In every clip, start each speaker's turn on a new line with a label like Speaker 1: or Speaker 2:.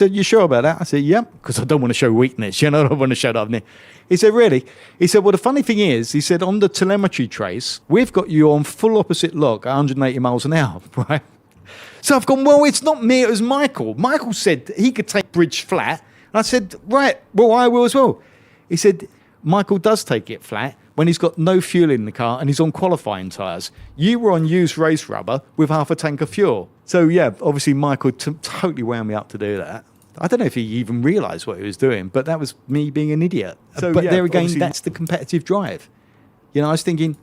Speaker 1: said, you sure about that? I said, yep, because I don't want to show weakness. I don't want to show that. He said, really? He said, well, the funny thing is, he said, on the telemetry trace, we've got you on full opposite lock at 180 miles an hour, right? So I've gone, well, it's not me, it was Michael. Michael said he could take bridge flat. And I said, right, well, I will as well. He said, Michael does take it flat when he's got no fuel in the car and he's on qualifying tyres. You were on used race rubber with half a tank of fuel. So, yeah, obviously Michael totally wound me up to do that. I don't know if he even realised what he was doing, but that was me being an idiot. So, but there again, that's the competitive drive. I was thinking,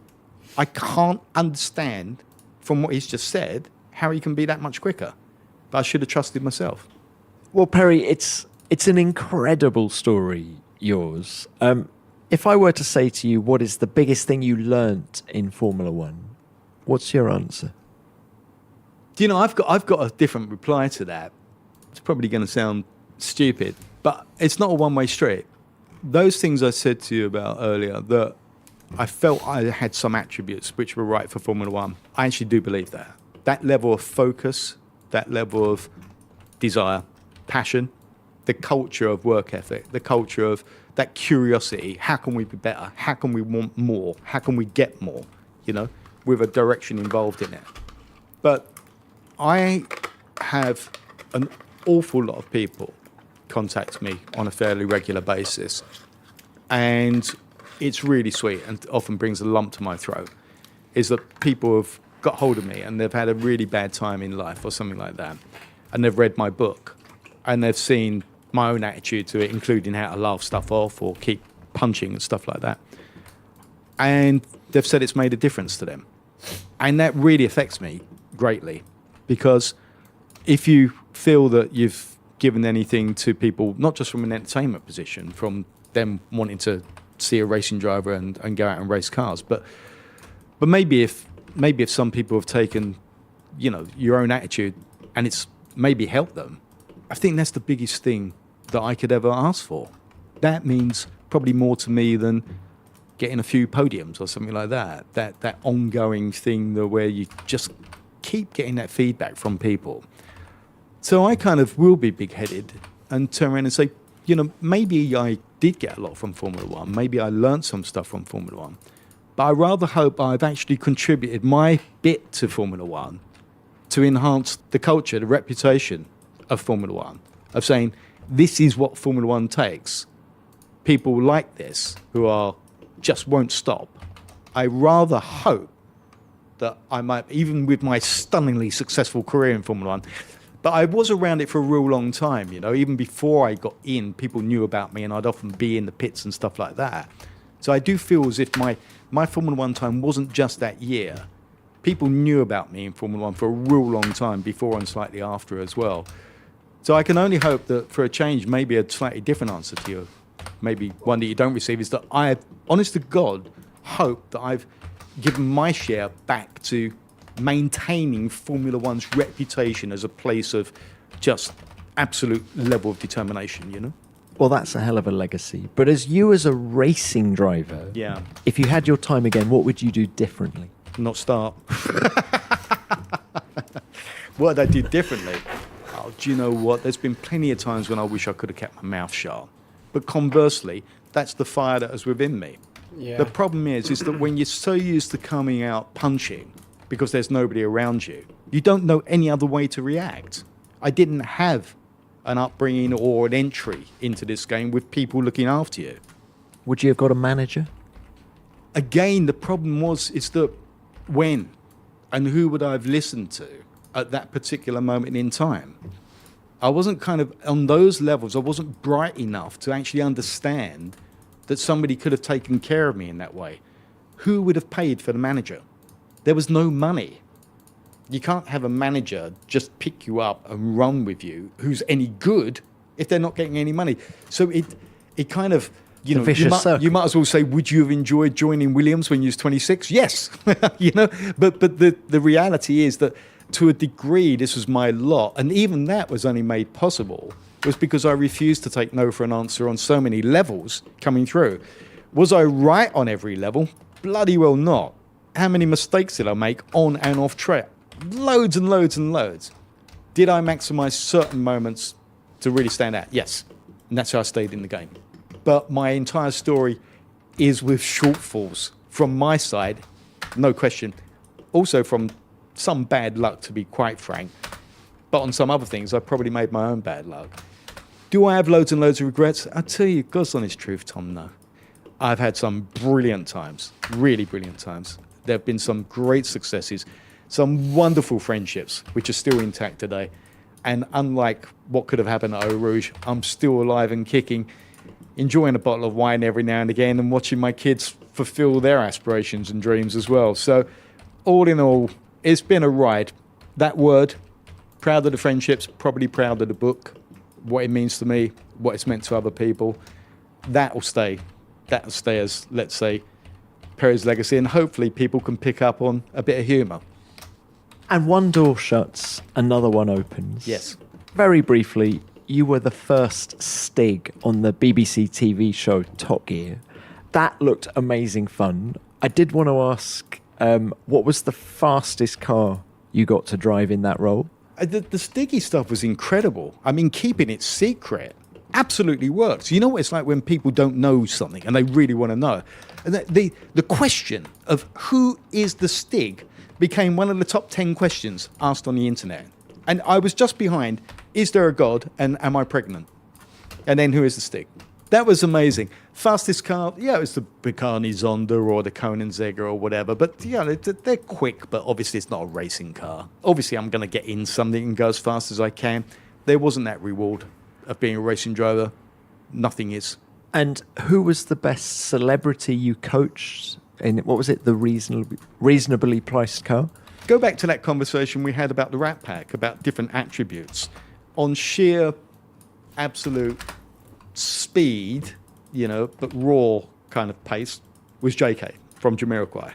Speaker 1: I can't understand from what he's just said how he can be that much quicker. But I should have trusted myself.
Speaker 2: Well, Perry, it's an incredible story, yours. If I were to say to you, what is the biggest thing you learnt in Formula One? What's your answer?
Speaker 1: I've got a different reply to that. It's probably going to sound stupid, but it's not a one-way street. Those things I said to you about earlier, that I felt I had some attributes which were right for Formula One, I actually do believe that. That level of focus, that level of desire, passion, the culture of work ethic, the culture of that curiosity. How can we be better? How can we want more? How can we get more? With a direction involved in it. But I have an awful lot of people contact me on a fairly regular basis, and it's really sweet and often brings a lump to my throat, is that people have got hold of me and they've had a really bad time in life or something like that, and they've read my book and they've seen my own attitude to it, including how to laugh stuff off or keep punching and stuff like that, and they've said it's made a difference to them. And that really affects me greatly, because if you feel that you've given anything to people, not just from an entertainment position, from them wanting to see a racing driver and go out and race cars, but maybe if some people have taken, your own attitude and it's maybe helped them, I think that's the biggest thing that I could ever ask for. That means probably more to me than getting a few podiums or something like that. That ongoing thing where you just keep getting that feedback from people. So I kind of will be big-headed and turn around and say, maybe I did get a lot from Formula One. Maybe I learned some stuff from Formula One. But I rather hope I've actually contributed my bit to Formula One to enhance the culture, the reputation of Formula One, of saying, this is what Formula One takes. People like this who just won't stop. I rather hope that I might, even with my stunningly successful career in Formula One, but I was around it for a real long time, even before I got in, people knew about me and I'd often be in the pits and stuff like that. So I do feel as if my Formula One time wasn't just that year. People knew about me in Formula One for a real long time before and slightly after as well. So I can only hope that for a change, maybe a slightly different answer to you, maybe one that you don't receive, is that I, honest to God, hope that I've given my share back to maintaining Formula One's reputation as a place of just absolute level of determination,
Speaker 2: Well, that's a hell of a legacy. But as a racing driver,
Speaker 1: yeah,
Speaker 2: if you had your time again, what would you do differently?
Speaker 1: Not start. What did I do differently? Oh, do you know what? There's been plenty of times when I wish I could have kept my mouth shut. But conversely, that's the fire that is within me. Yeah. The problem is that when you're so used to coming out punching because there's nobody around you, you don't know any other way to react. I didn't have an upbringing or an entry into this game with people looking after you.
Speaker 2: Would you have got a manager?
Speaker 1: Again, the problem is that when and who would I have listened to at that particular moment in time? I wasn't kind of on those levels. I wasn't bright enough to actually understand that somebody could have taken care of me in that way. Who would have paid for the manager? There was no money. You can't have a manager just pick you up and run with you who's any good if they're not getting any money. So it kind of, you might as well say, would you have enjoyed joining Williams when you was 26? Yes, but the reality is that to a degree, this was my lot. And even that was only made possible was because I refused to take no for an answer on so many levels coming through. Was I right on every level? Bloody well not. How many mistakes did I make on and off track? Loads and loads and loads. Did I maximize certain moments? to really stand out? Yes. And that's how I stayed in the game. But my entire story is with shortfalls from my side, no question. Also from some bad luck, to be quite frank. But on some other things, I probably made my own bad luck. Do I have loads and loads of regrets? I tell you, God's honest truth, Tom, no. I've had some brilliant times, really brilliant times. There have been some great successes, some wonderful friendships, which are still intact today. And unlike what could have happened at Eau Rouge, I'm still alive and kicking, enjoying a bottle of wine every now and again and watching my kids fulfill their aspirations and dreams as well. So all in all, it's been a ride. That word, proud of the friendships, probably proud of the book, what it means to me, what it's meant to other people. That'll stay. That'll stay as, let's say, Perry's legacy. And hopefully people can pick up on a bit of humour.
Speaker 2: And one door shuts, another one opens.
Speaker 1: Yes.
Speaker 2: Very briefly, you were the first Stig on the BBC TV show Top Gear. That looked amazing fun. I did want to ask, what was the fastest car you got to drive in that role?
Speaker 1: The Stiggy stuff was incredible. I mean, keeping it secret absolutely works. You know what it's like when people don't know something and they really want to know. And the question of who is the Stig became one of the top 10 questions asked on the internet. And I was just behind, is there a God and am I pregnant? And then who is the Stig? That was amazing. Fastest car, yeah, it was the Picani Zonda or the Koenigsegger or whatever. But yeah, they're quick, but obviously it's not a racing car. Obviously I'm going to get in something and go as fast as I can. There wasn't that reward of being a racing driver. Nothing is.
Speaker 2: And who was the best celebrity you coached in, what was it, the reasonably priced car?
Speaker 1: Go back to that conversation we had about the Rat Pack, about different attributes. On sheer, absolute speed, but raw kind of pace, was JK from Jamiroquai.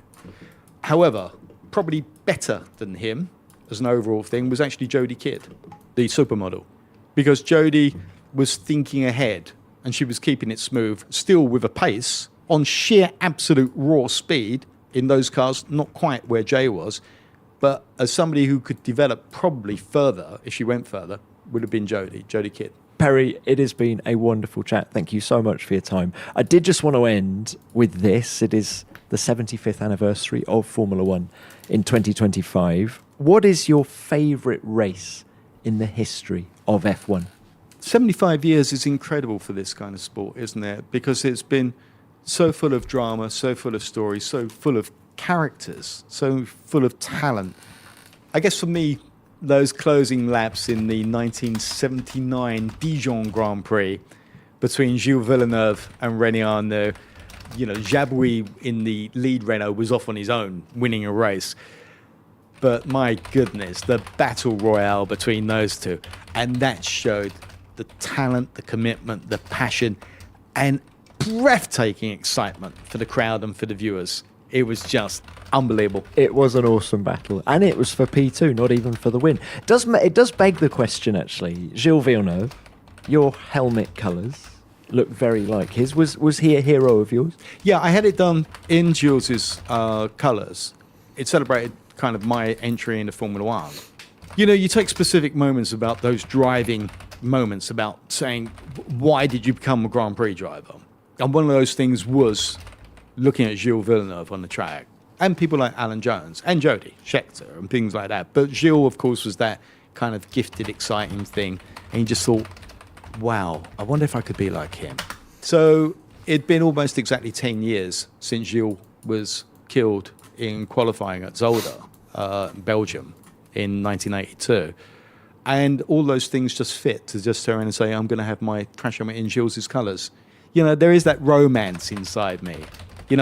Speaker 1: However, probably better than him as an overall thing was actually Jodie Kidd, the supermodel. Because Jodie was thinking ahead and she was keeping it smooth, still with a pace, on sheer absolute raw speed in those cars, not quite where Jay was, but as somebody who could develop probably further, if she went further, would have been Jodie Kidd.
Speaker 2: Perry, it has been a wonderful chat. Thank you so much for your time. I did just want to end with this. It is the 75th anniversary of Formula One in 2025. What is your favourite race in the history of F1?
Speaker 1: 75 years is incredible for this kind of sport, isn't it? Because it's been so full of drama, so full of stories, so full of characters, so full of talent. I guess for me, those closing laps in the 1979 Dijon Grand Prix between Gilles Villeneuve and Rene Arnoux, Jabouille in the lead Renault was off on his own, winning a race. But my goodness, the battle royale between those two. And that showed the talent, the commitment, the passion, and breathtaking excitement for the crowd and for the viewers. It was just unbelievable.
Speaker 2: It was an awesome battle. And it was for P2, not even for the win. It does beg the question, actually. Gilles Villeneuve, your helmet colours look very like his. Was he a hero of yours?
Speaker 1: Yeah, I had it done in Gilles' colours. It celebrated kind of my entry into Formula One. You take specific moments about those driving moments, about saying, why did you become a Grand Prix driver? And one of those things was looking at Gilles Villeneuve on the track, and people like Alan Jones and Jody Scheckter and things like that. But Gilles, of course, was that kind of gifted, exciting thing. And you just thought, wow, I wonder if I could be like him. So it'd been almost exactly 10 years since Gilles was killed in qualifying at Zolder, Belgium, in 1982. And all those things just fit to just turn around and say, I'm going to have my crash helmet in Gilles' colours. There is that romance inside me.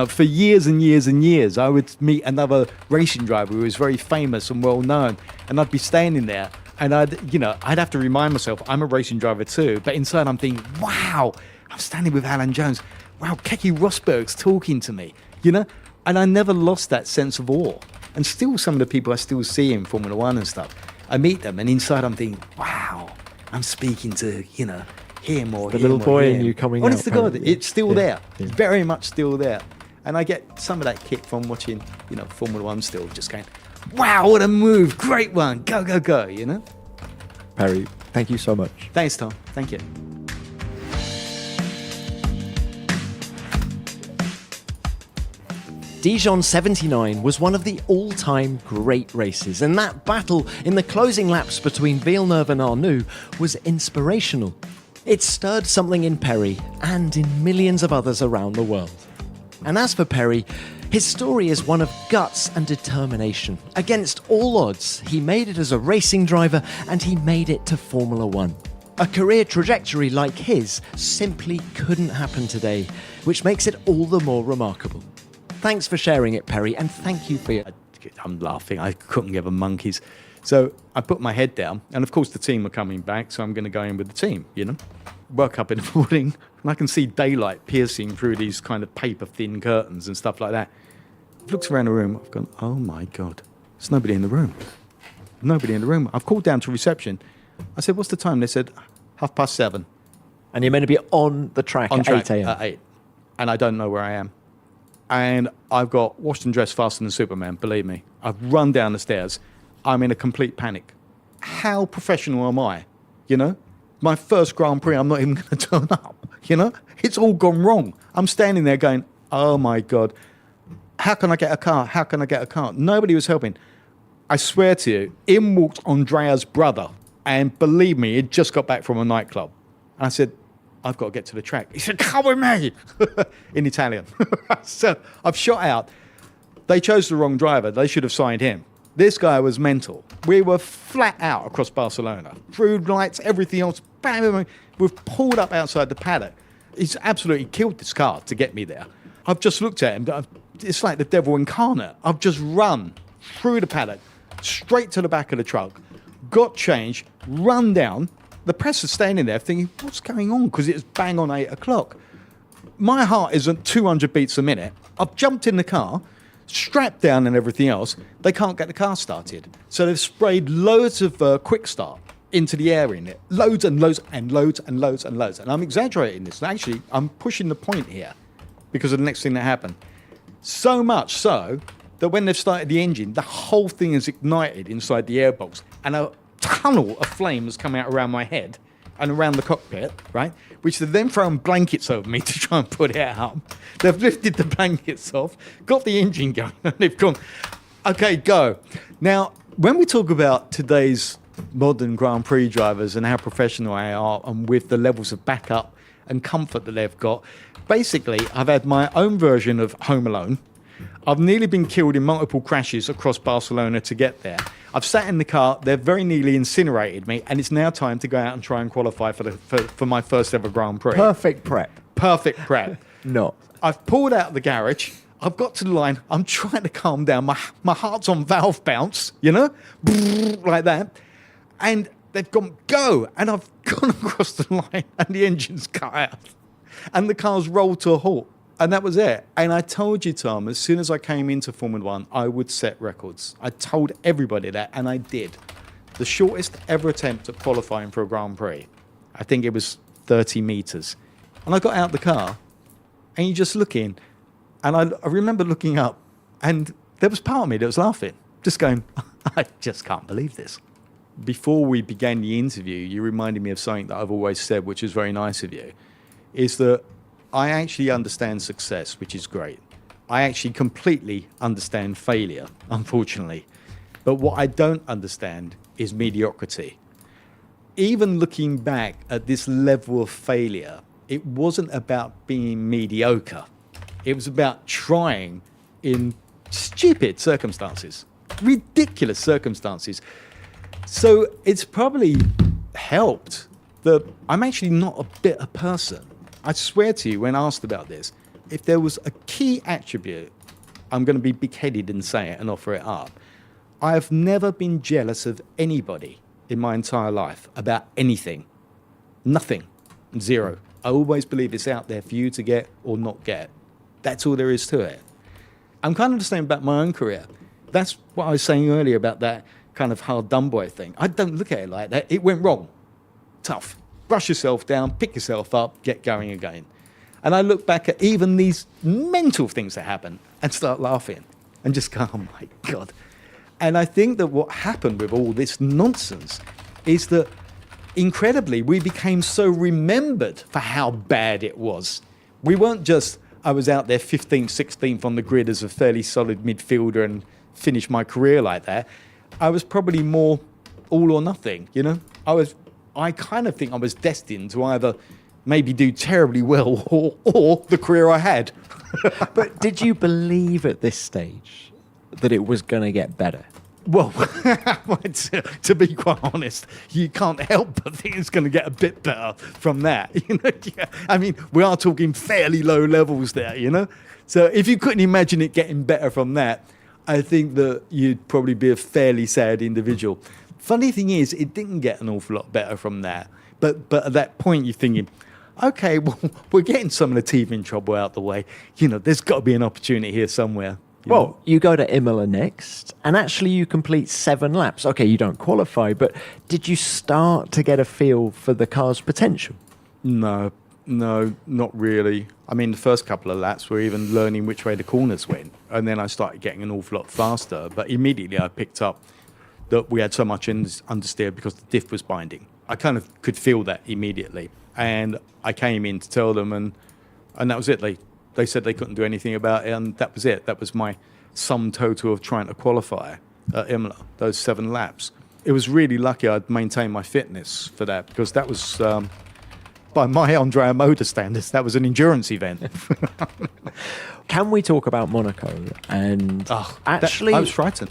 Speaker 1: For years and years and years, I would meet another racing driver who was very famous and well known, and I'd be standing there, and I'd have to remind myself I'm a racing driver too. But inside, I'm thinking, wow, I'm standing with Alan Jones. Wow, Keke Rosberg's talking to me. And I never lost that sense of awe. And still, some of the people I still see in Formula One and stuff, I meet them, and inside, I'm thinking, wow, I'm speaking to him or
Speaker 2: the
Speaker 1: him
Speaker 2: little
Speaker 1: or
Speaker 2: boy
Speaker 1: him.
Speaker 2: in you coming out.
Speaker 1: Honest to God, it's still there.
Speaker 2: Yeah.
Speaker 1: It's very much still there. And I get some of that kick from watching, Formula One still, just going, wow, what a move, great one, go, go, go,
Speaker 2: Perry, Thank you so much.
Speaker 1: Thanks, Tom. Thank you.
Speaker 2: Dijon 79 was one of the all-time great races, and that battle in the closing laps between Villeneuve and Arnoux was inspirational. It stirred something in Perry and in millions of others around the world. And as for Perry, his story is one of guts and determination. Against all odds, he made it as a racing driver, and he made it to Formula One. A career trajectory like his simply couldn't happen today, which makes it all the more remarkable. Thanks for sharing it, Perry, and thank you for your...
Speaker 1: I'm laughing. I couldn't give a monkeys. So I put my head down, and of course the team are coming back, so I'm going to go in with the team, you know. Woke up in the morning, and I can see daylight piercing through these kind of paper-thin curtains and stuff like that. I've looked around the room, I've gone, oh my God, there's nobody in the room. Nobody in the room. I've called down to reception. I said, what's the time? They said, 7:30.
Speaker 2: And you're meant to be on the track
Speaker 1: On
Speaker 2: at
Speaker 1: track
Speaker 2: 8 a.m.
Speaker 1: at 8. And I don't know where I am. And I've got washed and dressed faster than Superman, believe me. I've run down the stairs. I'm in a complete panic. How professional am I? You know? My first Grand Prix, I'm not even going to turn up. You know? It's all gone wrong. I'm standing there going, oh my God, how can I get a car? How can I get a car? Nobody was helping. I swear to you, in walked Andrea's brother. And believe me, he'd just got back from a nightclub. And I said, I've got to get to the track. He said, come with me, in Italian. So I've shot out. They chose the wrong driver. They should have signed him. This guy was mental. We were flat out across Barcelona. Through lights, everything else. Bang, bang, bang. We've pulled up outside the paddock. He's absolutely killed this car to get me there. I've just looked at him. It's like the devil incarnate. I've just run through the paddock, straight to the back of the truck, got changed, run down. The press is standing there thinking, what's going on? Because it's bang on 8 o'clock. My heart isn't 200 beats a minute. I've jumped in the car, strapped down and everything else. They can't get the car started. So they've sprayed loads of quick start into the air in it. Loads and loads and loads and loads and loads. And I'm exaggerating this. Actually, I'm pushing the point here because of the next thing that happened. So much so that when they've started the engine, the whole thing is ignited inside the airbox. And a tunnel of flame has come out around my head and around the cockpit, right? Which they've then thrown blankets over me to try and put it out. They've lifted the blankets off, got the engine going, and they've gone, okay, go. Now, when we talk about today's modern Grand Prix drivers and how professional they are and with the levels of backup and comfort that they've got, basically, I've had my own version of Home Alone. I've nearly been killed in multiple crashes across Barcelona to get there. I've sat in the car, they've very nearly incinerated me, and it's now time to go out and try and qualify for my first ever Grand Prix.
Speaker 2: Perfect prep.
Speaker 1: Perfect prep.
Speaker 2: Not.
Speaker 1: I've pulled out the garage, I've got to the line, I'm trying to calm down, my heart's on valve bounce, you know, like that, and they've gone, go, and I've gone across the line, and the engine's cut out, and the car's rolled to a halt. And that was it. And I told you, Tom, as soon as I came into Formula One, I would set records. I told everybody that, and I did. The shortest ever attempt at qualifying for a Grand Prix, I think it was 30 metres. And I got out the car, and you just look in, and I remember looking up, and there was part of me that was laughing, just going, I just can't believe this. Before we began the interview, you reminded me of something that I've always said, which is very nice of you, is that I actually understand success, which is great. I actually completely understand failure, unfortunately. But what I don't understand is mediocrity. Even looking back at this level of failure, it wasn't about being mediocre. It was about trying in stupid circumstances, ridiculous circumstances. So it's probably helped that I'm actually not a bitter person. I swear to you, when asked about this, if there was a key attribute, I'm going to be big-headed and say it and offer it up. I have never been jealous of anybody in my entire life about anything. Nothing. Zero. I always believe it's out there for you to get or not get. That's all there is to it. I'm kind of the same about my own career. That's what I was saying earlier about that kind of hard dumb boy thing. I don't look at it like that. It went wrong. Tough. Brush yourself down, pick yourself up, get going again. And I look back at even these mental things that happen and start laughing and just go, oh my God. And I think that what happened with all this nonsense is that incredibly, we became so remembered for how bad it was. We weren't just, I was out there 15th, 16th on the grid as a fairly solid midfielder and finished my career like that. I was probably more all or nothing, you know? I kind of think I was destined to either maybe do terribly well or the career I had.
Speaker 2: But did you believe at this stage that it was going to get better?
Speaker 1: Well, to be quite honest, you can't help but think it's going to get a bit better from that. You know, yeah. I mean, we are talking fairly low levels there, you know. So if you couldn't imagine it getting better from that, I think that you'd probably be a fairly sad individual. Funny thing is, it didn't get an awful lot better from that. But at that point, you're thinking, okay, well, we're getting some of the teething trouble out the way. You know, there's got to be an opportunity here somewhere.
Speaker 2: Well, you go to Imola next, and actually you complete 7 laps. Okay, you don't qualify, but did you start to get a feel for the car's potential?
Speaker 1: No, not really. I mean, the first couple of laps were even learning which way the corners went, and then I started getting an awful lot faster. But immediately I picked up that we had so much understeer because the diff was binding. I kind of could feel that immediately, and I came in to tell them, and that was it. They said they couldn't do anything about it, and that was it. That was my sum total of trying to qualify at Imola, those 7 laps. It was really lucky I'd maintained my fitness for that, because that was, by my Andrea Moda standards, that was an endurance event.
Speaker 2: Can we talk about Monaco? And actually...
Speaker 1: I was frightened.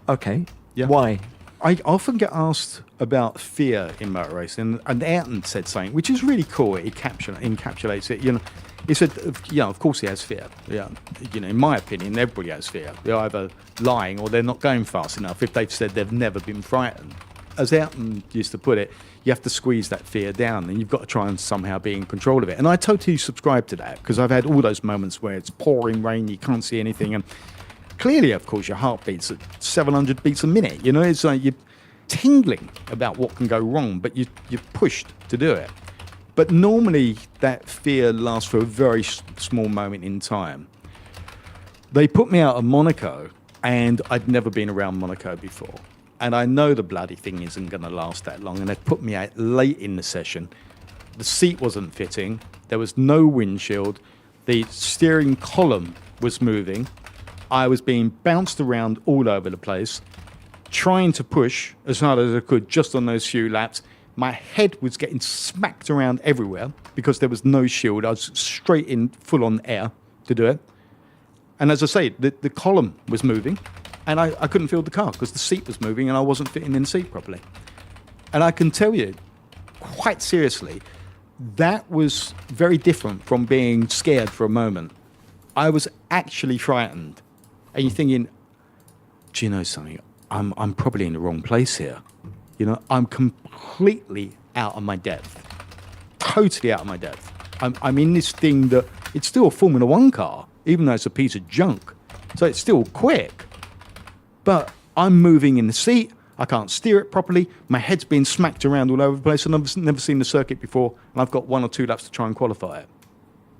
Speaker 2: Okay.
Speaker 1: Yeah.
Speaker 2: Why?
Speaker 1: I often get asked about fear in motor racing, and Ayrton said something which is really cool. It encapsulates it. You know, he said, "Yeah, of course he has fear. Yeah, you know, in my opinion, everybody has fear. They're either lying or they're not going fast enough. If they've said they've never been frightened, as Ayrton used to put it, you have to squeeze that fear down, and you've got to try and somehow be in control of it. And I totally subscribe to that, because I've had all those moments where it's pouring rain, you can't see anything, and clearly, of course, your heart beats at 700 beats a minute. You know, it's like you're tingling about what can go wrong, but you're pushed to do it. But normally, that fear lasts for a very small moment in time. They put me out of Monaco, and I'd never been around Monaco before. And I know the bloody thing isn't going to last that long. And they put me out late in the session. The seat wasn't fitting. There was no windshield. The steering column was moving. I was being bounced around all over the place, trying to push as hard as I could just on those few laps. My head was getting smacked around everywhere because there was no shield. I was straight in full-on air to do it. And as I say, the column was moving, and I couldn't feel the car because the seat was moving and I wasn't fitting in the seat properly. And I can tell you, quite seriously, that was very different from being scared for a moment. I was actually frightened. And you're thinking, do you know something? I'm probably in the wrong place here. You know, I'm completely out of my depth. Totally out of my depth. I'm in this thing that, it's still a Formula One car, even though it's a piece of junk. So it's still quick. But I'm moving in the seat. I can't steer it properly. My head's being smacked around all over the place. And I've never seen the circuit before. And I've got 1 or 2 laps to try and qualify it.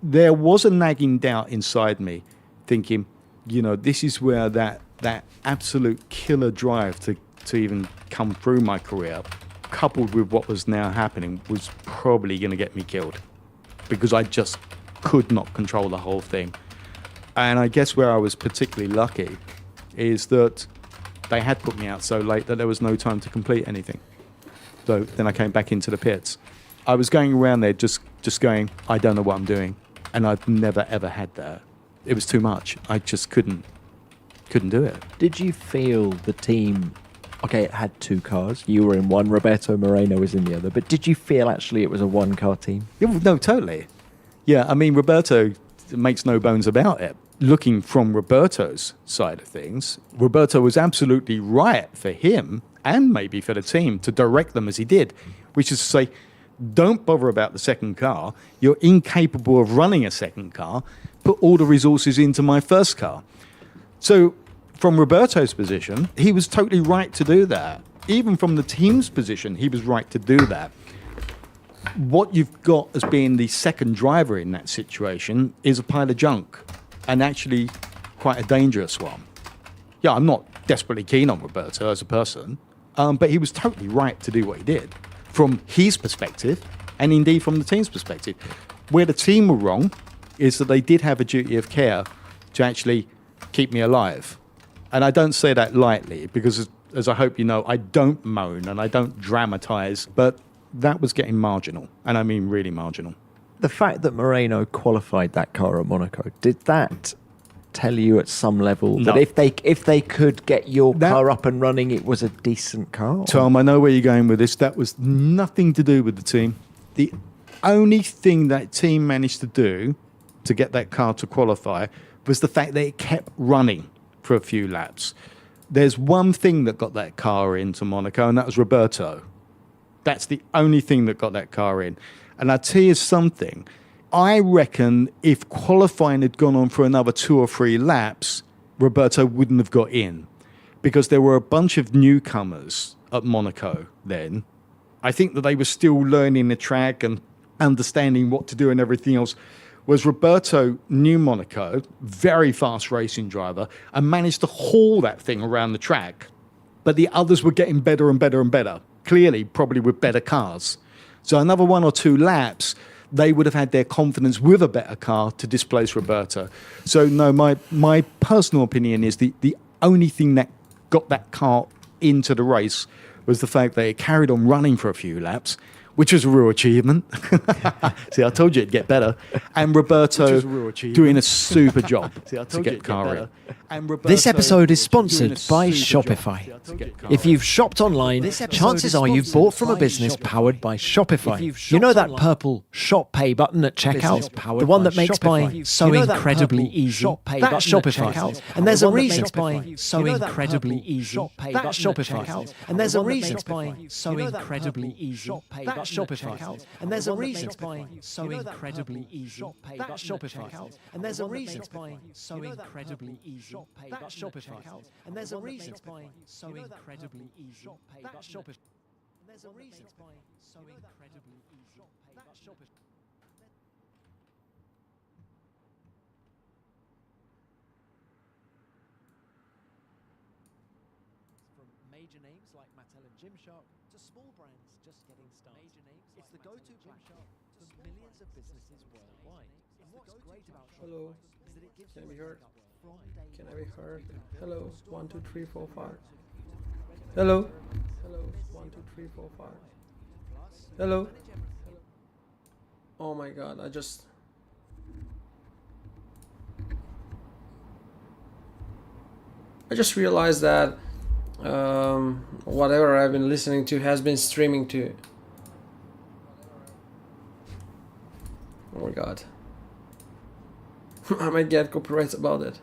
Speaker 1: There was a nagging doubt inside me, thinking, you know, this is where that absolute killer drive to even come through my career, coupled with what was now happening, was probably going to get me killed, because I just could not control the whole thing. And I guess where I was particularly lucky is that they had put me out so late that there was no time to complete anything. So then I came back into the pits. I was going around there just going, I don't know what I'm doing. And I've never, ever had that. It was too much. I just couldn't do it.
Speaker 2: Did you feel the team, okay, it had 2 cars. You were in one, Roberto Moreno was in the other. But did you feel actually it was a 1-car team?
Speaker 1: Yeah, no, totally. Yeah, I mean, Roberto makes no bones about it. Looking from Roberto's side of things, Roberto was absolutely right for him, and maybe for the team, to direct them as he did, which is to say, don't bother about the second car. You're incapable of running a second car. Put all the resources into my first car. So from Roberto's position, he was totally right to do that. Even from the team's position, he was right to do that. What you've got as being the second driver in that situation is a pile of junk, and actually quite a dangerous one. Yeah, I'm not desperately keen on Roberto as a person, but he was totally right to do what he did. from his perspective, and indeed from the team's perspective. Where the team were wrong is that they did have a duty of care to actually keep me alive. And I don't say that lightly because, as I hope you know, I don't moan and I don't dramatise, but that was getting marginal, and I mean really marginal.
Speaker 2: The fact that Moreno qualified that car at Monaco, did that tell you at some level
Speaker 1: No.
Speaker 2: that if they could get your
Speaker 1: That-
Speaker 2: car up and running, it was a decent car?
Speaker 1: Tom, I know where you're going with this. That was nothing to do with the team. The only thing that team managed to do to get that car to qualify was the fact that it kept running for a few laps. There's one thing that got that car into Monaco, and that was Roberto. That's the only thing that got that car in. And I'll tell you something. I reckon if qualifying had gone on for another 2 or 3 laps, Roberto wouldn't have got in because there were a bunch of newcomers at Monaco then. I think that they were still learning the track and understanding what to do and everything else. Was Roberto knew Monaco, very fast racing driver, and managed to haul that thing around the track. But the others were getting better and better and better, clearly probably with better cars. So another 1 or 2 laps, they would have had their confidence with a better car to displace Roberto. So no, my personal opinion is the only thing that got that car into the race was the fact that it carried on running for a few laps, which was a real achievement. See, I told you it'd get better. And Roberto doing a super job to get the car in.
Speaker 3: This episode is sponsored by Shopify. If you've shopped online, chances are you've bought from a business powered by Shopify. You know that purple Shop Pay button at checkout? The one that makes buying so incredibly easy? That's Shopify. And there's a reason it's buying so incredibly easy. That's Shopify. And there's a reason it's buying so incredibly easy. That's Shopify. And there's a reason it's buying so incredibly easy. That's Shopify. And there's a reason it's buying so incredibly easy. That's Shopify. And there's a reason it's buying so incredibly easy. That's Shopify. And there's a reason it's buying so incredibly easy. That's Shopify. From major names like Mattel and Gymshark to small brands just getting started. Major names it's the go-to platform for millions of businesses worldwide. And what's great about
Speaker 4: Hello.
Speaker 3: Shopify is that it gives
Speaker 4: Can I
Speaker 3: you
Speaker 4: be
Speaker 3: a
Speaker 4: heard?
Speaker 3: leg up from day
Speaker 4: Can I
Speaker 3: one.
Speaker 4: be heard? Hello, 1, 2, 3, 4, 5. Hello. Hello, 1, 2, 3, 4, 5. Hello. Oh my god, I just realized that whatever I've been listening to has been streaming to. Oh my god. I might get copyrights about it.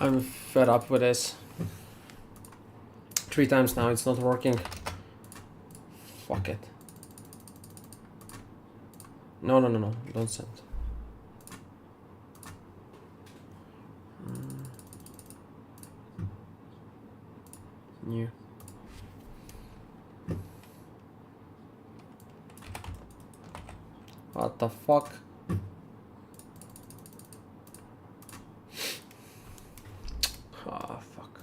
Speaker 4: I'm fed up with this. 3 times now, it's not working. Fuck it. No, don't send. New. What the fuck? Ah, fuck.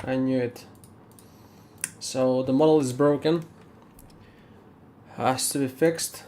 Speaker 4: I knew it. So the model is broken. Has to be fixed.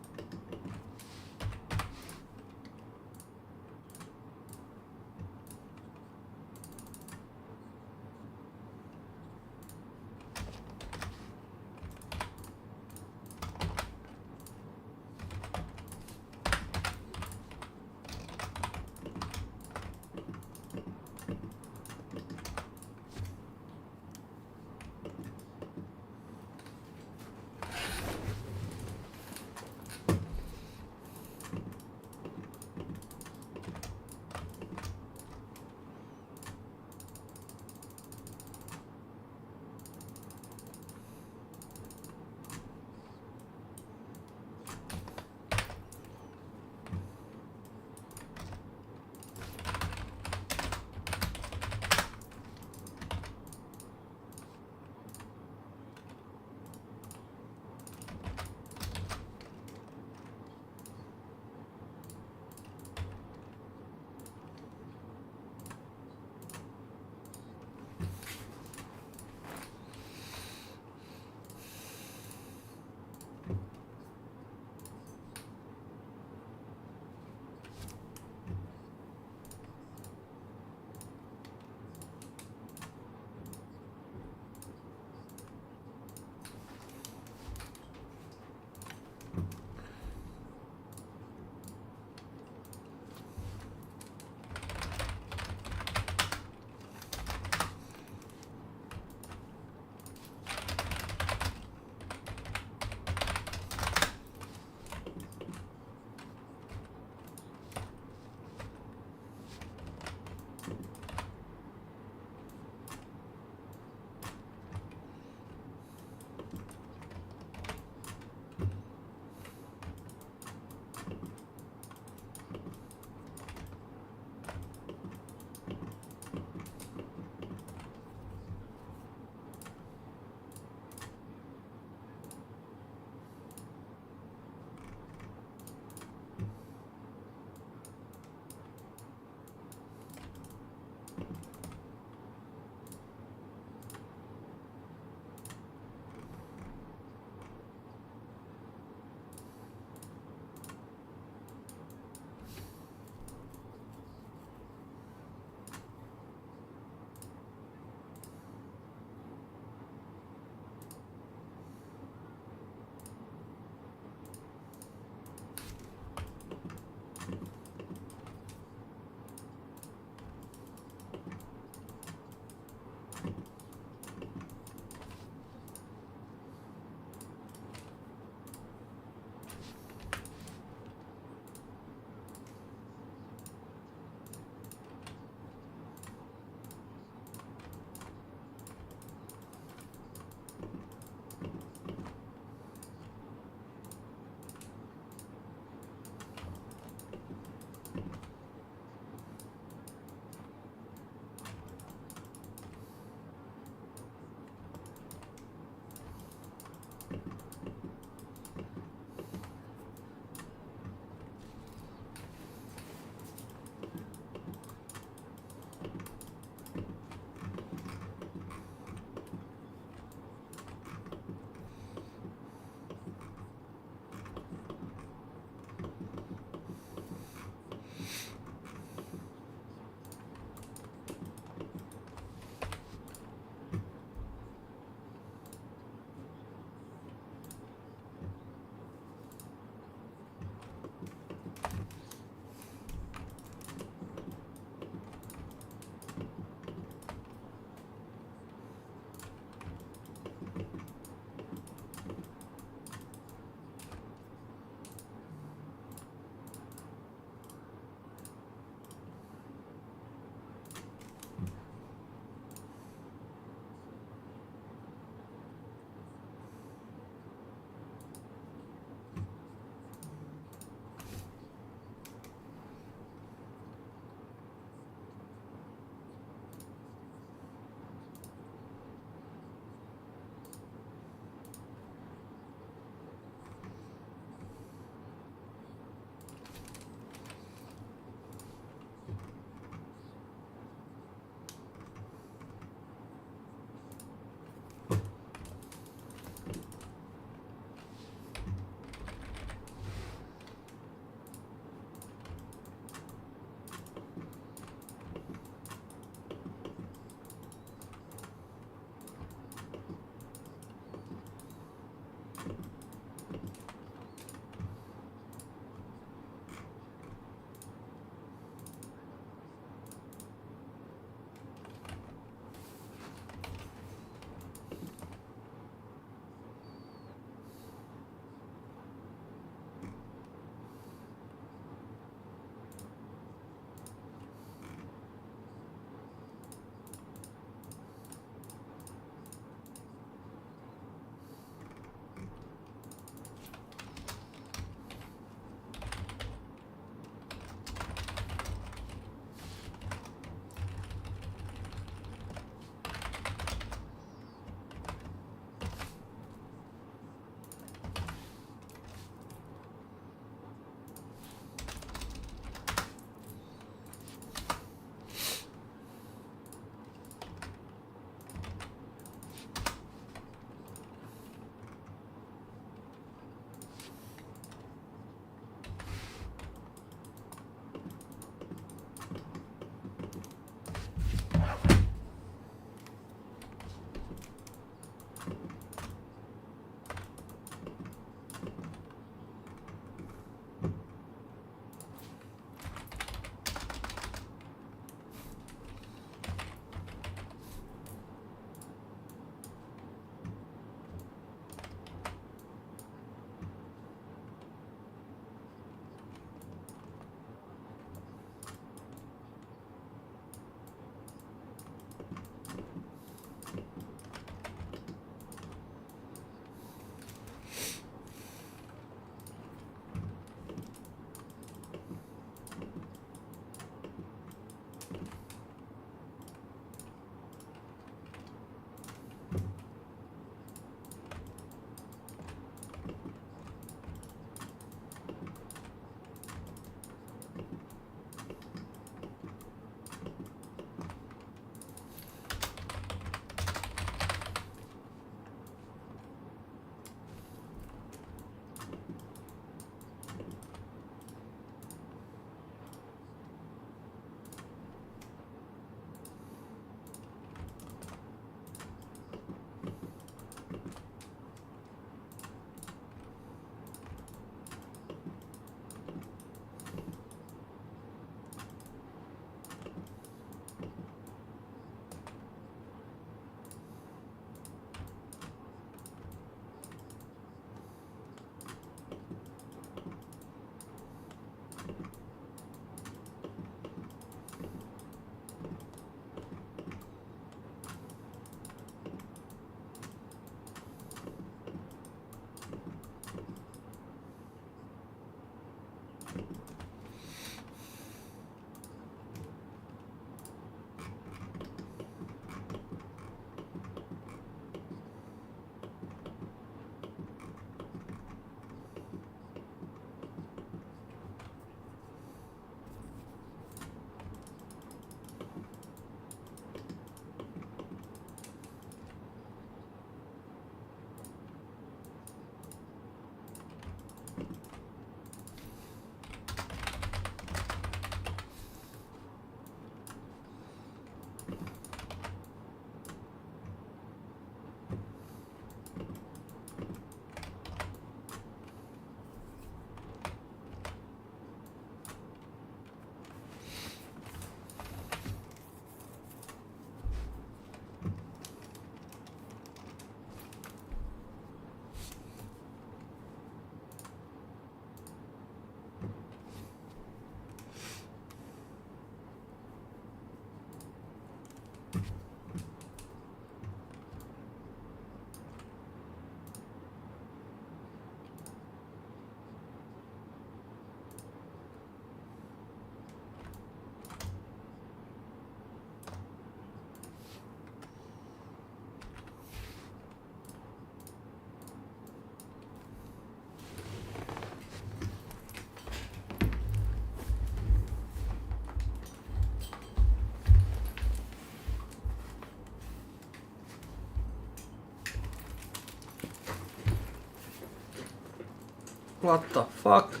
Speaker 4: What the fuck?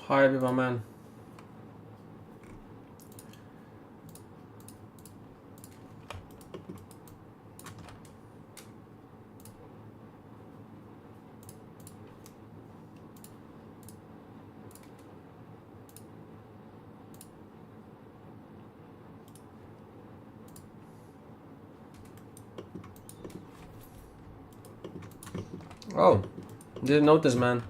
Speaker 4: Hi, Viva man. Oh, didn't notice, man.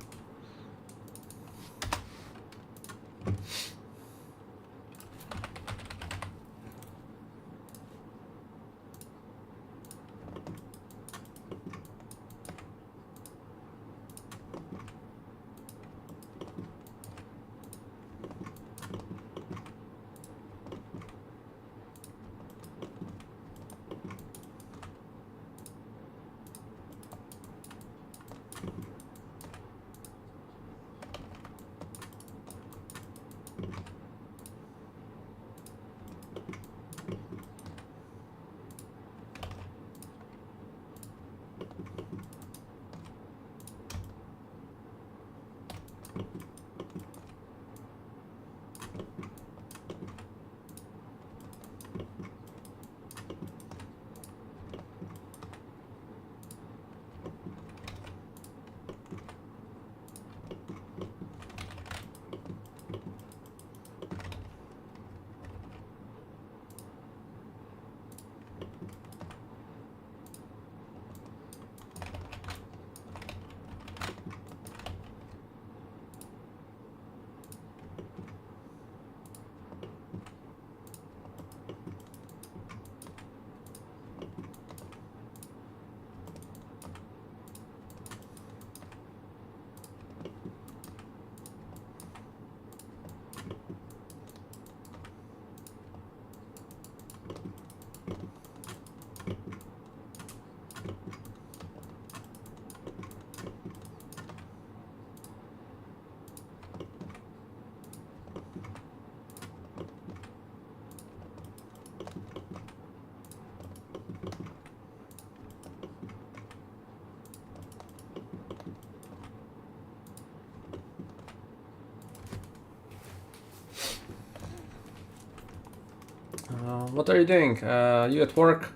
Speaker 4: What are you doing? You at work?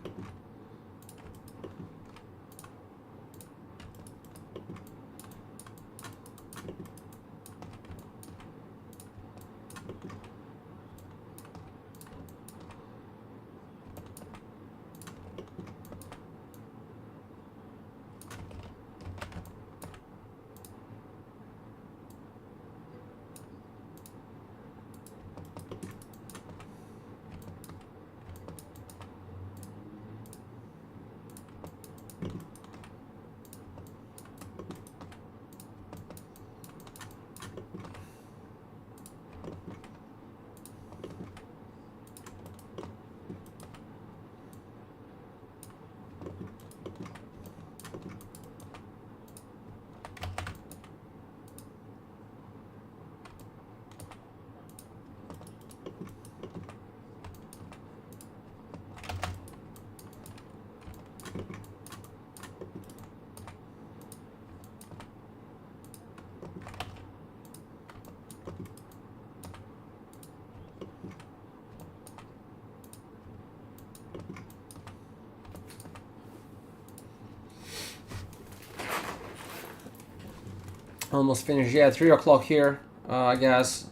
Speaker 4: Almost finished. Yeah, 3 o'clock here. I guess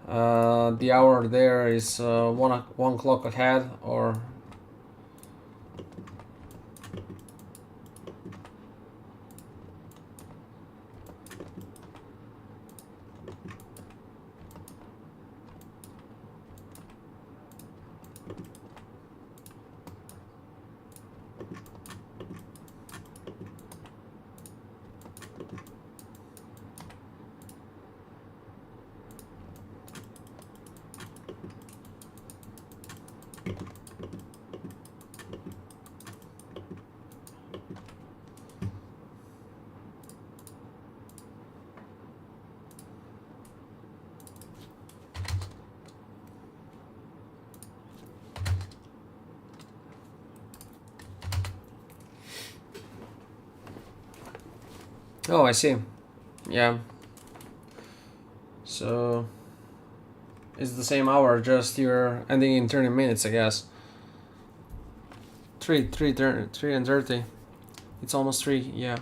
Speaker 4: the hour there is 1 o'clock ahead, or oh, I see. Yeah. So it's the same hour, just you're ending in 30 minutes, I guess. 3:30. It's almost 3, yeah.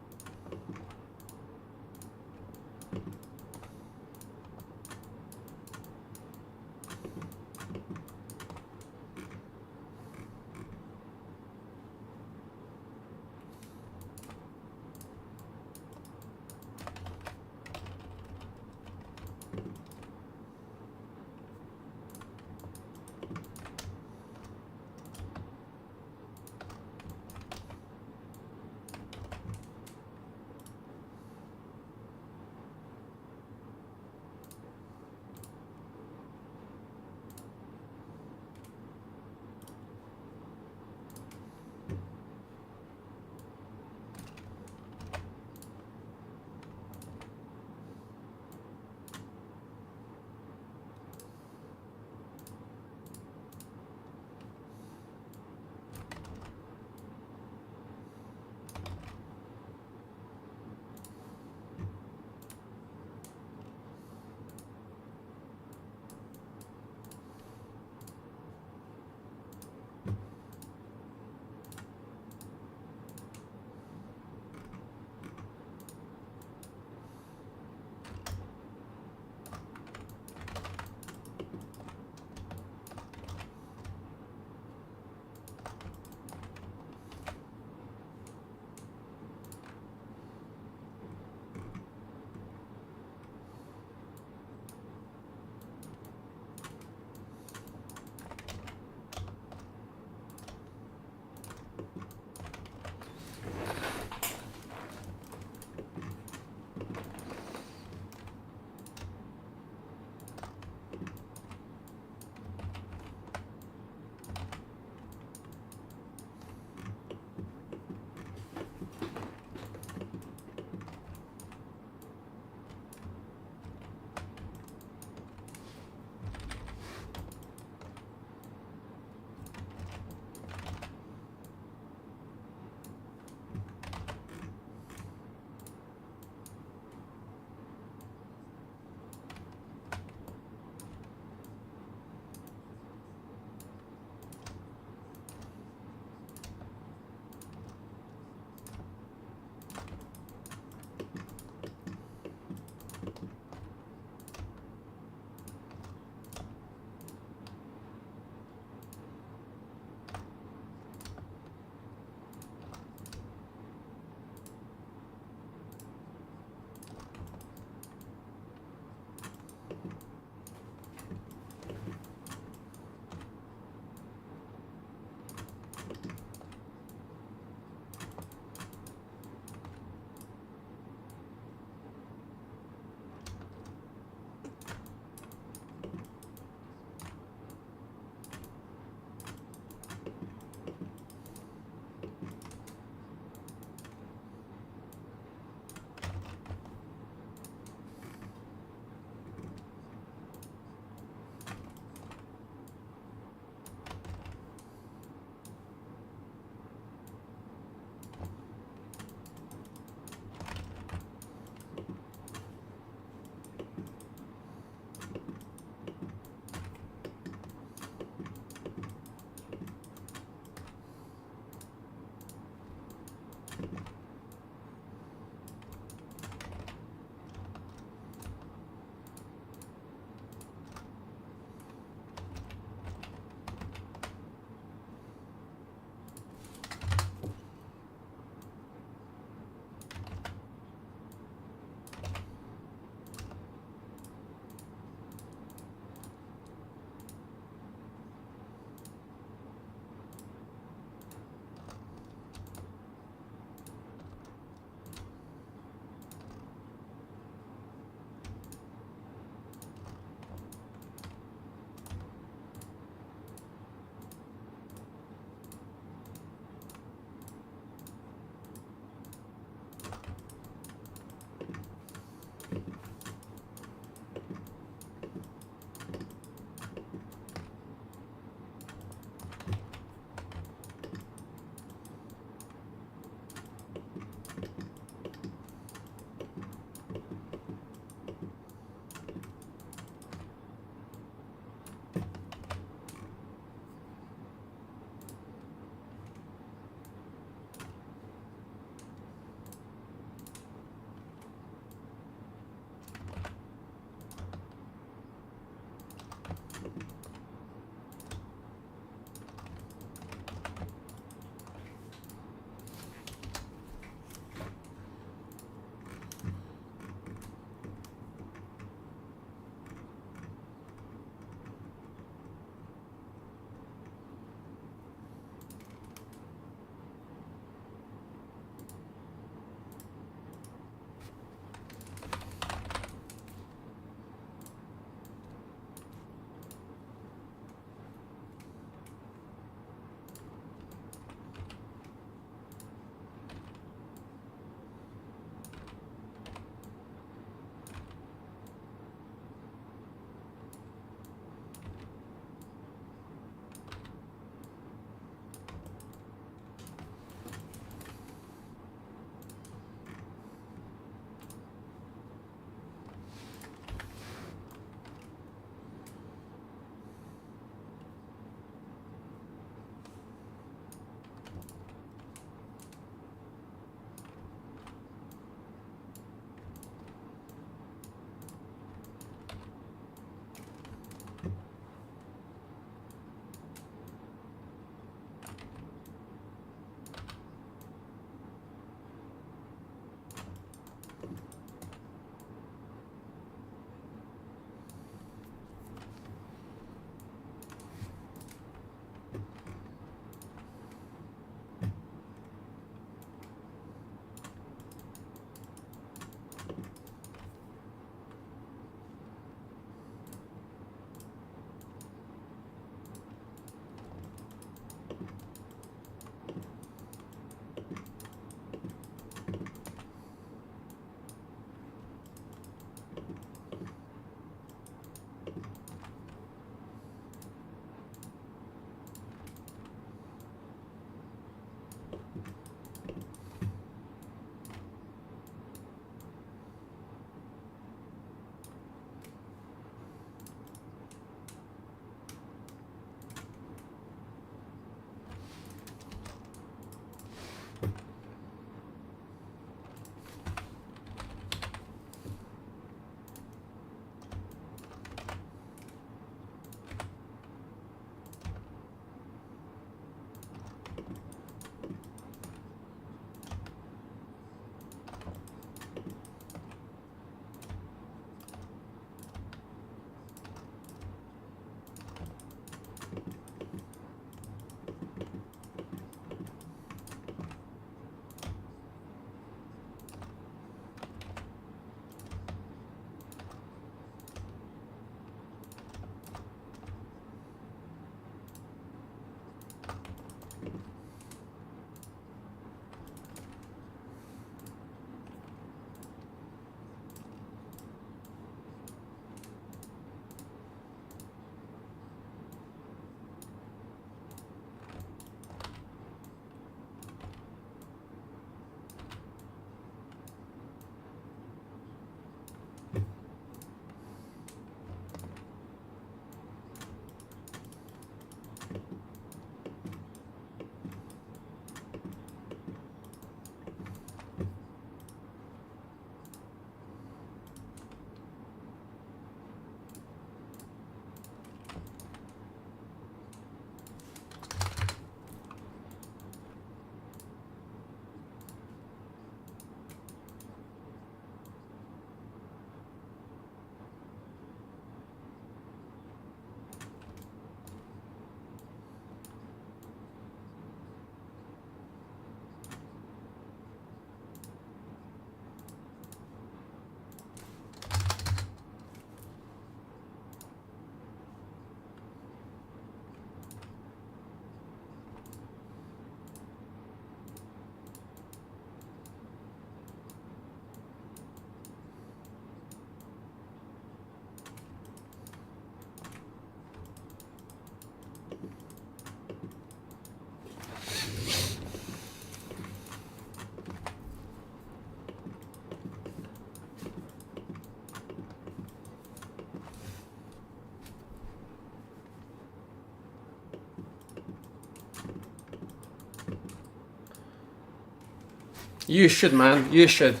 Speaker 4: You should, man. You should.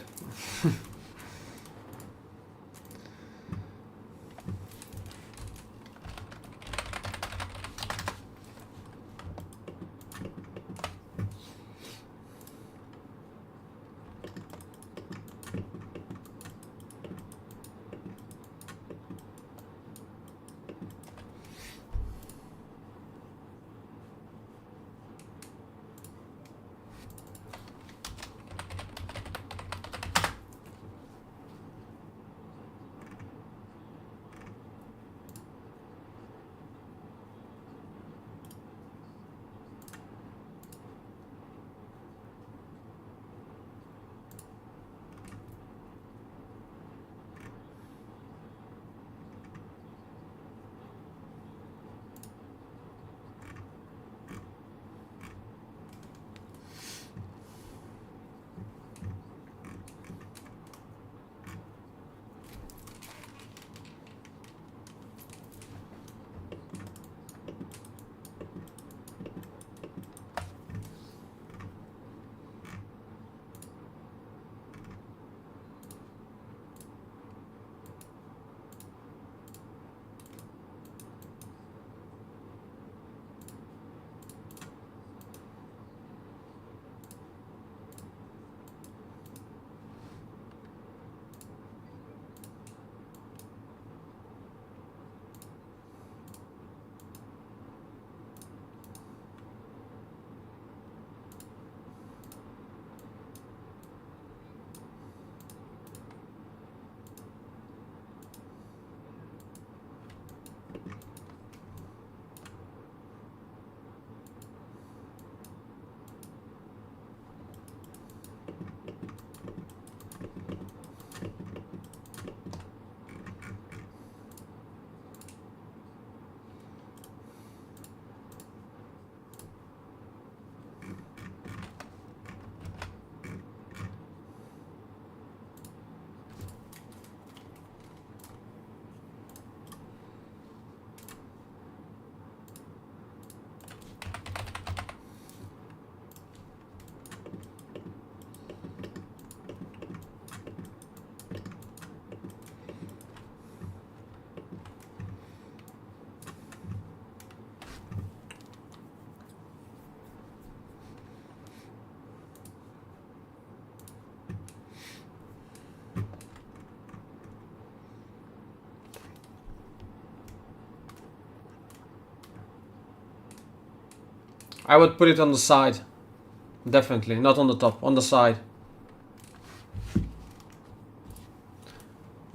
Speaker 4: I would put it on the side. Definitely. Not on the top. On the side.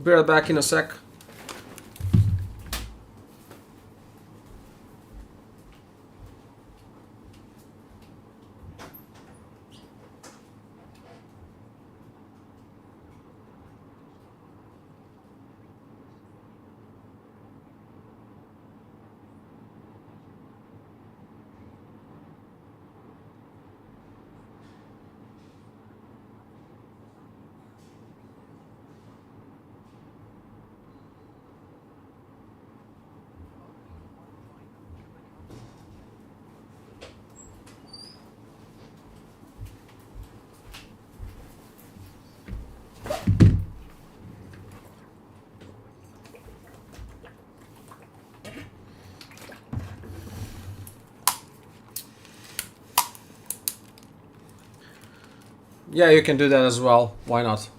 Speaker 4: Be right back in a sec. Yeah, you can do that as well. Why not?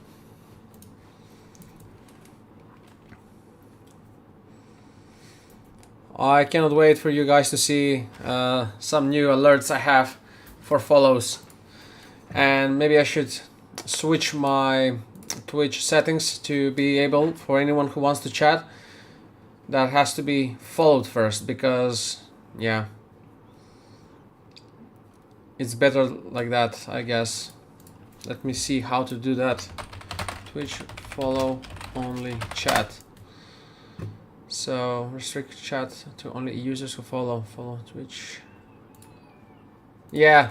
Speaker 4: I cannot wait for you guys to see some new alerts I have for follows. And maybe I should switch my Twitch settings to be able, for anyone who wants to chat, that has to be followed first, because yeah, it's better like that, I guess. Let me see how to do that. Twitch follow only chat. So restrict chat to only users who follow Twitch. Yeah.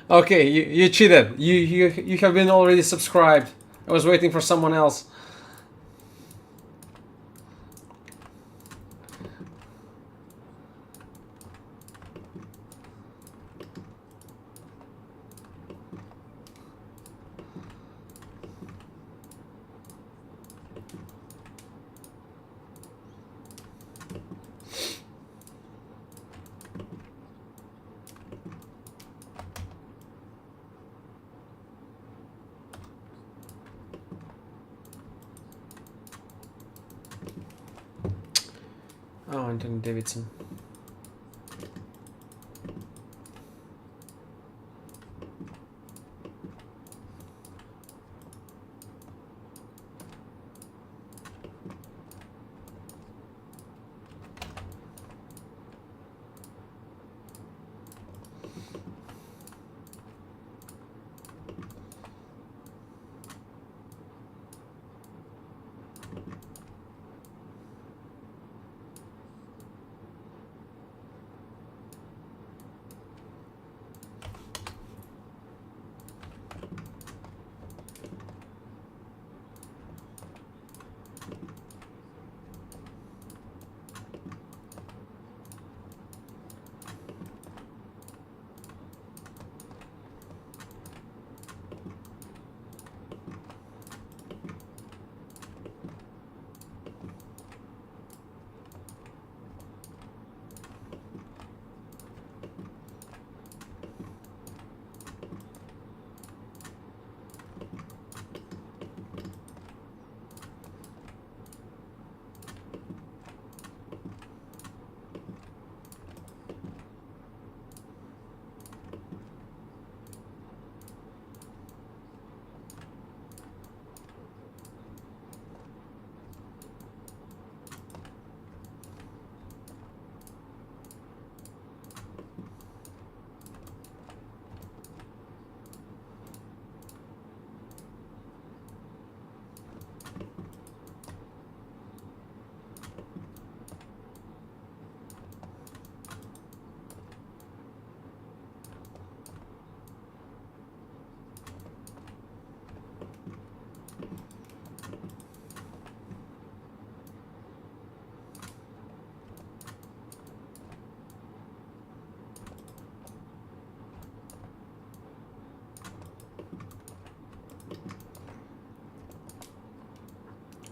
Speaker 4: Okay, you cheated. You have been already subscribed. I was waiting for someone else. Oh, Anthony Davidson.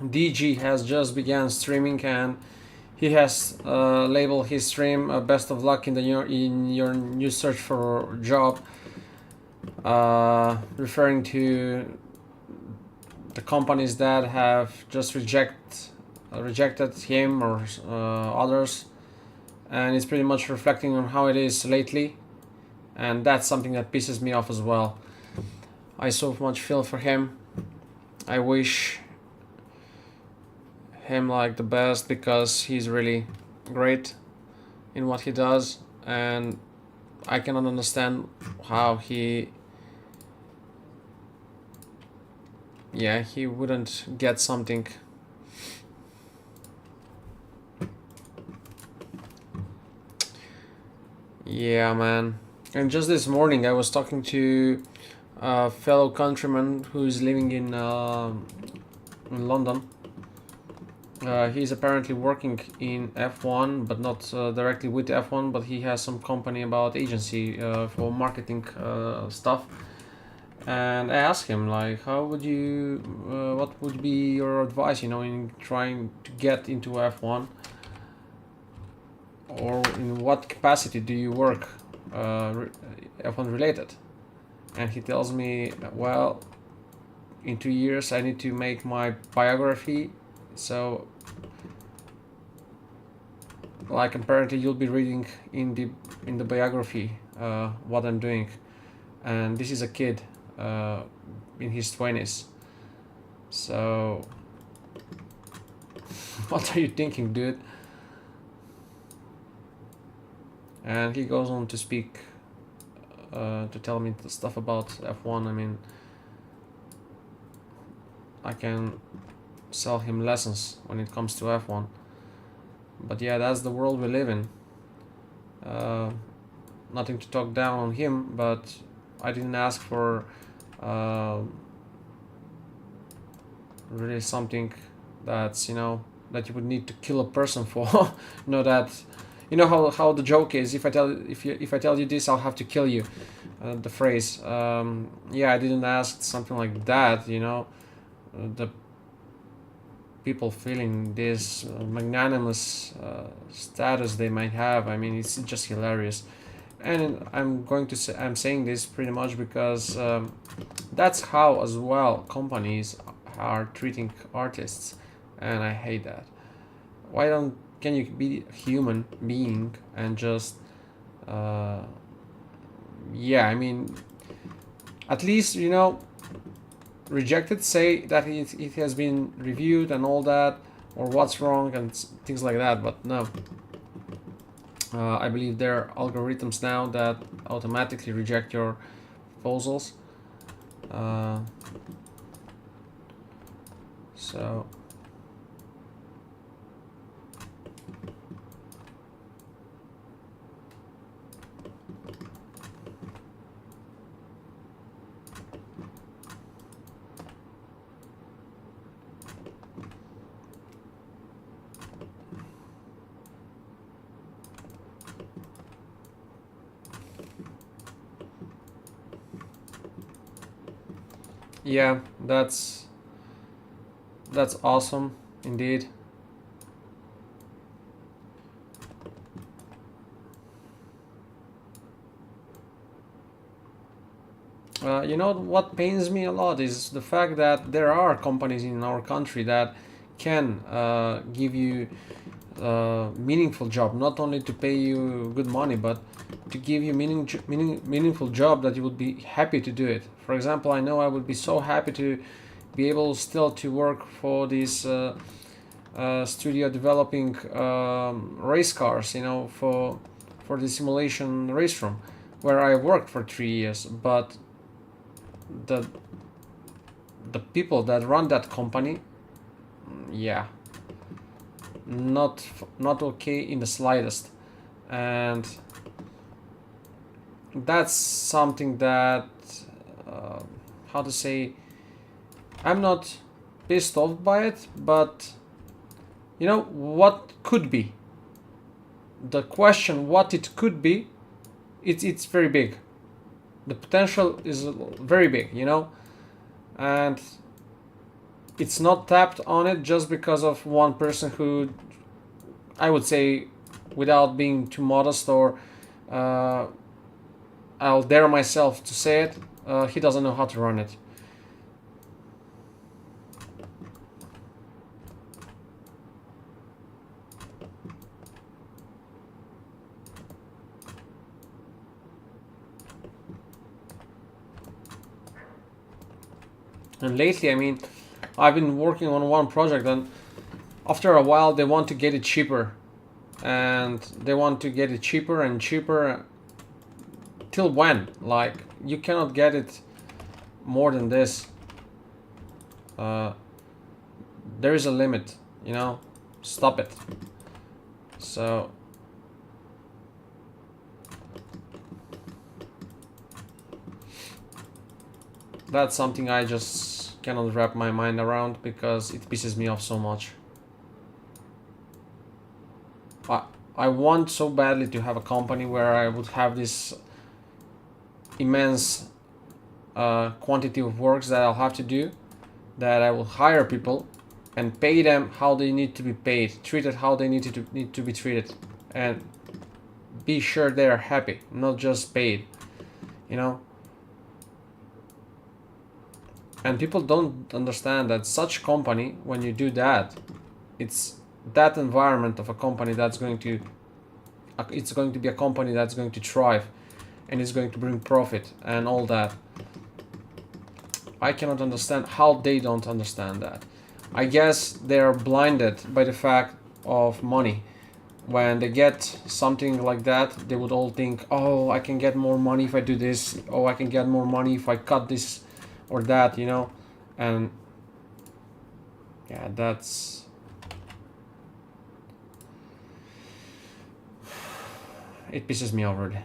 Speaker 4: DG has just began streaming, and he has labeled his stream "Best of luck in your new search for job," referring to the companies that have just rejected him or others, and it's pretty much reflecting on how it is lately, and that's something that pisses me off as well. I so much feel for him. I wish him like the best, because he's really great in what he does, and I cannot understand how he wouldn't get something. Yeah, man. And just this morning I was talking to a fellow countryman who's living in London. He's apparently working in F1, but not directly with F1, but he has some company about agency for marketing stuff. And I asked him, like, how would you, what would be your advice, in trying to get into F1? Or in what capacity do you work F1 related? And he tells me, well, in 2 years I need to make my biography, so like apparently you'll be reading in the biography what I'm doing. And this is a kid in his 20s, so what are you thinking, dude? And he goes on to speak to tell me the stuff about F1. I mean, I can sell him lessons when it comes to F1. But yeah, that's the world we live in. Nothing to talk down on him, but I didn't ask for really something that's, that you would need to kill a person for. That, how the joke is, if I tell you this, I'll have to kill you. The phrase. Yeah, I didn't ask something like that. people feeling this magnanimous status they might have. I mean, it's just hilarious. And I'm saying this pretty much because that's how as well companies are treating artists, and I hate that. Why don't can you be a human being and just yeah, I mean, at least, you know, reject it, say that it has been reviewed and all that, or what's wrong and things like that. But no, I believe there are algorithms now that automatically reject your proposals. So yeah, that's awesome indeed. You know what pains me a lot is the fact that there are companies in our country that can give you a meaningful job, not only to pay you good money, but to give you meaningful job that you would be happy to do it. For example, I know I would be so happy to be able still to work for this studio developing race cars, you know, for the simulation race room, where I worked for 3 years. But the people that run that company, yeah, not okay in the slightest. And that's something that how to say, I'm not pissed off by it, but you know what could be, the question what it could be, it's very big. The potential is very big, you know, and it's not tapped on it just because of one person who, I would say, without being too modest, or I'll dare myself to say it, he doesn't know how to run it. And lately, I mean, I've been working on one project, and after a while they want to get it cheaper, and they want to get it cheaper and cheaper. Till when? Like, you cannot get it more than this. There is a limit, you know. Stop it. So that's something I just cannot wrap my mind around, because it pisses me off so much. I want so badly to have a company where I would have this immense quantity of works that I'll have to do, that I will hire people and pay them how they need to be paid, treated how they need to be treated, and be sure they are happy, not just paid, you know. And people don't understand that such company, when you do that, it's that environment of a company that's going to, it's going to be a company that's going to thrive, and it's going to bring profit and all that. I cannot understand how they don't understand that. I guess they're blinded by the fact of money. When they get something like that, they would all think, oh, I can get more money if I do this, oh, I can get more money if I cut this or that, you know. And yeah, that's, it pisses me off really.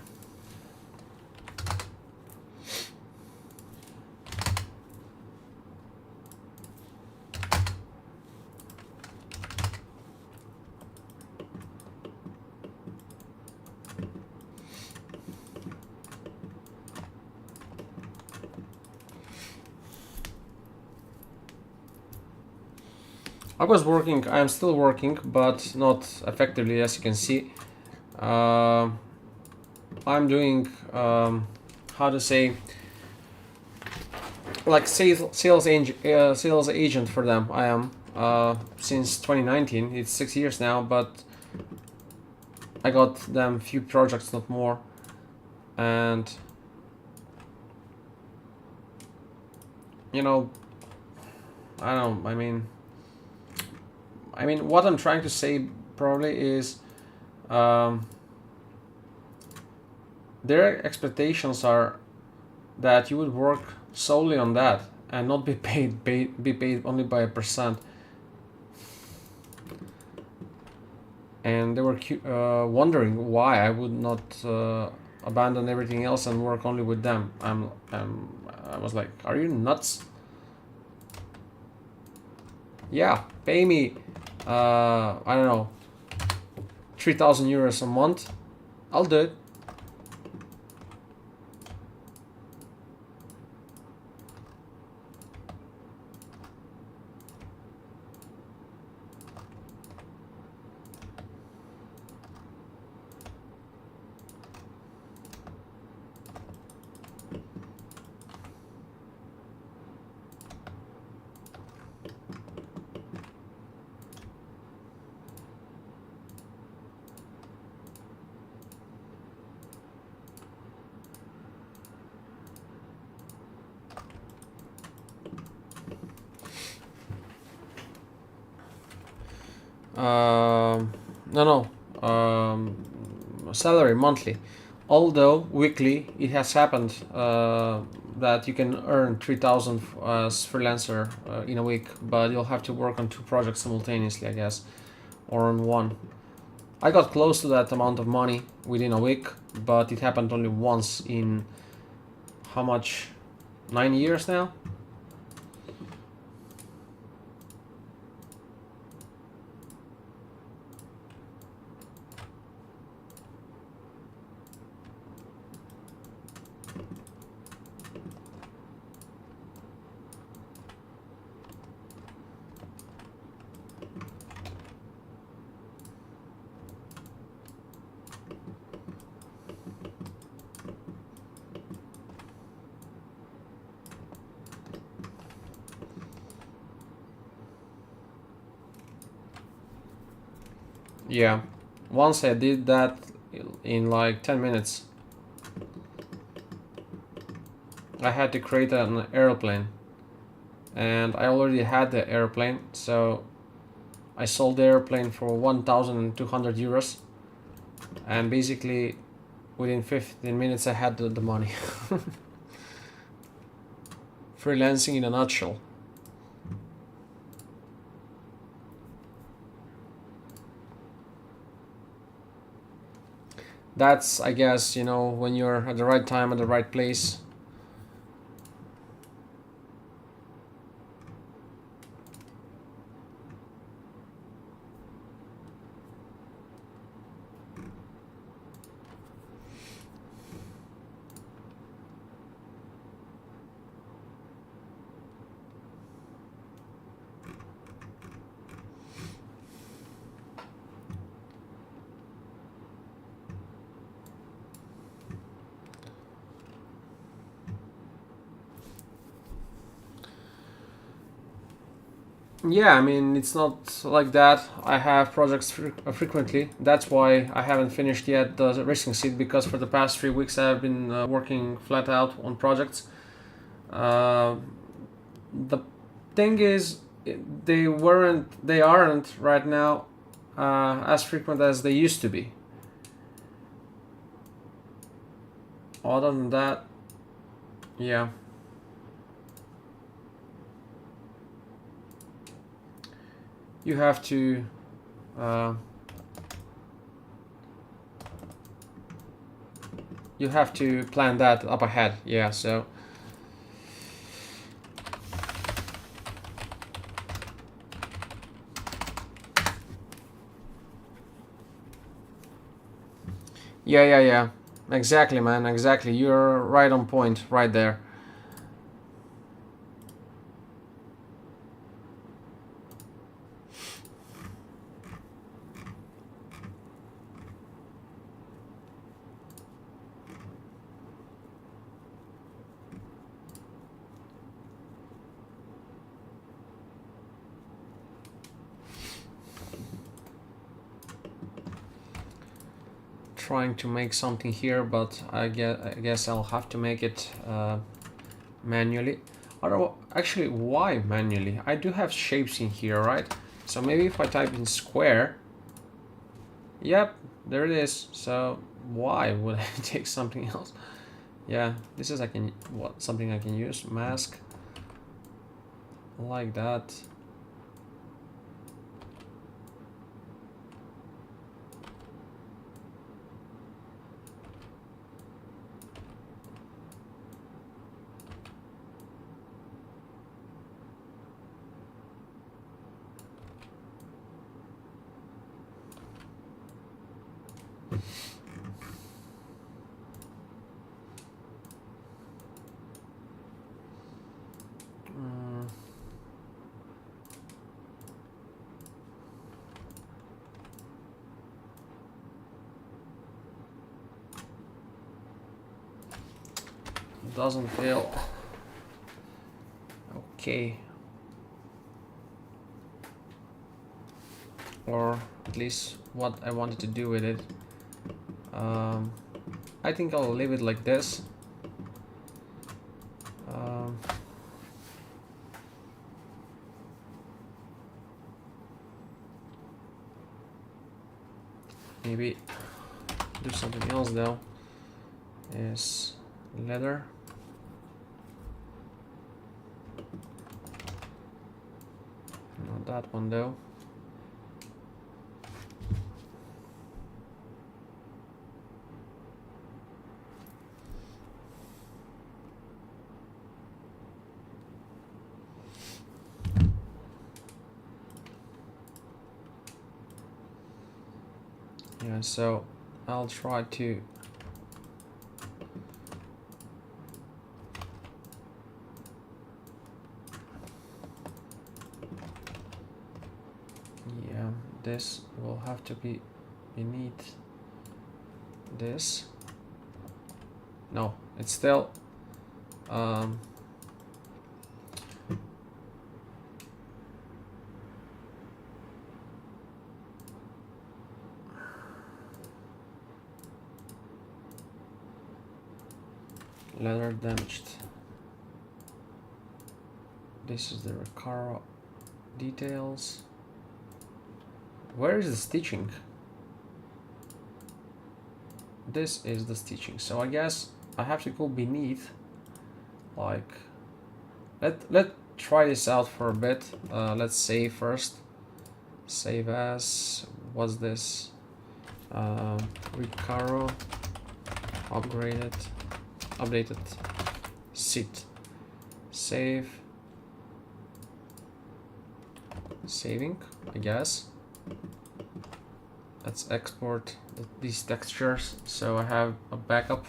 Speaker 4: I was working, I'm still working, but not effectively, as you can see. I'm doing, how to say, like sales agent for them. I am since 2019. It's 6 years now, but I got them few projects, not more, and you know, I don't know. I mean, what I'm trying to say probably is, their expectations are that you would work solely on that and not be paid only by a percent. And they were wondering why I would not abandon everything else and work only with them. I was like, are you nuts? Yeah, pay me, I don't know, 3,000 euros a month. I'll do it. Salary monthly. Although weekly, it has happened that you can earn 3,000 as freelancer in a week, but you'll have to work on 2 projects simultaneously, I guess, or on 1. I got close to that amount of money within a week, but it happened only once in how much? 9 years now? Yeah, once I did that in like 10 minutes. I had to create an airplane, and I already had the airplane, so I sold the airplane for 1,200 euros, and basically within 15 minutes I had the money. Freelancing in a nutshell. That's, I guess, you know, when you're at the right time, at the right place. Yeah, I mean, it's not like that. I have projects frequently. That's why I haven't finished yet the Risking Seed, because for the past 3 weeks I've been working flat out on projects. The thing is, they aren't right now as frequent as they used to be. Other than that, yeah. You have to plan that up ahead. Yeah, so yeah, exactly, man, exactly. You're right on point right there. trying to make something here, but I guess I'll have to make it manually. Actually, why manually? I do have shapes in here, right? So maybe if I type in square, yep, there it is. So why would I take something else? Yeah, this is something I can use. Mask, like that. Doesn't feel okay, or at least what I wanted to do with it. I think I'll leave it like this. Maybe do something else though. Is leather. Not that one though. Yeah, so I'll try to this will have to be beneath this. No, it's still leather damaged. This is the Recaro details. Where is the stitching? This is the stitching. So I guess I have to go beneath. Like, let try this out for a bit. Let's save first. Save as, what's this? Recaro, updated, sit, save, saving, I guess. Let's export these textures so I have a backup.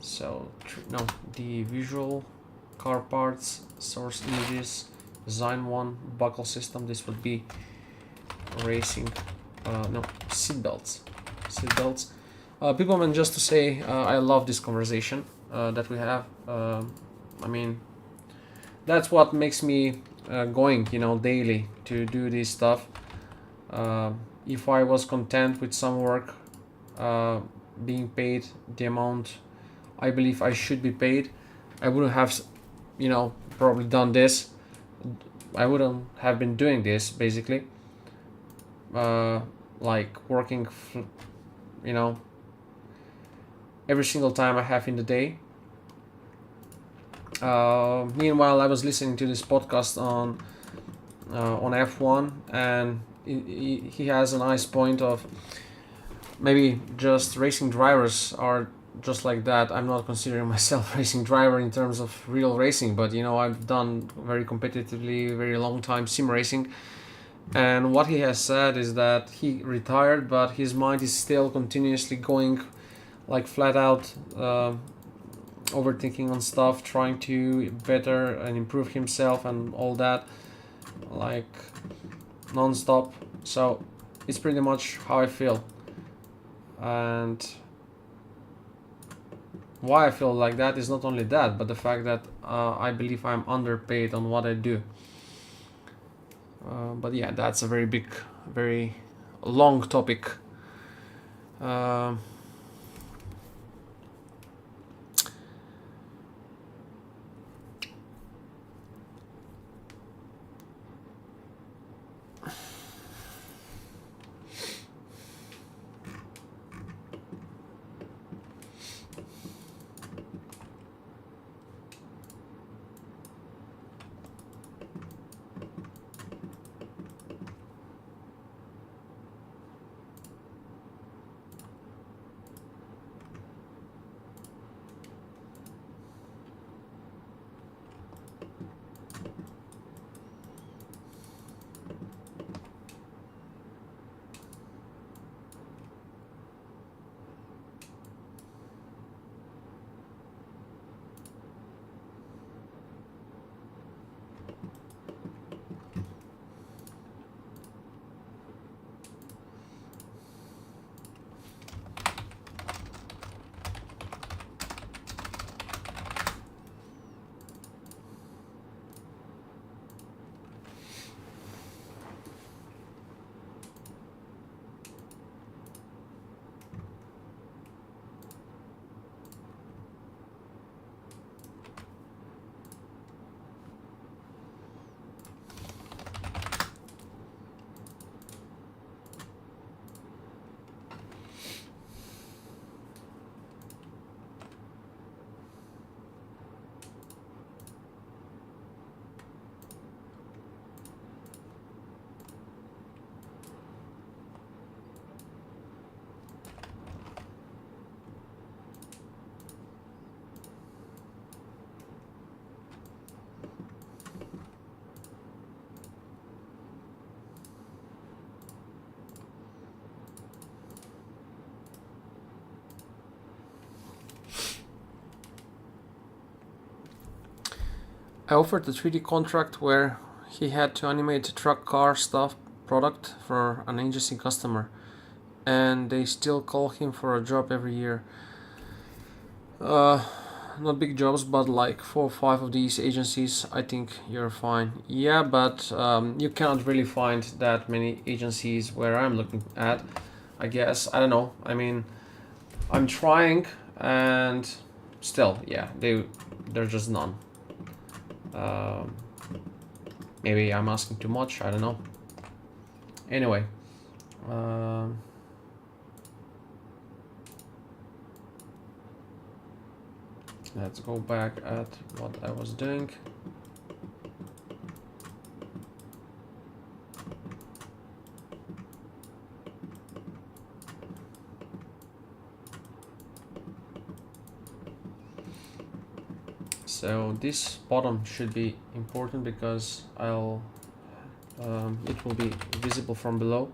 Speaker 4: So no, the visual, car parts, source images, design one, buckle system. This would be racing, no, seat belts. People, just to say, I love this conversation that we have. I mean, that's what makes me going, daily to do this stuff. If I was content with some work being paid the amount I believe I should be paid, I wouldn't have, probably done this. I wouldn't have been doing this, basically. Like working, every single time I have in the day. Meanwhile, I was listening to this podcast on F1, and he has a nice point of maybe just racing drivers are just like that. I'm not considering myself racing driver in terms of real racing, but I've done very competitively, very long time sim racing. And what he has said is that he retired, but his mind is still continuously going, like flat out, overthinking on stuff, trying to better and improve himself and all that, like non-stop. So it's pretty much how I feel. And why I feel like that is not only that, but the fact that I believe I'm underpaid on what I do. But yeah, that's a very big, very long topic. Um, I offered a 3D contract where he had to animate a truck, car, stuff, product for an agency customer, and they still call him for a job every year. Not big jobs, but like 4 or 5 of these agencies. I think you're fine. Yeah, but you cannot really find that many agencies where I'm looking at. I guess, I don't know. I mean, I'm trying, and still, yeah, there's just none. Maybe I'm asking too much, I don't know. Anyway, let's go back at what I was doing. So this bottom should be important because it will be visible from below.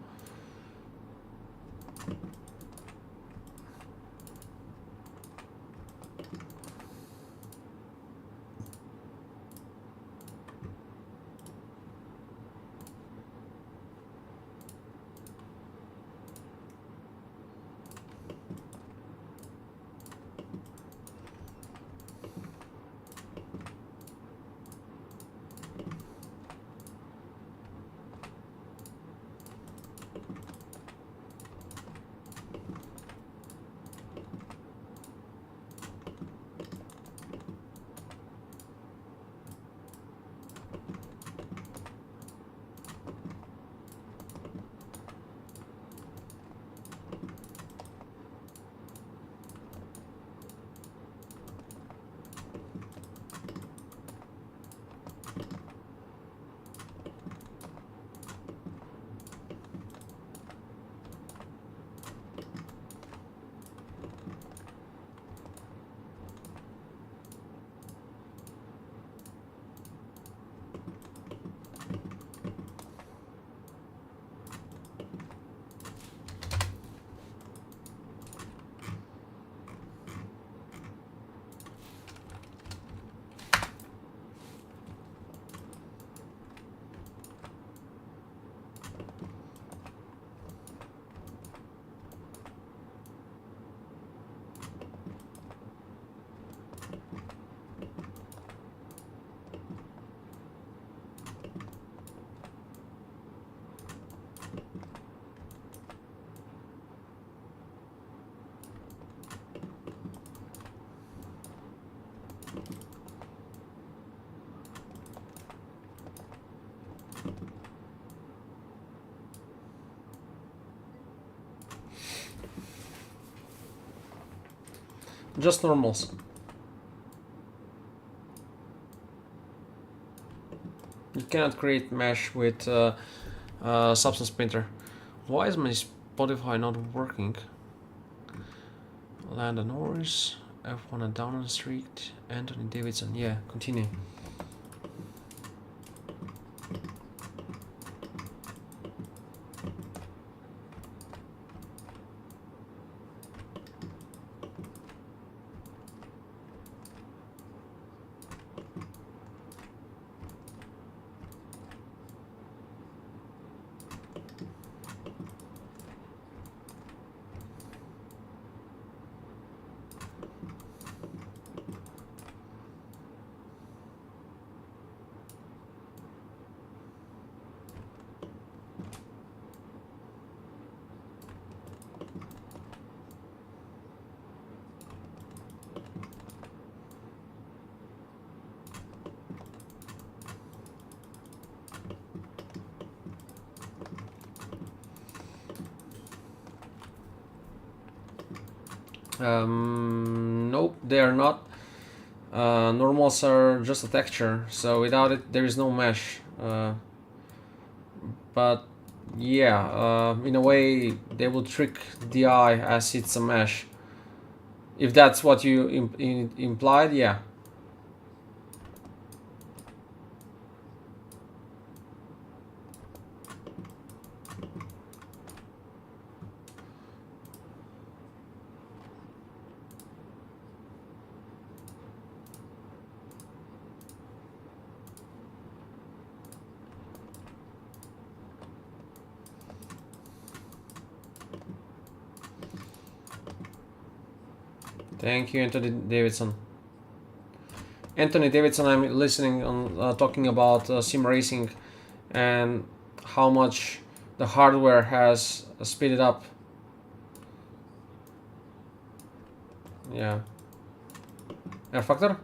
Speaker 4: just normals. You cannot create mesh with Substance Painter. Why is my Spotify not working? Lando Norris, F1 and Down Street, Anthony Davidson. Yeah, continue. Nope, they are not. Normals are just a texture, so without it there is no mesh. But yeah, in a way they will trick the eye as it's a mesh. If that's what you implied, yeah. Thank you, Anthony Davidson. Anthony Davidson, I'm listening on talking about sim racing and how much the hardware has speeded up. Yeah. Air Factor?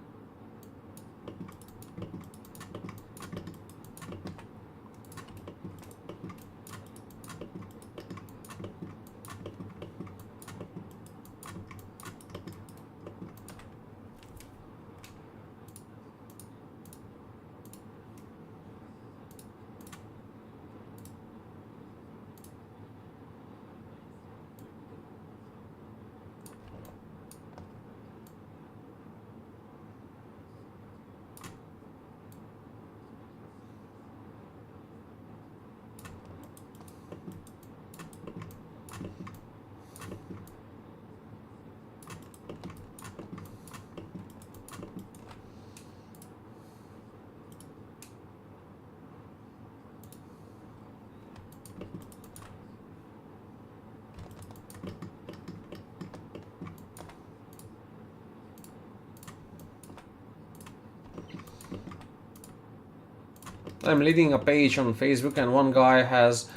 Speaker 4: I'm leading a page on Facebook, and one guy has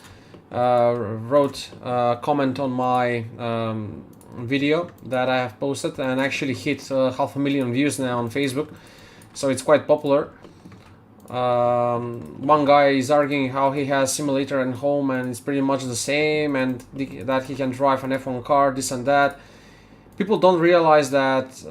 Speaker 4: wrote a comment on my video that I have posted, and actually hit 500,000 views now on Facebook, so it's quite popular. One guy is arguing how he has simulator at home and it's pretty much the same, and that he can drive an F1 car, this and that. People don't realize that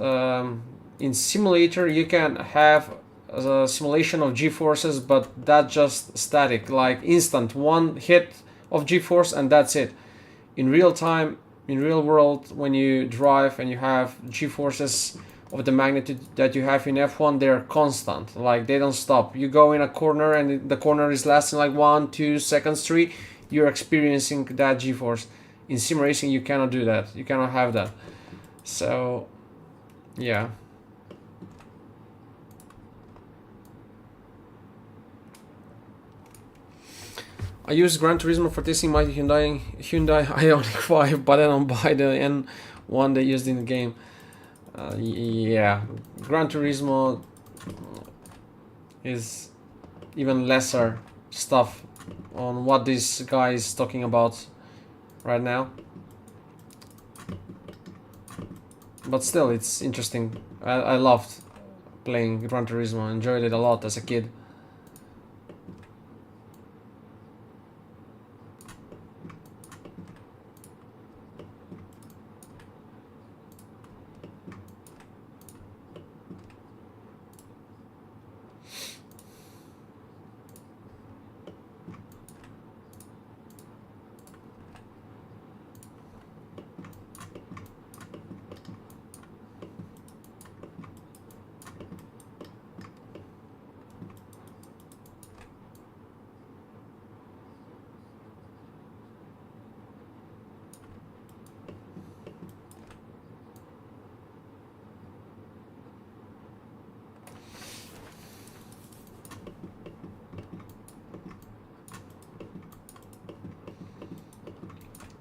Speaker 4: in simulator you can have a simulation of G-forces, but that's just static, like instant, one hit of G-force and that's it. In real time, in real world, when you drive and you have G-forces of the magnitude that you have in F1, they're constant, like they don't stop. You go in a corner and the corner is lasting like 1-2 seconds, 3, you're experiencing that G-force. In sim racing you cannot do that, you cannot have that. So yeah. I use Gran Turismo for testing my Hyundai Ioniq 5, but I don't buy the N1 they used in the game. Yeah, Gran Turismo is even lesser stuff on what this guy is talking about right now. But still, it's interesting. I loved playing Gran Turismo, enjoyed it a lot as a kid.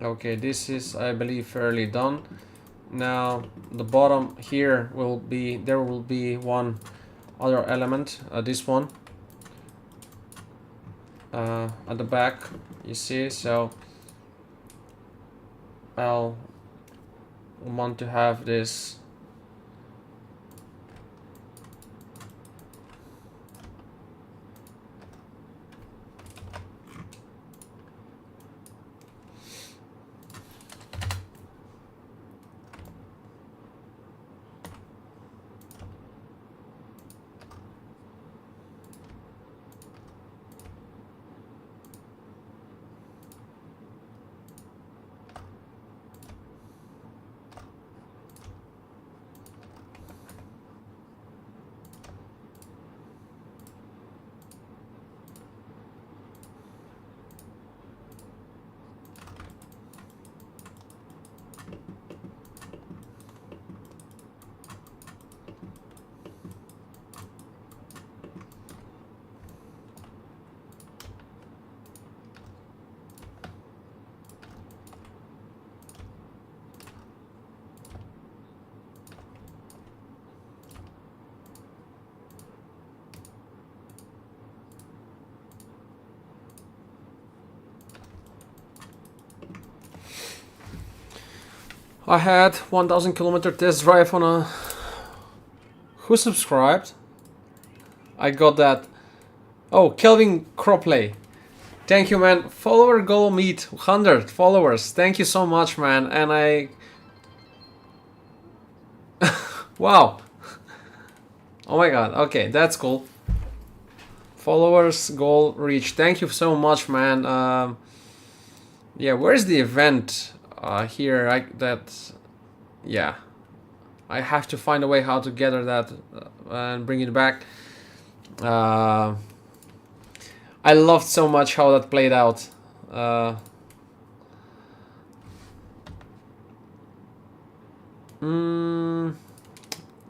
Speaker 4: Okay, this is, I believe, fairly done. Now the bottom here will be, there will be one other element, this one at the back, you see. So I'll want to have this I had 1,000 kilometer test drive on a... Who subscribed? I got that. Oh, Kelvin Cropley. Thank you, man. Follower goal meet 100 followers. Thank you so much, man. And I... Wow. Oh my god. Okay, that's cool. Followers goal reached. Thank you so much, man. Yeah, where's the event? Here, yeah, I have to find a way how to gather that and bring it back. I loved so much how that played out.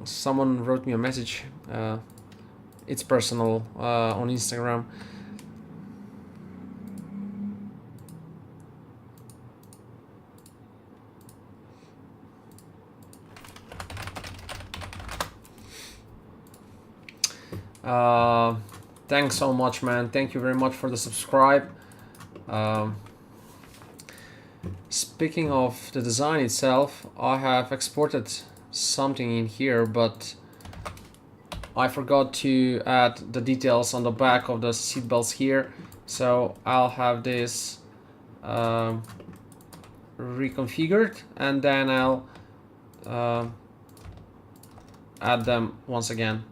Speaker 4: Someone wrote me a message. It's personal on Instagram. Thanks so much, man. Thank you very much for the subscribe. Speaking of the design itself, I have exported something in here, but I forgot to add the details on the back of the seat belts here. So I'll have this reconfigured, and then I'll add them once again.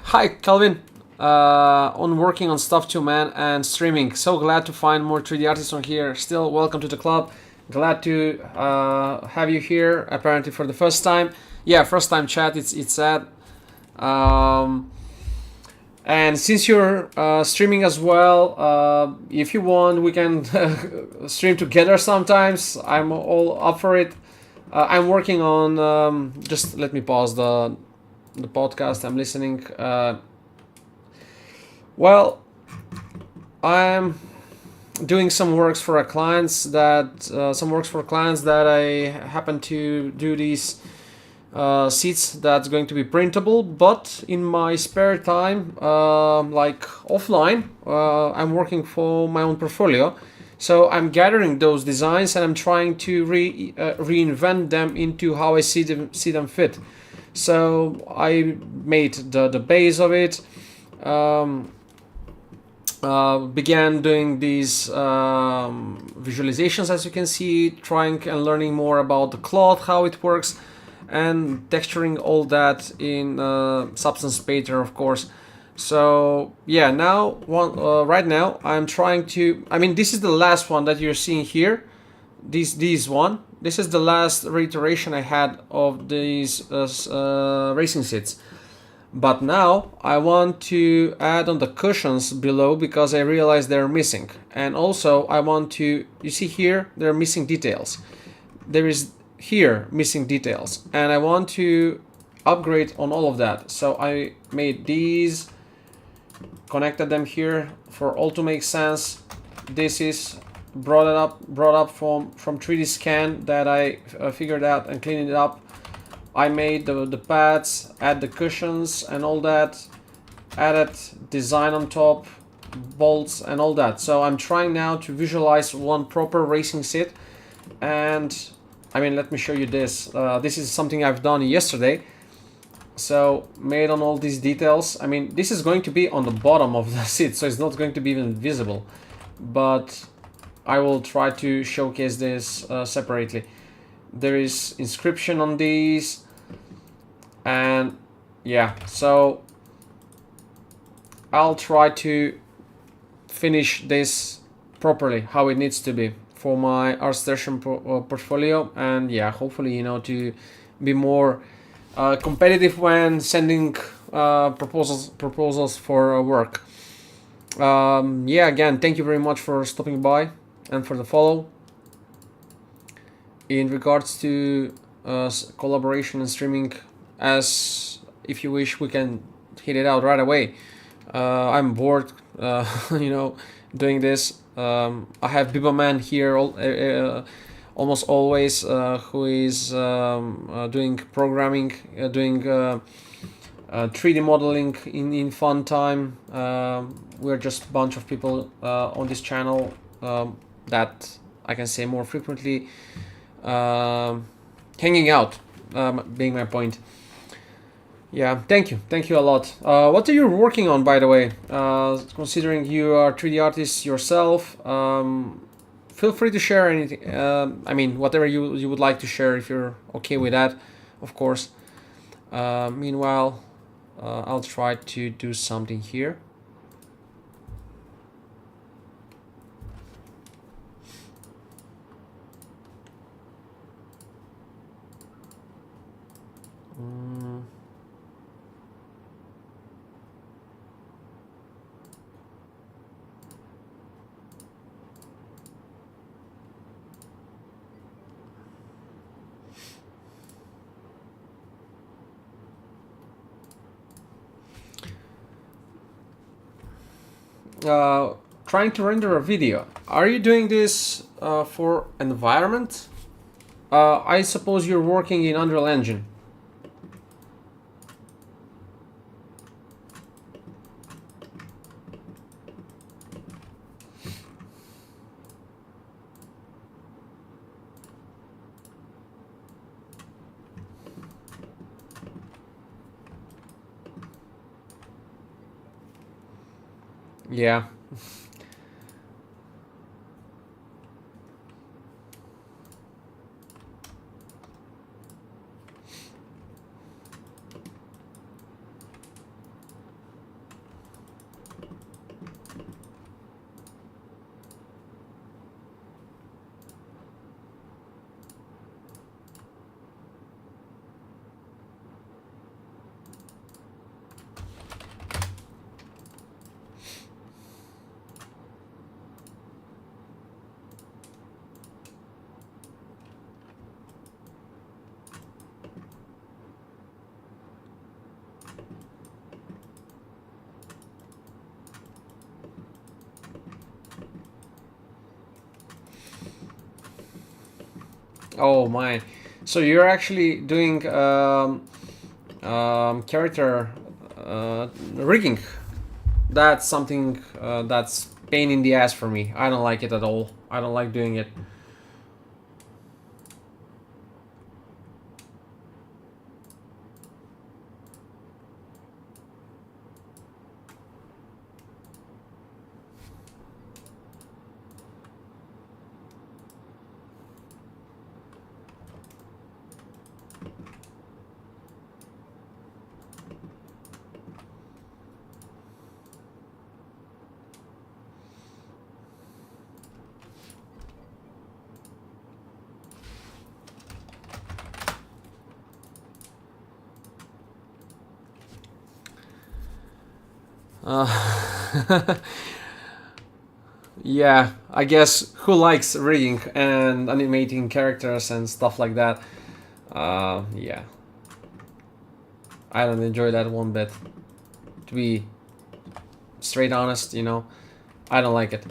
Speaker 4: Hi Calvin, on working on stuff too, man, and streaming. So glad to find more 3D artists on here. Still, welcome to the club. Glad to have you here, apparently for the first time. Yeah, first time chat, it's sad. And since you're streaming as well, if you want, we can stream together sometimes. I'm all up for it. I'm working on, just let me pause the podcast. I'm listening. Well, I'm doing some works for clients that I happen to do these seats that's going to be printable, but in my spare time, like offline, I'm working for my own portfolio. So I'm gathering those designs and I'm trying to reinvent them into how I see them fit. So I made the base of it, began doing these visualizations, as you can see, trying and learning more about the cloth, how it works, and texturing all that in Substance Painter, of course. So yeah, now right now I'm trying to, I mean, this is the last one that you're seeing here, this one. This is the last reiteration I had of these racing seats. But now I want to add on the cushions below because I realized they're missing. And also I want to, you see here, they're missing details. There is here missing details. And I want to upgrade on all of that. So I made these, connected them here for all to make sense. This is brought up from 3D scan that I figured out and cleaned it up. I made the pads, add the cushions and all that, added design on top, bolts and all that. So I'm trying now to visualize one proper racing seat. And I mean, let me show you this. This is something I've done yesterday. So made on all these details. I mean, this is going to be on the bottom of the seat, so it's not going to be even visible. But I will try to showcase this separately. There is inscription on these. And yeah, so I'll try to finish this properly, how it needs to be for my ArtStation portfolio. And yeah, hopefully, you know, to be more competitive when sending proposals for work. Yeah, again, thank you very much for stopping by and for the follow. In regards to collaboration and streaming, as if you wish, we can hit it out right away. I'm bored, you know, doing this. I have Bibaman here almost always, who is doing programming, doing 3D modeling in fun time. We're just a bunch of people on this channel that I can say more frequently hanging out, being my point. Yeah, thank you a lot. What are you working on, by the way? Considering you are 3D artist yourself, feel free to share anything. I mean, whatever you would like to share, if you're okay with that, of course. Meanwhile, I'll try to do something here. Trying to render a video. Are you doing this for environment? I suppose you're working in Unreal Engine. Yeah. Oh my. So you're actually doing character rigging. That's something that's pain in the ass for me. I don't like it at all. I don't like doing it. Yeah, I guess who likes rigging and animating characters and stuff like that? Yeah. I don't enjoy that one bit. To be straight honest, you know, I don't like it.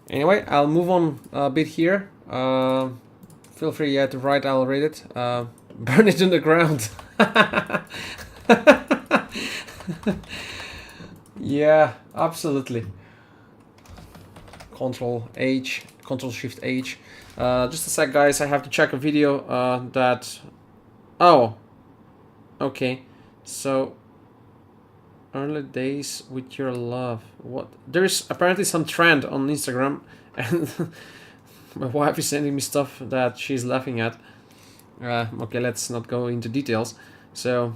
Speaker 4: Anyway, I'll move on a bit here. Feel free, yeah, to write. I'll read it. Burn it in the ground. Yeah, absolutely. Control H, Control Shift H. Just a sec, guys. I have to check a video that. Oh, okay. So, early days with your love. What? There's apparently some trend on Instagram, and my wife is sending me stuff that she's laughing at. Okay, let's not go into details. So.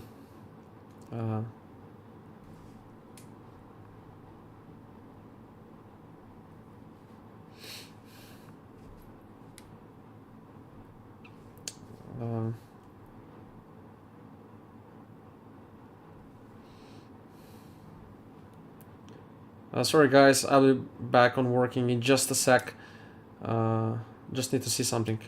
Speaker 4: Sorry guys, I'll be back on working in just a sec. Just need to see something.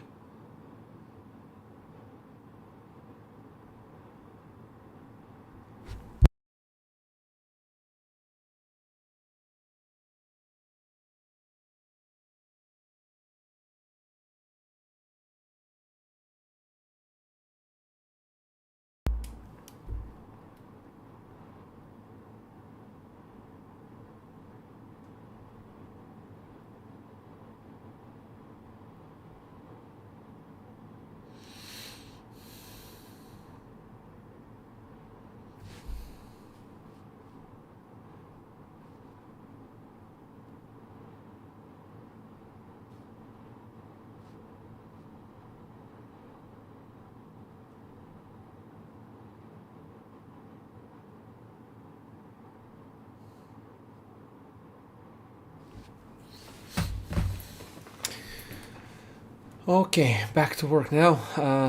Speaker 4: Okay, back to work now.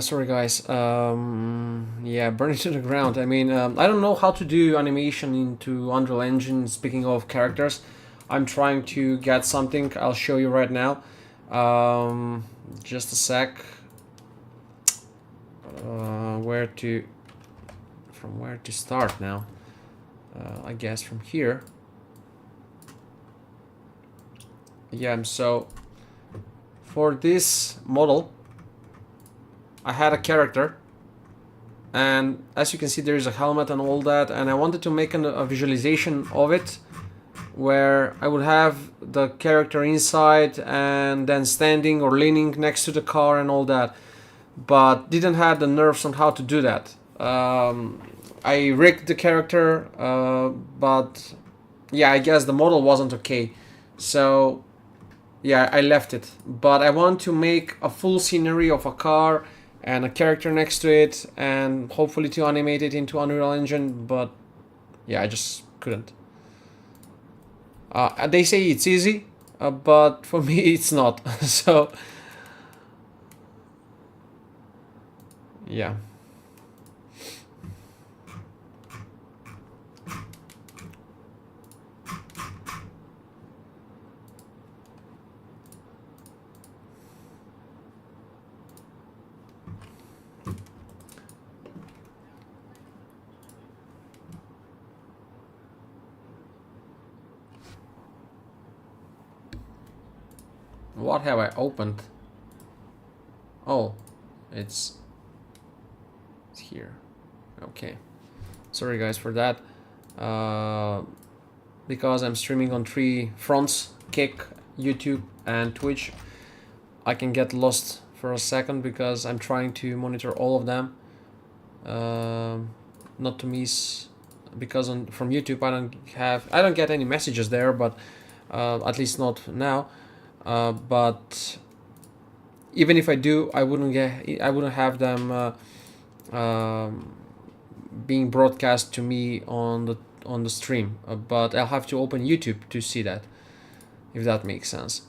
Speaker 4: Sorry guys. Yeah, burn it to the ground. I mean, I don't know how to do animation into Unreal Engine. Speaking of characters, I'm trying to get something. I'll show you right now. Just a sec. From where to start now? I guess from here. Yeah, so for this model, I had a character, and as you can see, there is a helmet and all that, and I wanted to make a visualization of it, where I would have the character inside and then standing or leaning next to the car and all that, but didn't have the nerves on how to do that. I rigged the character, but yeah, I guess the model wasn't okay, so yeah, I left it. But I want to make a full scenery of a car and a character next to it, and hopefully to animate it into Unreal Engine, but yeah, I just couldn't. They say it's easy, but for me it's not. So yeah. What have I opened? Oh, it's here. Okay. Sorry guys for that. Because I'm streaming on 3 fronts, Kick, YouTube and Twitch, I can get lost for a second because I'm trying to monitor all of them. Not to miss, because from YouTube I don't get any messages there, but at least not now. But even if I do, I wouldn't have them being broadcast to me on the stream. But I'll have to open YouTube to see that, if that makes sense.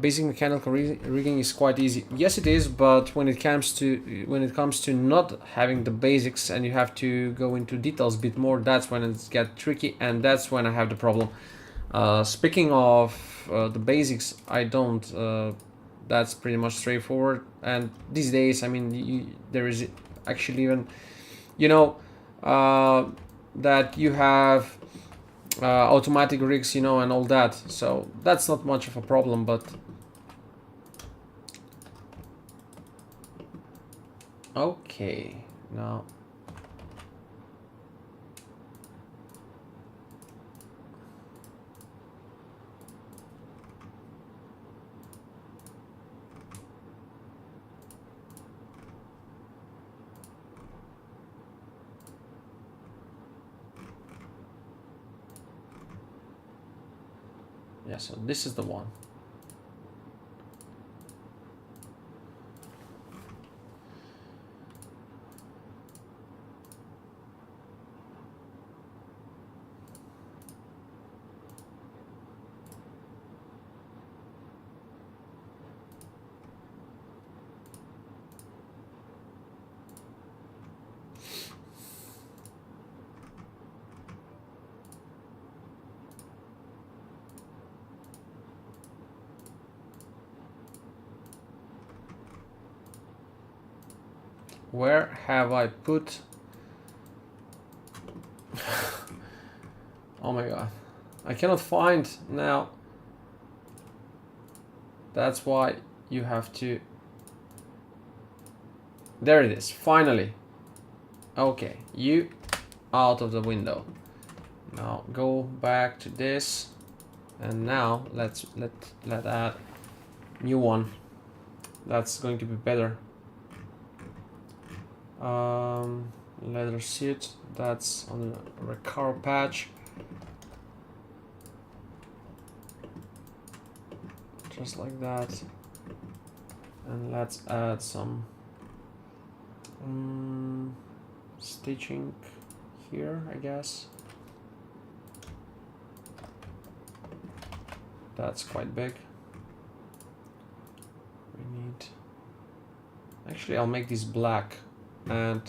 Speaker 4: Basic mechanical rigging is quite easy. Yes, it is, but when it comes to not having the basics and you have to go into details a bit more, that's when it gets tricky, and that's when I have the problem. Speaking of the basics, I don't That's pretty much straightforward. And these days, I mean, there is actually even, you know, that you have automatic rigs, you know, and all that. So that's not much of a problem, but okay, now yeah, so this is the one. Where have I put? Oh my god, I cannot find now. That's why you have to. There it is, finally. Okay, you out of the window. Now go back to this, and now let add new one. That's going to be better. Leather suit, that's on the Recaro patch. Just like that. And let's add some stitching here, I guess. That's quite big. We need... Actually, I'll make this black and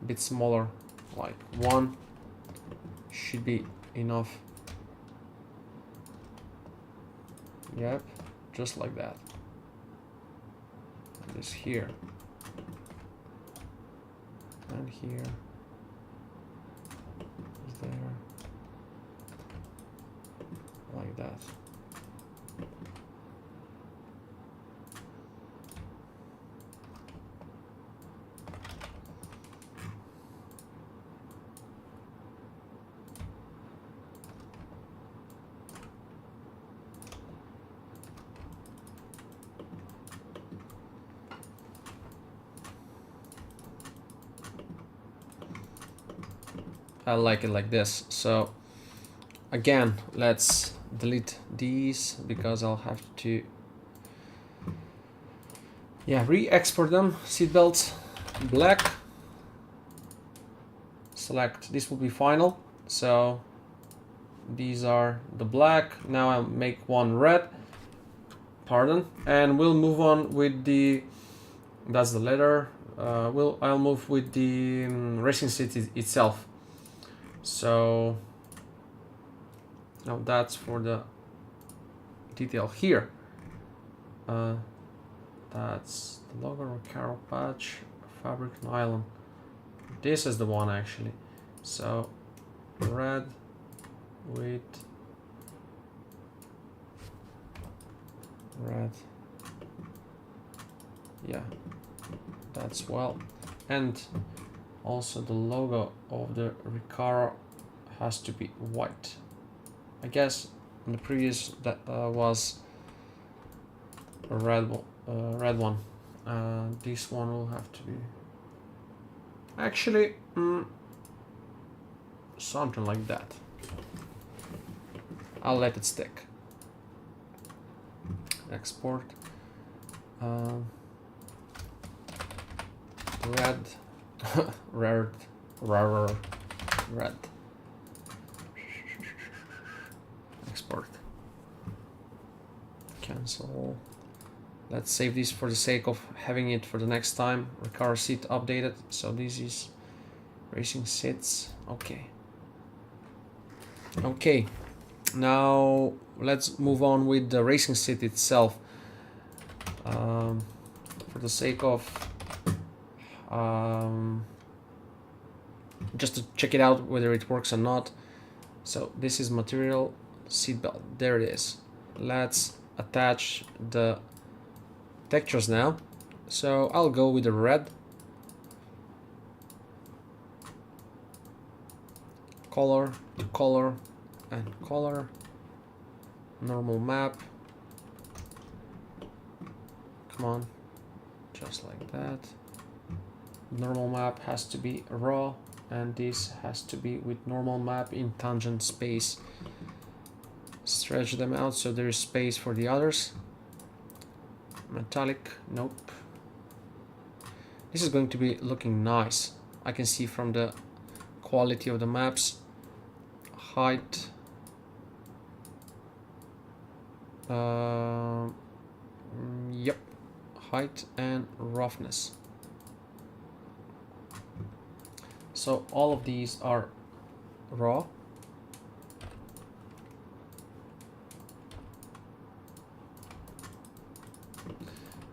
Speaker 4: a bit smaller, like one should be enough. Yep, just like that. And this here and here is there, like that. I like it like this. So again, let's delete these because I'll have to re-export them. Seatbelts black, select, this will be final. So these are the black. Now I'll make one red, pardon, and we'll move on with the, that's the leather. I'll move with the racing seat itself. So now that's for the detail here. That's the logo, Recaro patch, fabric nylon. This is the one actually. So red with red. Yeah, that's well. And also the logo of the Recaro has to be white. I guess in the previous that was a red one. This one will have to be actually something like that. I'll let it stick. Export. Red. Red. Export. Cancel. Let's save this for the sake of having it for the next time. Recaro seat updated. So this is racing seats. Okay. Okay. Now let's move on with the racing seat itself. for the sake of just to check it out whether it works or not. So this is material, seatbelt, there it is. Let's attach the textures now. So I'll go with the red. Color, color, and color. Normal map. Come on, just like that. Normal map has to be raw, and this has to be with normal map in tangent space. Stretch them out so there is space for the others. Metallic, nope. This is going to be looking nice. I can see from the quality of the maps. Height. Yep. Height and roughness. So all of these are raw.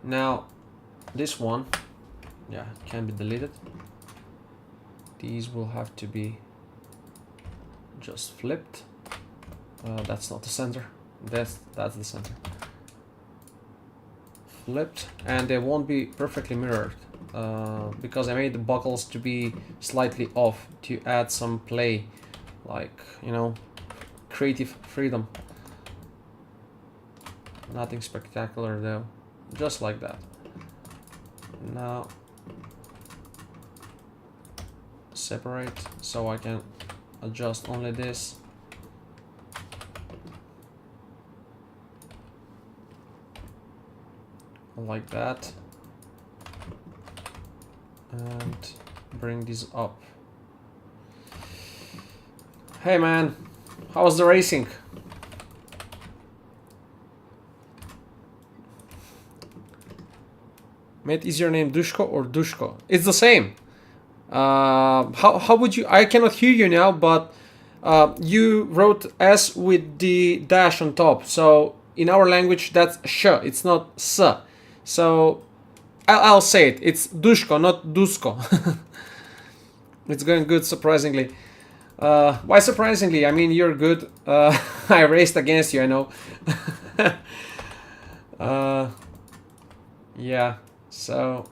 Speaker 4: Now this one, yeah, can be deleted. These will have to be just flipped. That's not the center. That's the center. Flipped, and they won't be perfectly mirrored because I made the buckles to be slightly off to add some play, like, you know, creative freedom. Nothing spectacular though, just like that. Now separate so I can adjust only this. Like that, and bring this up. Hey man, how was the racing? Mate, is your name Dushko or Dushko? It's the same. How would you? I cannot hear you now, but you wrote S with the dash on top. So in our language, that's sh. It's not s. So I'll say it. It's Dushko, not Dusko. It's going good, surprisingly. Why surprisingly? I mean, you're good. I raced against you, I know. Yeah, so...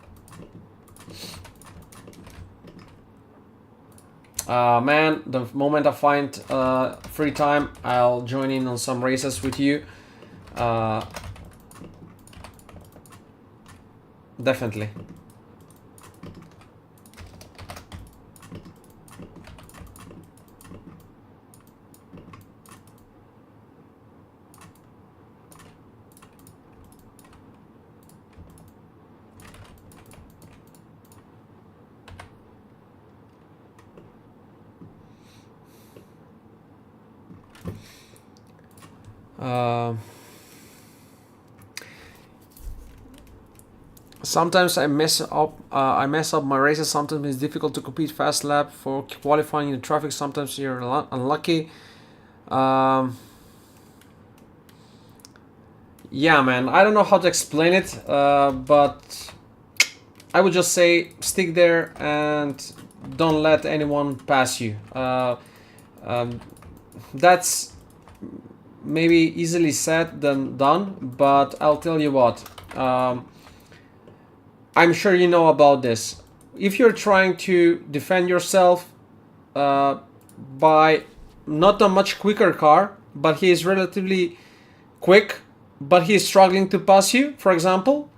Speaker 4: man, the moment I find free time, I'll join in on some races with you. Definitely. Sometimes I mess up my races. Sometimes it's difficult to compete fast lap for qualifying in the traffic. Sometimes you're unlucky. Yeah, man, I don't know how to explain it, but I would just say stick there and don't let anyone pass you. That's maybe easily said than done, but I'll tell you what. I'm sure you know about this. If you're trying to defend yourself by not a much quicker car, but he is relatively quick, but he is struggling to pass you, for example,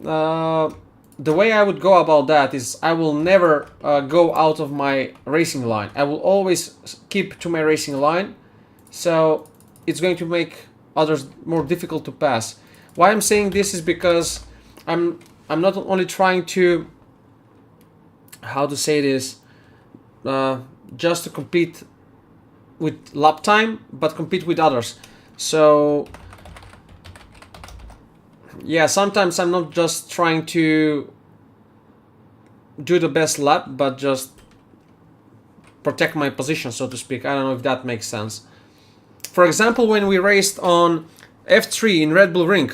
Speaker 4: the way I would go about that is I will never go out of my racing line. I will always keep to my racing line, so it's going to make others more difficult to pass. Why I'm saying this is because I'm not only trying to, how to say this, just to compete with lap time, but compete with others. So yeah, sometimes I'm not just trying to do the best lap, but just protect my position, so to speak. I don't know if that makes sense. For example, when we raced on F3 in Red Bull Ring,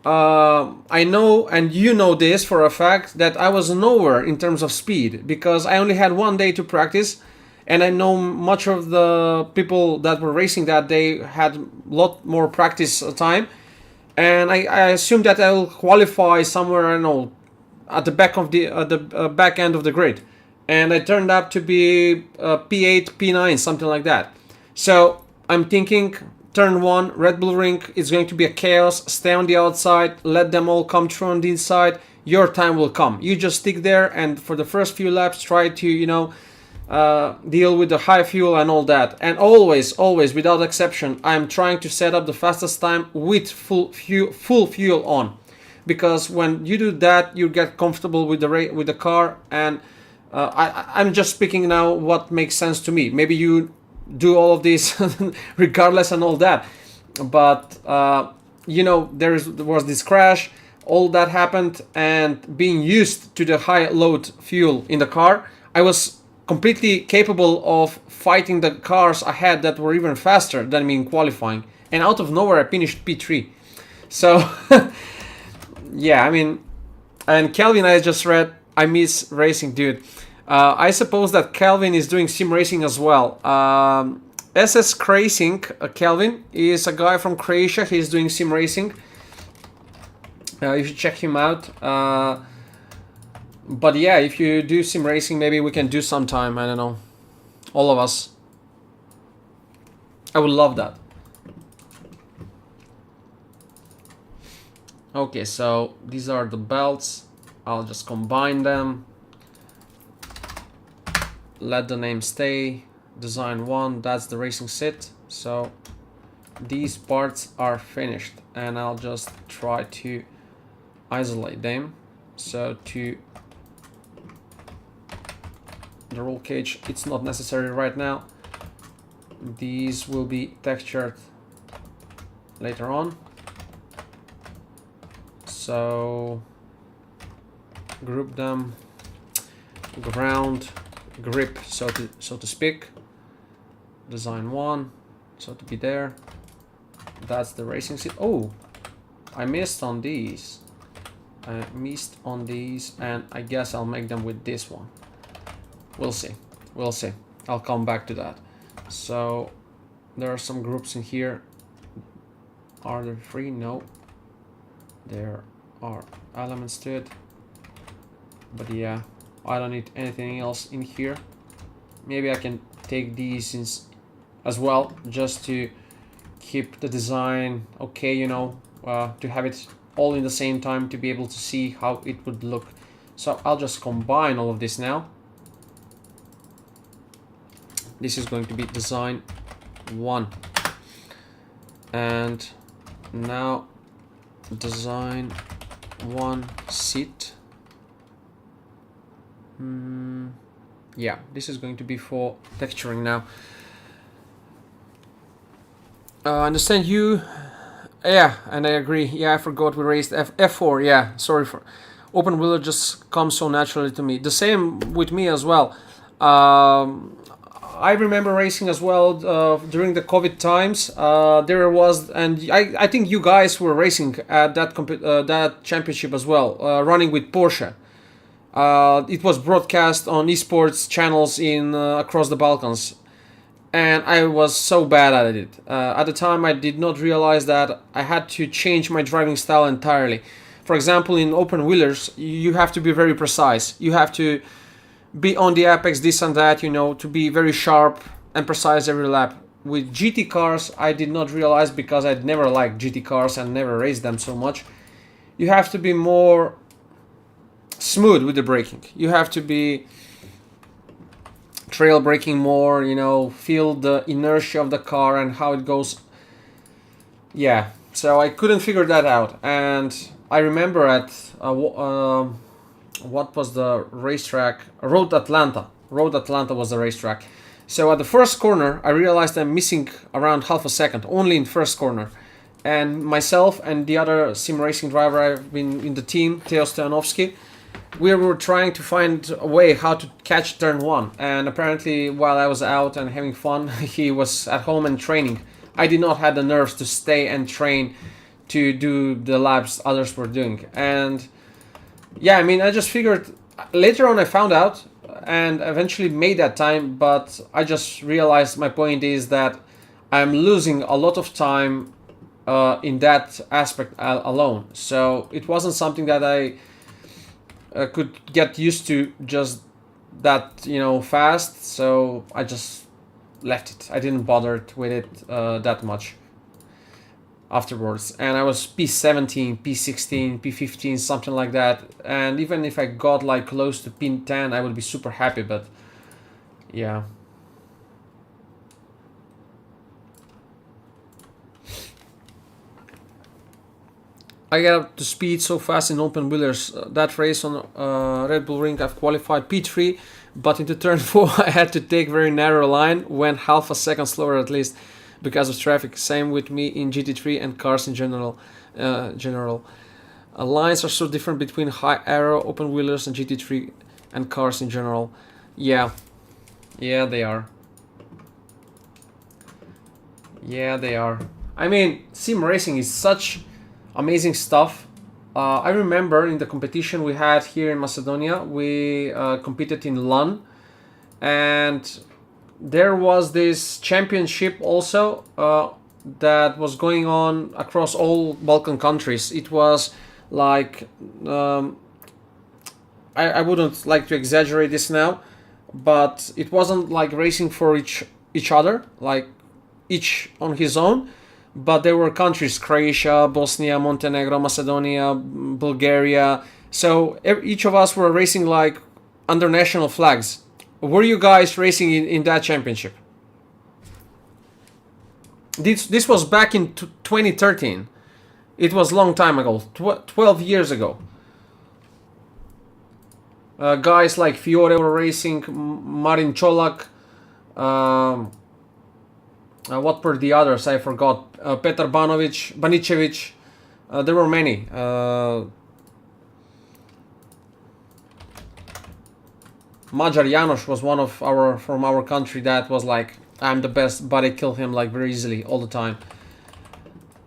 Speaker 4: I know, and you know this for a fact, that I was nowhere in terms of speed because I only had 1 day to practice, and I know much of the people that were racing that day had a lot more practice time, and I assumed that I will qualify somewhere, I don't know, at the back of the back end of the grid, and I turned up to be P8, P9, something like that. So I'm thinking, turn 1, Red Bull Ring, it's going to be a chaos. Stay on the outside, let them all come through on the inside. Your time will come. You just stick there, and for the first few laps, try to, deal with the high fuel and all that. And always, without exception, I'm trying to set up the fastest time with full fuel on, because when you do that, you get comfortable with the car. And I'm just speaking now what makes sense to me. Maybe you do all of this regardless and all that, but there was this crash, all that happened, and being used to the high load fuel in the car, I was completely capable of fighting the cars ahead that were even faster than me in qualifying, and out of nowhere I finished P3. So yeah, I mean, and Kelvin, I just read, I miss racing, dude. I suppose that Kelvin is doing sim racing as well. SS Racing, Kelvin, is a guy from Croatia. He's doing sim racing. You should check him out. But yeah, if you do sim racing, maybe we can do sometime. I don't know. All of us. I would love that. Okay, so these are the belts. I'll just combine them. Let the name stay. Design 1, that's the racing sit. So these parts are finished, and I'll just try to isolate them. So to the roll cage, it's not necessary right now. These will be textured later on. So group them, ground, grip, so to speak. Design 1, so to be there. That's the racing seat. Oh, I missed on these. And I guess I'll make them with this one. We'll see. I'll come back to that. So there are some groups in here. Are there 3? No. There are elements to it. But yeah, I don't need anything else in here. Maybe I can take these in as well, just to keep the design okay, to have it all in the same time, to be able to see how it would look. So I'll just combine all of this now. This is going to be design 1. And now design 1 seat. Yeah, this is going to be for texturing now. I understand you. Yeah, and I agree. Yeah, I forgot we raised F4. Yeah, sorry for open wheeler, just comes so naturally to me. The same with me as well. I remember racing as well during the COVID times. There was, and I think you guys were racing at that championship as well, running with Porsche. It was broadcast on esports channels in across the Balkans, and I was so bad at it. At the time, I did not realize that I had to change my driving style entirely. For example, in open wheelers, you have to be very precise. You have to be on the apex, this and that, to be very sharp and precise every lap. With GT cars, I did not realize, because I'd never liked GT cars and never raced them so much. You have to be more smooth with the braking. You have to be trail braking more, feel the inertia of the car and how it goes. Yeah, so I couldn't figure that out. And I remember at what was the racetrack? Road Atlanta. Road Atlanta was the racetrack. So at the first corner, I realized I'm missing around half a second, only in first corner. And myself and the other sim racing driver I've been in the team, Teo Stojanovski, we were trying to find a way how to catch turn 1. And apparently, while I was out and having fun, he was at home and training. I did not have the nerves to stay and train to do the laps others were doing. And yeah, I mean, I just figured, later on I found out and eventually made that time, but I just realized my point is that I'm losing a lot of time in that aspect alone. So it wasn't something that I could get used to just that, you know, fast. So I just left it. I didn't bother with it that much afterwards. And I was P17, P16, P15, something like that. And even if I got like close to P10, I would be super happy. But yeah. I get up to speed so fast in open wheelers. That race on Red Bull Ring, I've qualified P3, but into turn 4 I had to take very narrow line, went half a second slower at least because of traffic. Same with me in GT3 and cars in general. Lines are so different between high aero open wheelers and GT3 and cars in general. Yeah, they are. Yeah, they are. I mean, sim racing is such amazing stuff. I remember in the competition we had here in Macedonia, we competed in LAN, and there was this championship also that was going on across all Balkan countries. It was like, I wouldn't like to exaggerate this now, but it wasn't like racing for each other, like each on his own. But there were countries, Croatia, Bosnia, Montenegro, Macedonia, Bulgaria. So each of us were racing like under national flags. Were you guys racing in that championship? This was back in 2013. It was a long time ago, 12 years ago. Guys like Fiore were racing, Marin Čolak. What were the others? I forgot. Petar Baničević. There were many. Magyar János was one of from our country that was like, I'm the best, but I kill him like very easily all the time.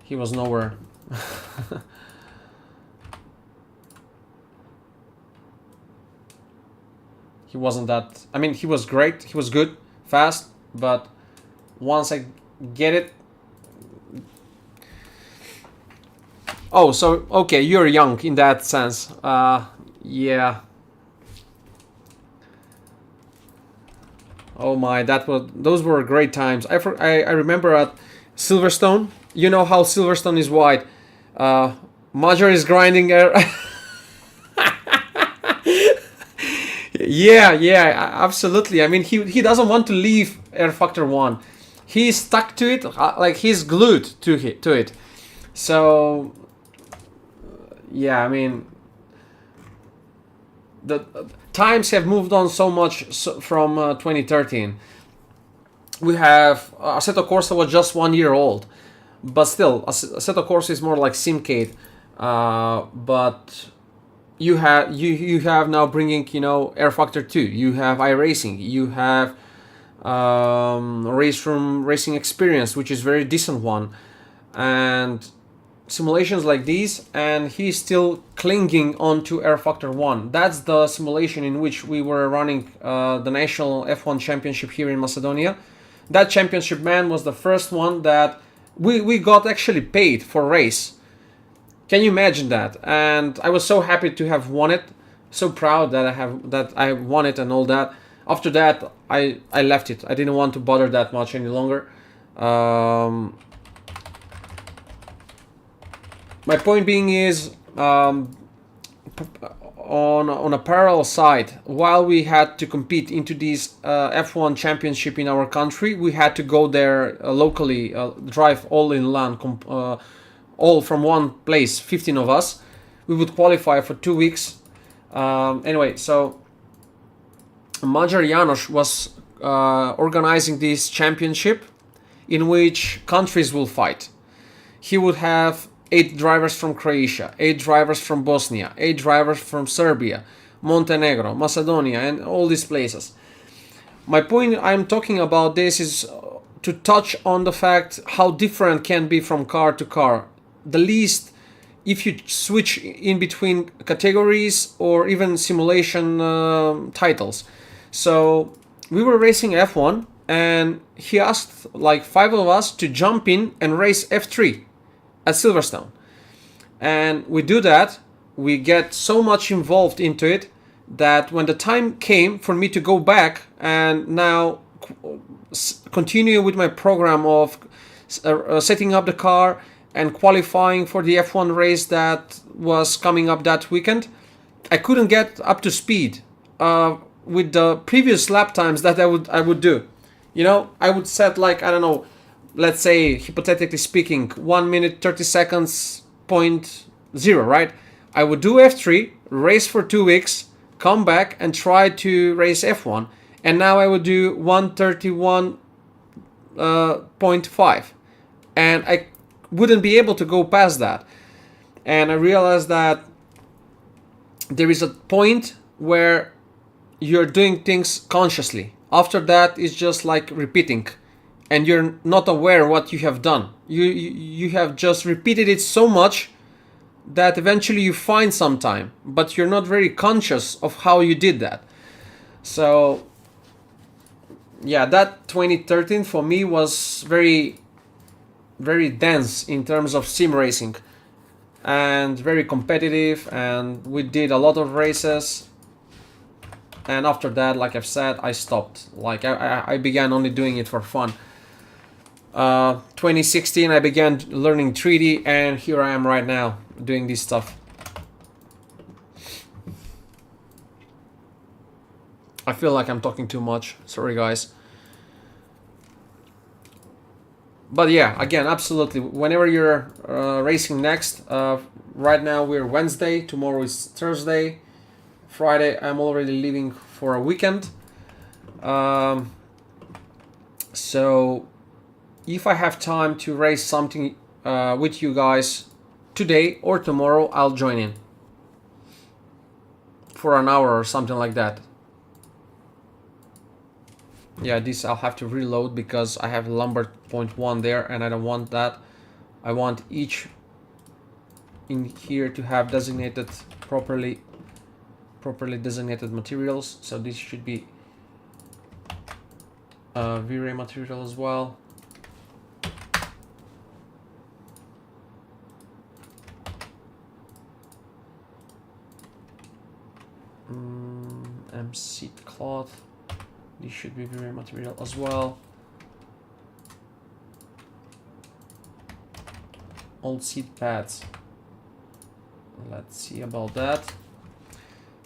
Speaker 4: He was nowhere. He wasn't that. I mean, he was great. He was good, fast, but once I get it. Oh, so okay, you're young in that sense. Yeah. Oh my, those were great times. I remember at Silverstone. You know how Silverstone is wide. Magyar is grinding. Yeah, absolutely. I mean, he doesn't want to leave Air Factor 1. He's stuck to it, like he's glued to it. So, yeah, I mean, the times have moved on so much from 2013. We have Assetto Corsa was just 1 year old, but still, Assetto Corsa is more like Simcade. But you have now bringing, you know, Air Factor 2. You have iRacing. You have Race Room Racing Experience, which is very decent one, and simulations like these, and he's still clinging on to Air Factor 1. That's the simulation in which we were running the National F1 Championship here in Macedonia. That championship, man, was the first one that we got actually paid for race. Can you imagine that? And I was so happy to have won it, so proud that I won it and all that. After that, I left it. I didn't want to bother that much any longer. My point being is, on a parallel side, while we had to compete into this F1 championship in our country, we had to go there locally, drive all in LAN, all from one place, 15 of us. We would qualify for 2 weeks. Anyway, so Magyar János was organizing this championship in which countries will fight. He would have 8 drivers from Croatia, 8 drivers from Bosnia, 8 drivers from Serbia, Montenegro, Macedonia, and all these places. My point I'm talking about this is to touch on the fact how different can be from car to car. the least if you switch in between categories or even simulation titles. So we were racing F1 and he asked like 5 of us to jump in and race F3 at Silverstone. And we do that, we get so much involved into it that when the time came for me to go back and now continue with my program of setting up the car and qualifying for the F1 race that was coming up that weekend, I couldn't get up to speed with the previous lap times that I would do. You know, I would set like, I don't know, let's say hypothetically speaking, 1 minute 30 seconds point 0, right? I would do F3, race for 2 weeks, come back and try to race F1, and now I would do 1:31.5, and I wouldn't be able to go past that. And I realized that there is a point where you're doing things consciously. After that, it's just like repeating, and you're not aware what you have done. You have just repeated it so much that eventually you find some time, but you're not very conscious of how you did that. So yeah, that 2013 for me was very, very dense in terms of sim racing and very competitive, and we did a lot of races. And after that, like I've said, I stopped. Like I began only doing it for fun. 2016 I began learning 3D, and here I am right now doing this stuff. I feel like I'm talking too much, sorry guys. But yeah, again, absolutely, whenever you're racing next, right now we're Wednesday, tomorrow is Thursday, Friday I'm already leaving for a weekend. So if I have time to race something with you guys today or tomorrow, I'll join in for an hour or something like that. Yeah, this I'll have to reload because I have Lambert 0.1 there and I don't want that. I want each in here to have designated properly designated materials. So this should be V-Ray material as well. Seat cloth. This should be V-Ray material as well. Old seat pads. Let's see about that.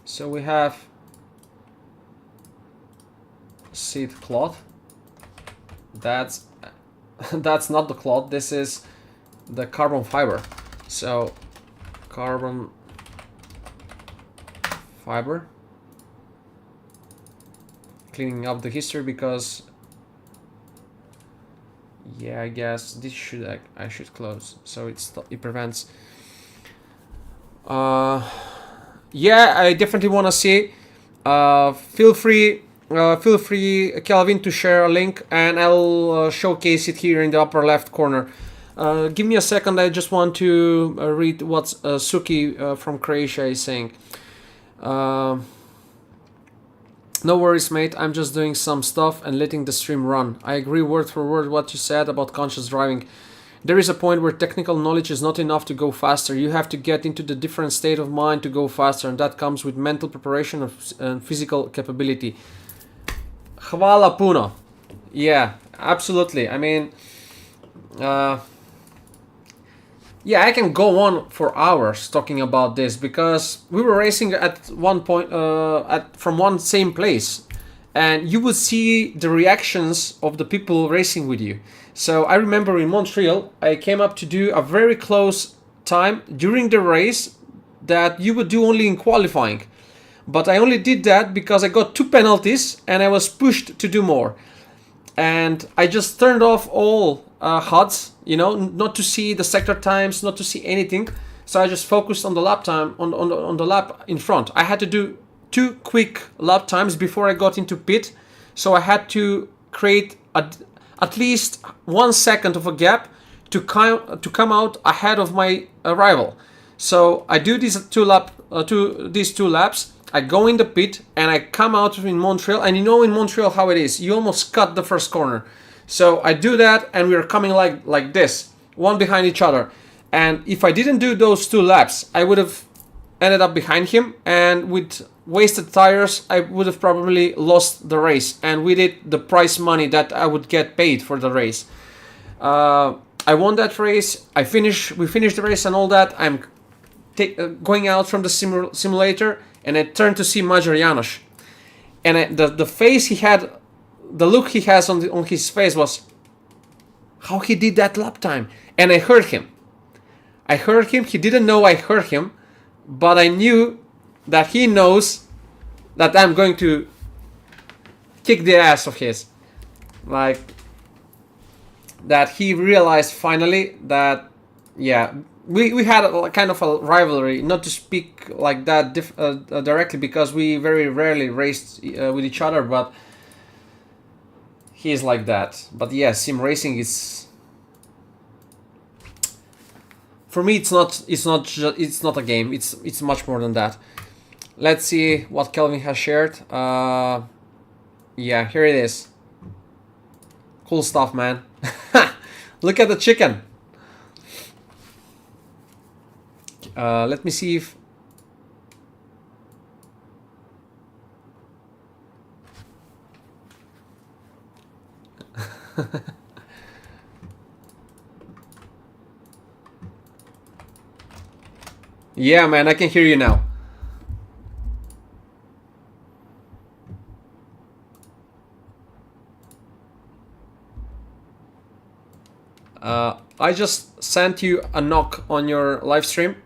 Speaker 4: So we have seat cloth. That's not the cloth. This is the carbon fiber. So carbon fiber. Cleaning up the history because yeah, I guess this should I should close so it prevents. Yeah, I definitely want to see. Feel free Kelvin, to share a link and I'll showcase it here in the upper left corner. Give me a second, I just want to read what Suki from Croatia is saying. No worries, mate. I'm just doing some stuff and letting the stream run. I agree word for word what you said about conscious driving. There is a point where technical knowledge is not enough to go faster. You have to get into the different state of mind to go faster, and that comes with mental preparation and physical capability. Hvala puno. Yeah, absolutely. I mean, yeah, I can go on for hours talking about this because we were racing at one point from one same place, and you would see the reactions of the people racing with you. So I remember in Montreal, I came up to do a very close time during the race that you would do only in qualifying. But I only did that because I got 2 penalties and I was pushed to do more. And I just turned off all HUDs, you know, not to see the sector times, not to see anything. So I just focused on the lap time, on the lap in front. I had to do 2 quick lap times before I got into pit. So I had to create at least 1 second of a gap to come out ahead of my rival. So I do these two laps. I go in the pit and I come out in Montreal. And you know in Montreal how it is. You almost cut the first corner. So I do that, and we're coming like this, one behind each other. And if I didn't do those 2 laps, I would have ended up behind him, and with wasted tires, I would have probably lost the race, and with it, the prize money that I would get paid for the race. I won that race. We finished the race and all that. I'm going out from the simulator, and I turned to see Major Janos, and the face he had. The look he has on his face was how he did that lap time. And I heard him. He didn't know I heard him, but I knew that he knows that I'm going to kick the ass of his. Like, that he realized finally that, yeah, we had a kind of a rivalry, not to speak like that directly, because we very rarely raced with each other, but he is like that. But yeah, sim racing is, for me, it's not a game. It's much more than that. Let's see what Kelvin has shared. Yeah, here it is. Cool stuff, man. Look at the chicken. Let me see if yeah, man, I can hear you now. I just sent you a knock on your live stream.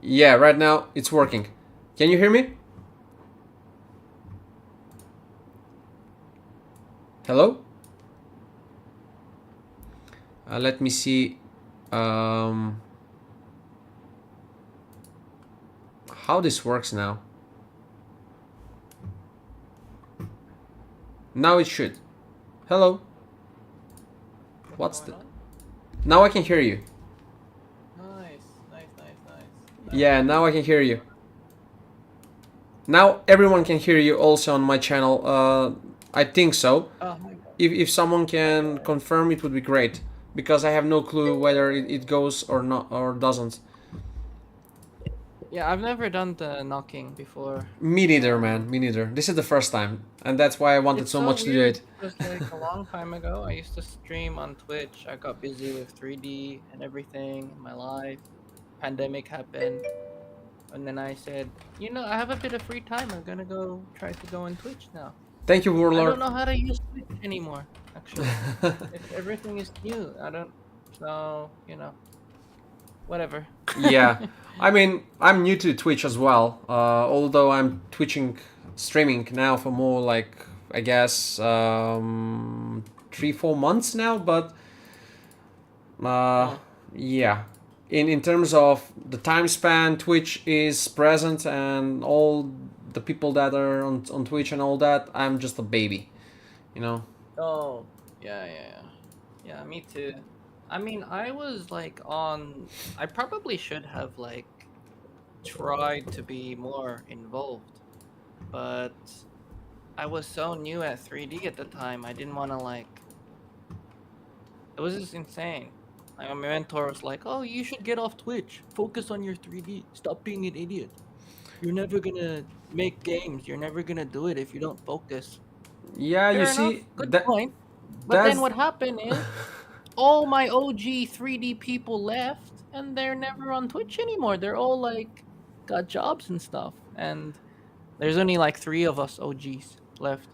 Speaker 4: Yeah, right now it's working. Can you hear me? Hello? Let me see. How this works now. Now it should. Hello? What's the... Now I can hear you.
Speaker 5: Nice.
Speaker 4: Yeah, now I can hear you. Now everyone can hear you also on my channel. I think so.
Speaker 5: Oh my god.
Speaker 4: If someone can confirm, it would be great, because I have no clue whether it goes or not, or doesn't.
Speaker 5: Yeah, I've never done the knocking before.
Speaker 4: Me neither, man. Me neither. This is the first time, and that's why I wanted
Speaker 5: It's
Speaker 4: so much to do
Speaker 5: weird,
Speaker 4: it.
Speaker 5: because like a long time ago, I used to stream on Twitch. I got busy with 3D and everything in my life. Pandemic happened, and then I said, you know, I have a bit of free time. I'm gonna go try to go on Twitch now.
Speaker 4: Thank you,
Speaker 5: I
Speaker 4: Warlord.
Speaker 5: don't know how to use Twitch anymore. Actually, everything is new. I don't. So you know, whatever.
Speaker 4: Yeah, I mean, I'm new to Twitch as well. Although I'm streaming now for more like, I guess, 3-4 months now. But yeah, in terms of the time span, Twitch is present, and all the people that are on Twitch and all that, I'm just a baby, you know.
Speaker 5: Oh, yeah, me too. I mean, I was like I probably should have like tried to be more involved, but I was so new at 3D at the time. I didn't want to like, it was just insane. Like my mentor was like, "Oh, you should get off Twitch. Focus on your 3D. Stop being an idiot. You're never gonna make games. You're never gonna do it if you don't focus."
Speaker 4: Yeah,
Speaker 5: Fair
Speaker 4: you
Speaker 5: enough.
Speaker 4: see,
Speaker 5: Good
Speaker 4: that
Speaker 5: point. But
Speaker 4: that's-
Speaker 5: then what happened is all my OG 3D people left, and they're never on Twitch anymore. They're all like got jobs and stuff, and there's only like 3 of us OGs left.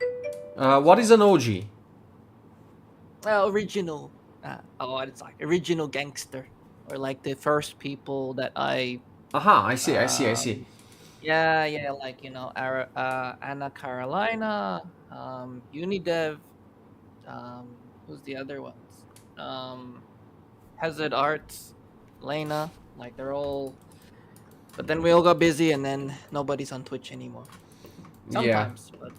Speaker 4: what is an OG?
Speaker 5: Original. It's like original gangster, or like the first people that I.
Speaker 4: Aha, I see.
Speaker 5: Yeah, like you know, Anna Carolina, Unidev, who's the other ones? Hazard Arts, Lena, like they're all. But then we all got busy, and then nobody's on Twitch anymore.
Speaker 4: Yeah.
Speaker 5: Sometimes, but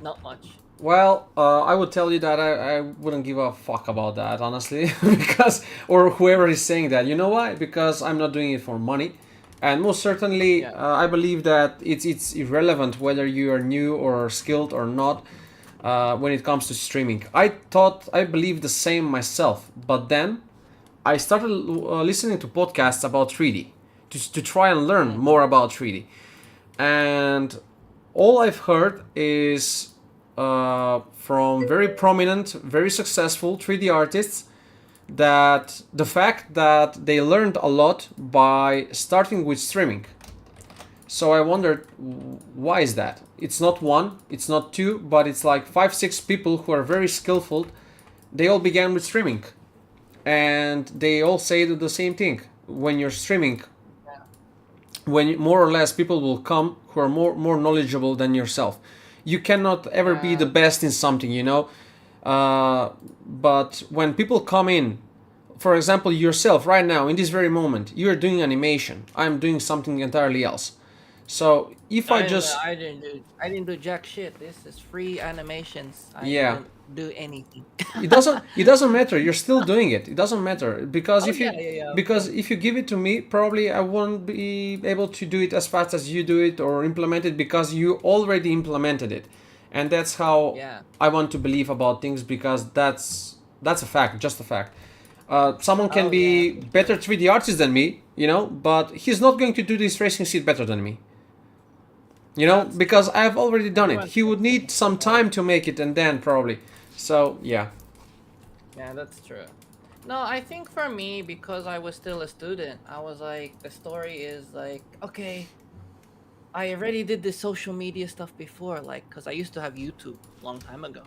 Speaker 5: Not much.
Speaker 4: Well, I would tell you that I wouldn't give a fuck about that, honestly, because, or whoever is saying that. You know why? Because I'm not doing it for money. And most certainly,
Speaker 5: Yeah.
Speaker 4: I believe that it's irrelevant whether you are new or skilled or not when it comes to streaming. I believed the same myself, but then I started listening to podcasts about 3D to try and learn more about 3D. And all I've heard is from very prominent, very successful 3D artists that the fact that they learned a lot by starting with streaming. So I wondered, why is that? It's not one, it's not two, but it's like 5, 6 people who are very skillful. They all began with streaming, and they all say the same thing. When you're streaming, when more or less people will come who are more knowledgeable than yourself. You cannot ever be the best in something, you know. But when people come in, for example, yourself right now in this very moment, you're doing animation. I'm doing something entirely else. So if I just
Speaker 5: I didn't do jack shit. This is free animations. I
Speaker 4: Yeah.
Speaker 5: didn't do anything.
Speaker 4: it doesn't matter, you're still doing it. It doesn't matter because
Speaker 5: Oh,
Speaker 4: if you
Speaker 5: yeah, of
Speaker 4: because if you give it to me, probably I won't be able to do it as fast as you do it or implement it, because you already implemented it. And that's how
Speaker 5: Yeah.
Speaker 4: I want to believe about things, because that's a fact, just a fact. Someone can
Speaker 5: Oh,
Speaker 4: be
Speaker 5: yeah.
Speaker 4: better 3D artist than me, you know, but he's not going to do this racing seat better than me. You know, because I've already done it. He would need some time to make it, and then probably. So yeah.
Speaker 5: Yeah, that's true. No, I think for me, because I was still a student, I was like, the story is like, okay, I already did this social media stuff before, like, because I used to have YouTube a long time ago,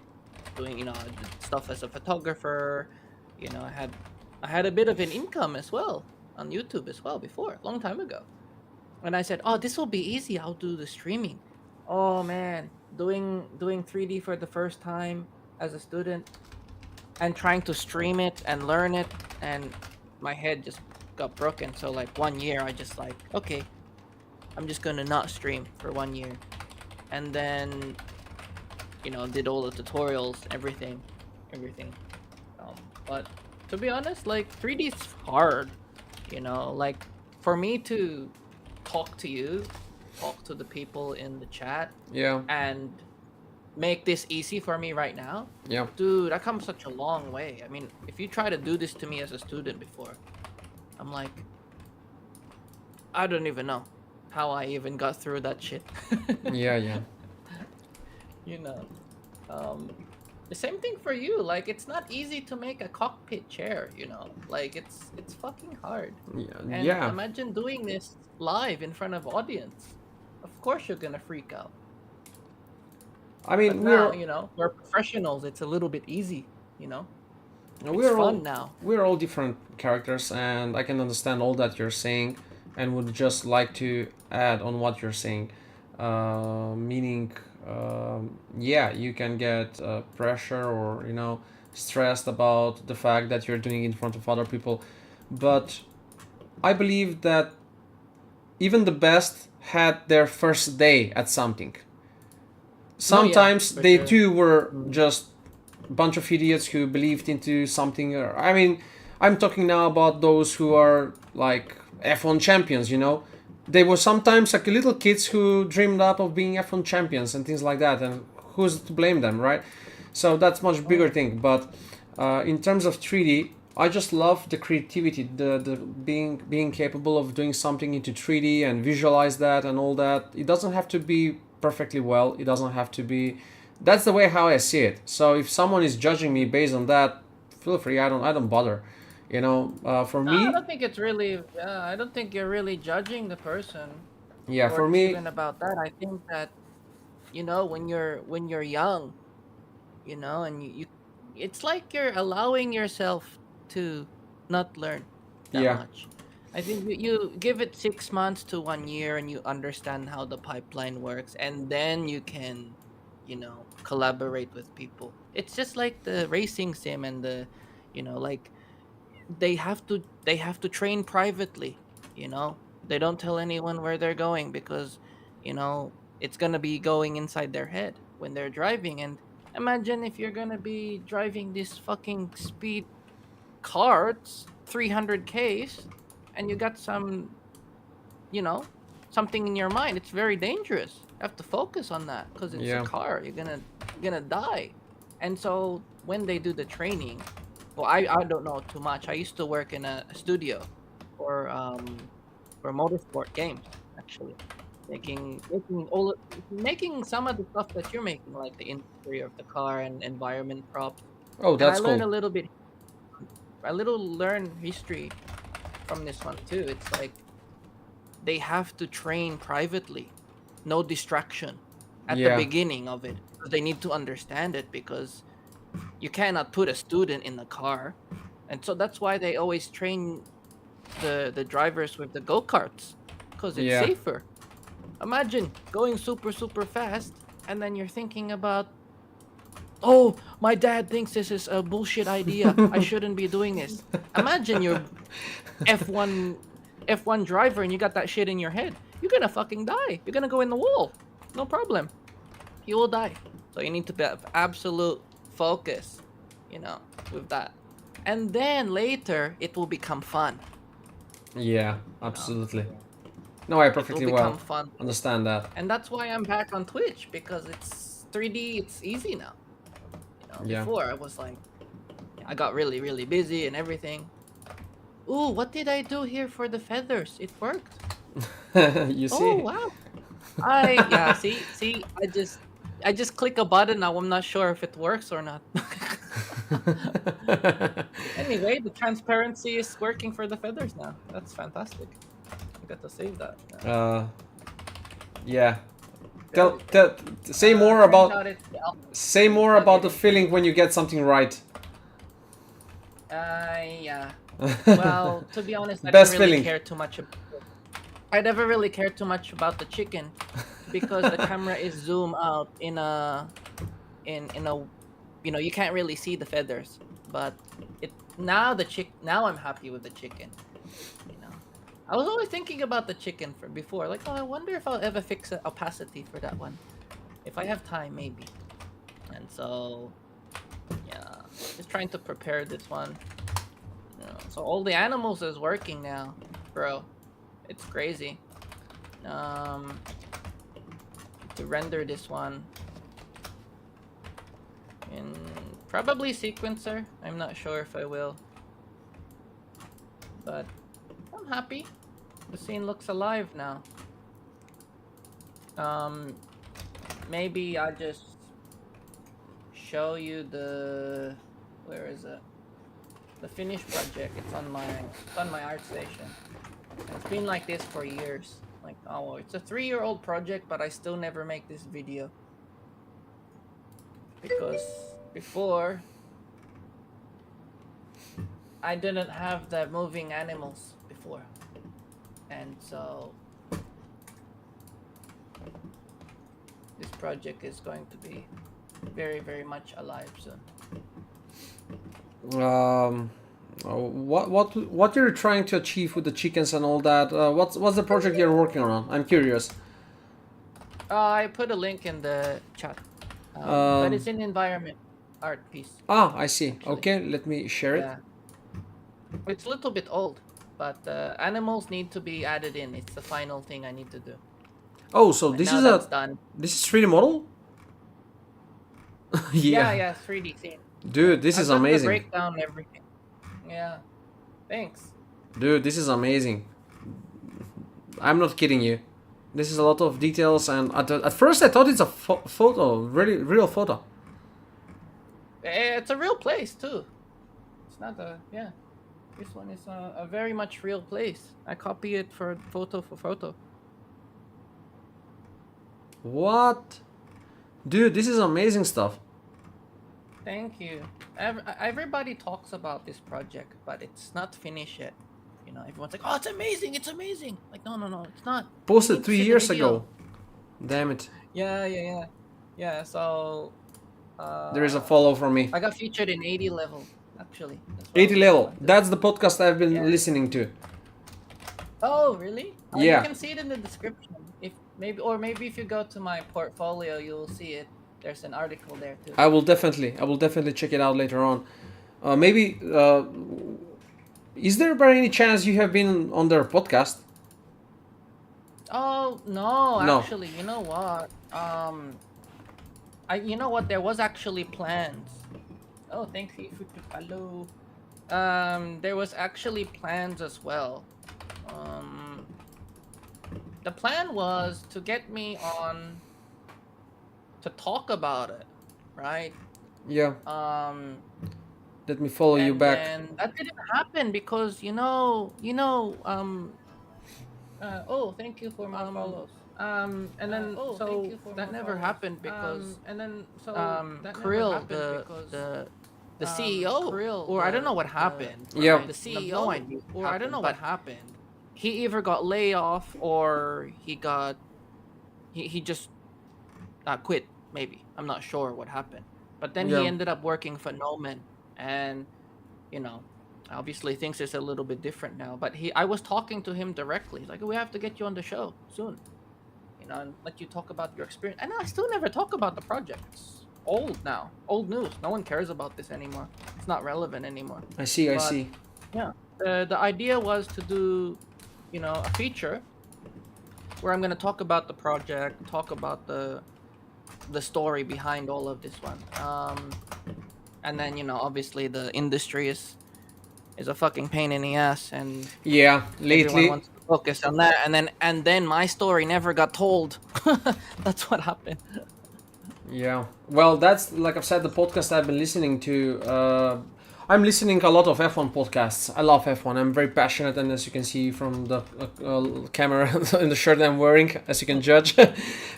Speaker 5: doing, I did stuff as a photographer. I had a bit of an income as well on YouTube as well before, a long time ago. And I said, oh, this will be easy. I'll do the streaming. Oh man, doing 3D for the first time as a student and trying to stream it and learn it, and my head just got broken. So like 1 year, I just like, okay, I'm just gonna not stream for 1 year, and then did all the tutorials, everything. But to be honest, like 3D is hard, like for me to talk to you, talk to the people in the chat,
Speaker 4: Yeah.
Speaker 5: and make this easy for me right now.
Speaker 4: Yeah.
Speaker 5: Dude, I come such a long way. I mean, if you try to do this to me as a student before, I'm like, I don't even know how I even got through that shit.
Speaker 4: Yeah, yeah.
Speaker 5: you know. The same thing for you. Like, it's not easy to make a cockpit chair, Like, it's fucking hard.
Speaker 4: Yeah.
Speaker 5: And
Speaker 4: Yeah.
Speaker 5: imagine doing this live in front of audience. Of course you're gonna freak out.
Speaker 4: I
Speaker 5: But
Speaker 4: mean,
Speaker 5: now,
Speaker 4: we're
Speaker 5: we're professionals. It's a little bit easy, It's
Speaker 4: we're all
Speaker 5: fun now.
Speaker 4: we're all different characters, and I can understand all that you're saying, and would just like to add on what you're saying. Meaning, yeah, you can get pressure or stressed about the fact that you're doing it in front of other people, but I believe that even the best had their first day at something. Sometimes
Speaker 5: for
Speaker 4: they
Speaker 5: sure.
Speaker 4: too were just a bunch of idiots who believed into something. I mean, I'm talking now about those who are like F1 champions, They were sometimes like little kids who dreamed up of being F1 champions and things like that, and who's to blame them, right? So that's much bigger thing. But in terms of 3D, I just love the creativity, the being capable of doing something into 3D and visualize that and all that. It doesn't have to be perfectly well. It doesn't have to be. That's the way how I see it. So if someone is judging me based on that, feel free. I don't bother. For
Speaker 5: No,
Speaker 4: me,
Speaker 5: I don't think it's really. I don't think you're really judging the person.
Speaker 4: yeah,
Speaker 5: Or
Speaker 4: for me,
Speaker 5: even about that. I think that when you're young, and you it's like you're allowing yourself to not learn that
Speaker 4: Yeah.
Speaker 5: much. I think you give it 6 months to 1 year, and you understand how the pipeline works, and then you can, collaborate with people. It's just like the racing sim and like they have to train privately. They don't tell anyone where they're going, because it's gonna be going inside their head. when they're driving. And imagine if you're gonna be driving this fucking speed carts, 300 Ks, and you got some, you know, something in your mind. It's very dangerous. You have to focus on that because it's
Speaker 4: Yeah.
Speaker 5: a car. You're gonna die. And so when they do the training, well, I don't know too much. I used to work in a studio for motorsport games, actually, making some of the stuff that you're making, like the interior of the car and environment props.
Speaker 4: Oh,
Speaker 5: And
Speaker 4: that's
Speaker 5: I learned
Speaker 4: cool.
Speaker 5: a little learn history from this one too. It's like they have to train privately, no distraction at
Speaker 4: Yeah.
Speaker 5: the beginning of it. They need to understand it because you cannot put a student in the car, and so that's why they always train the drivers with the go-karts because it's
Speaker 4: Yeah.
Speaker 5: safer. Imagine going super fast and then you're thinking about, oh, my dad thinks this is a bullshit idea, I shouldn't be doing this. Imagine you're F1 driver and you got that shit in your head. You're gonna fucking die. You're gonna go in the wall. No problem. You will die. So you need to have absolute focus, with that. And then later it will become fun.
Speaker 4: Yeah, absolutely. No, I
Speaker 5: It will
Speaker 4: perfectly
Speaker 5: become
Speaker 4: well
Speaker 5: fun.
Speaker 4: understand that.
Speaker 5: And that's why I'm back on Twitch, because it's 3D, it's easy now.
Speaker 4: Yeah.
Speaker 5: Before I was like, I got really, really busy and everything. Ooh, what did I do here for the feathers? It worked.
Speaker 4: You see?
Speaker 5: Oh wow. See, I just click a button now. I'm not sure if it works or not. Anyway, the transparency is working for the feathers now. That's fantastic. I got to save that.
Speaker 4: Yeah. Say more
Speaker 5: Turns
Speaker 4: about
Speaker 5: out it's the
Speaker 4: say more about the feeling when you get something right.
Speaker 5: Yeah. Well, to be honest, I
Speaker 4: Best
Speaker 5: didn't really
Speaker 4: feeling.
Speaker 5: care too much. I never really cared too much about the chicken because the camera is zoom out in a, you can't really see the feathers. But now I'm happy with the chicken. I was always thinking about the chicken from before. Like, oh, I wonder if I'll ever fix an opacity for that one. If I have time, maybe. And so, yeah, just trying to prepare this one. So all the animals is working now, bro. It's crazy. To render this one in probably sequencer. I'm not sure if I will, but I'm happy. The scene looks alive now. Maybe I'll just show you where is it? The finished project. It's on my ArtStation. It's been like this for years. Like, oh, it's a 3-year-old project, but I still never make this video because before I didn't have the moving animals before, and so this project is going to be very, very much alive soon.
Speaker 4: What you're trying to achieve with the chickens and all that? What's the project you're working on? I'm curious.
Speaker 5: I put a link in the chat, but it's an environment art piece.
Speaker 4: Ah, I see.
Speaker 5: Actually.
Speaker 4: Okay, let me share it.
Speaker 5: Yeah, it's a little bit old, but animals need to be added in. It's the final thing I need to do.
Speaker 4: Oh, so
Speaker 5: And
Speaker 4: this
Speaker 5: now
Speaker 4: is
Speaker 5: that's done.
Speaker 4: this is 3D model?
Speaker 5: Yeah, 3D scene.
Speaker 4: Dude, this is
Speaker 5: I've done the
Speaker 4: amazing.
Speaker 5: breakdown and everything. Yeah, thanks.
Speaker 4: Dude, this is amazing. I'm not kidding you. This is a lot of details, and at first I thought it's a photo, really real photo.
Speaker 5: It's a real place too. It's not yeah. This one is a very much real place. I copy it for photo.
Speaker 4: What? Dude, this is amazing stuff.
Speaker 5: Thank you. Everybody talks about this project, but it's not finished yet. Everyone's like, "Oh, it's amazing! It's amazing!" Like, no, it's not.
Speaker 4: Posted
Speaker 5: You
Speaker 4: 3
Speaker 5: need to see the
Speaker 4: years
Speaker 5: video.
Speaker 4: ago. Damn it.
Speaker 5: Yeah. So.
Speaker 4: There is a follow from me.
Speaker 5: I got featured in 80 level, actually. That's what
Speaker 4: 80
Speaker 5: I was
Speaker 4: level.
Speaker 5: talking about.
Speaker 4: That's the podcast I've been
Speaker 5: Yeah.
Speaker 4: listening to.
Speaker 5: Oh, really?
Speaker 4: Yeah.
Speaker 5: You can see it in the description. Maybe if you go to my portfolio, you'll see it. There's an article there too.
Speaker 4: I will definitely check it out later on. Maybe, is there by any chance you have been on their podcast?
Speaker 5: Oh no,
Speaker 4: No.
Speaker 5: actually, you know what? You know what? There was actually plans. Oh, thank you for the follow. There was actually plans as well. The plan was to get me on to talk about it, right?
Speaker 4: Yeah.
Speaker 5: Um,
Speaker 4: Let me follow you
Speaker 5: and
Speaker 4: back.
Speaker 5: then that didn't happen because oh, thank you for my follows. And then oh, so thank you for that my never follows. happened because and then so that never Krill, happened because the CEO, Krill, or I don't know what happened.
Speaker 4: Yeah.
Speaker 5: right? The CEO, no idea, or I don't know what happened. He either got laid off or he just quit. Maybe I'm not sure what happened. But then
Speaker 4: Yeah.
Speaker 5: he ended up working for Noman, and obviously things is a little bit different now. But I was talking to him directly. He's like, we have to get you on the show soon, and let you talk about your experience. And I still never talk about the project. It's old now, old news. No one cares about this anymore. It's not relevant anymore.
Speaker 4: I see.
Speaker 5: But- Yeah, the idea was to do, a feature where I'm gonna talk about the project, talk about the story behind all of this one. And then obviously the industry is a fucking pain in the ass, and
Speaker 4: Yeah.
Speaker 5: everyone
Speaker 4: Lately,
Speaker 5: wants to focus on that. And then my story never got told. That's what happened.
Speaker 4: yeah. Well, that's like I've said. The podcast I've been listening to. I'm listening a lot of F1 podcasts. I love F1. I'm very passionate, and as you can see from the camera in the shirt I'm wearing, as you can judge.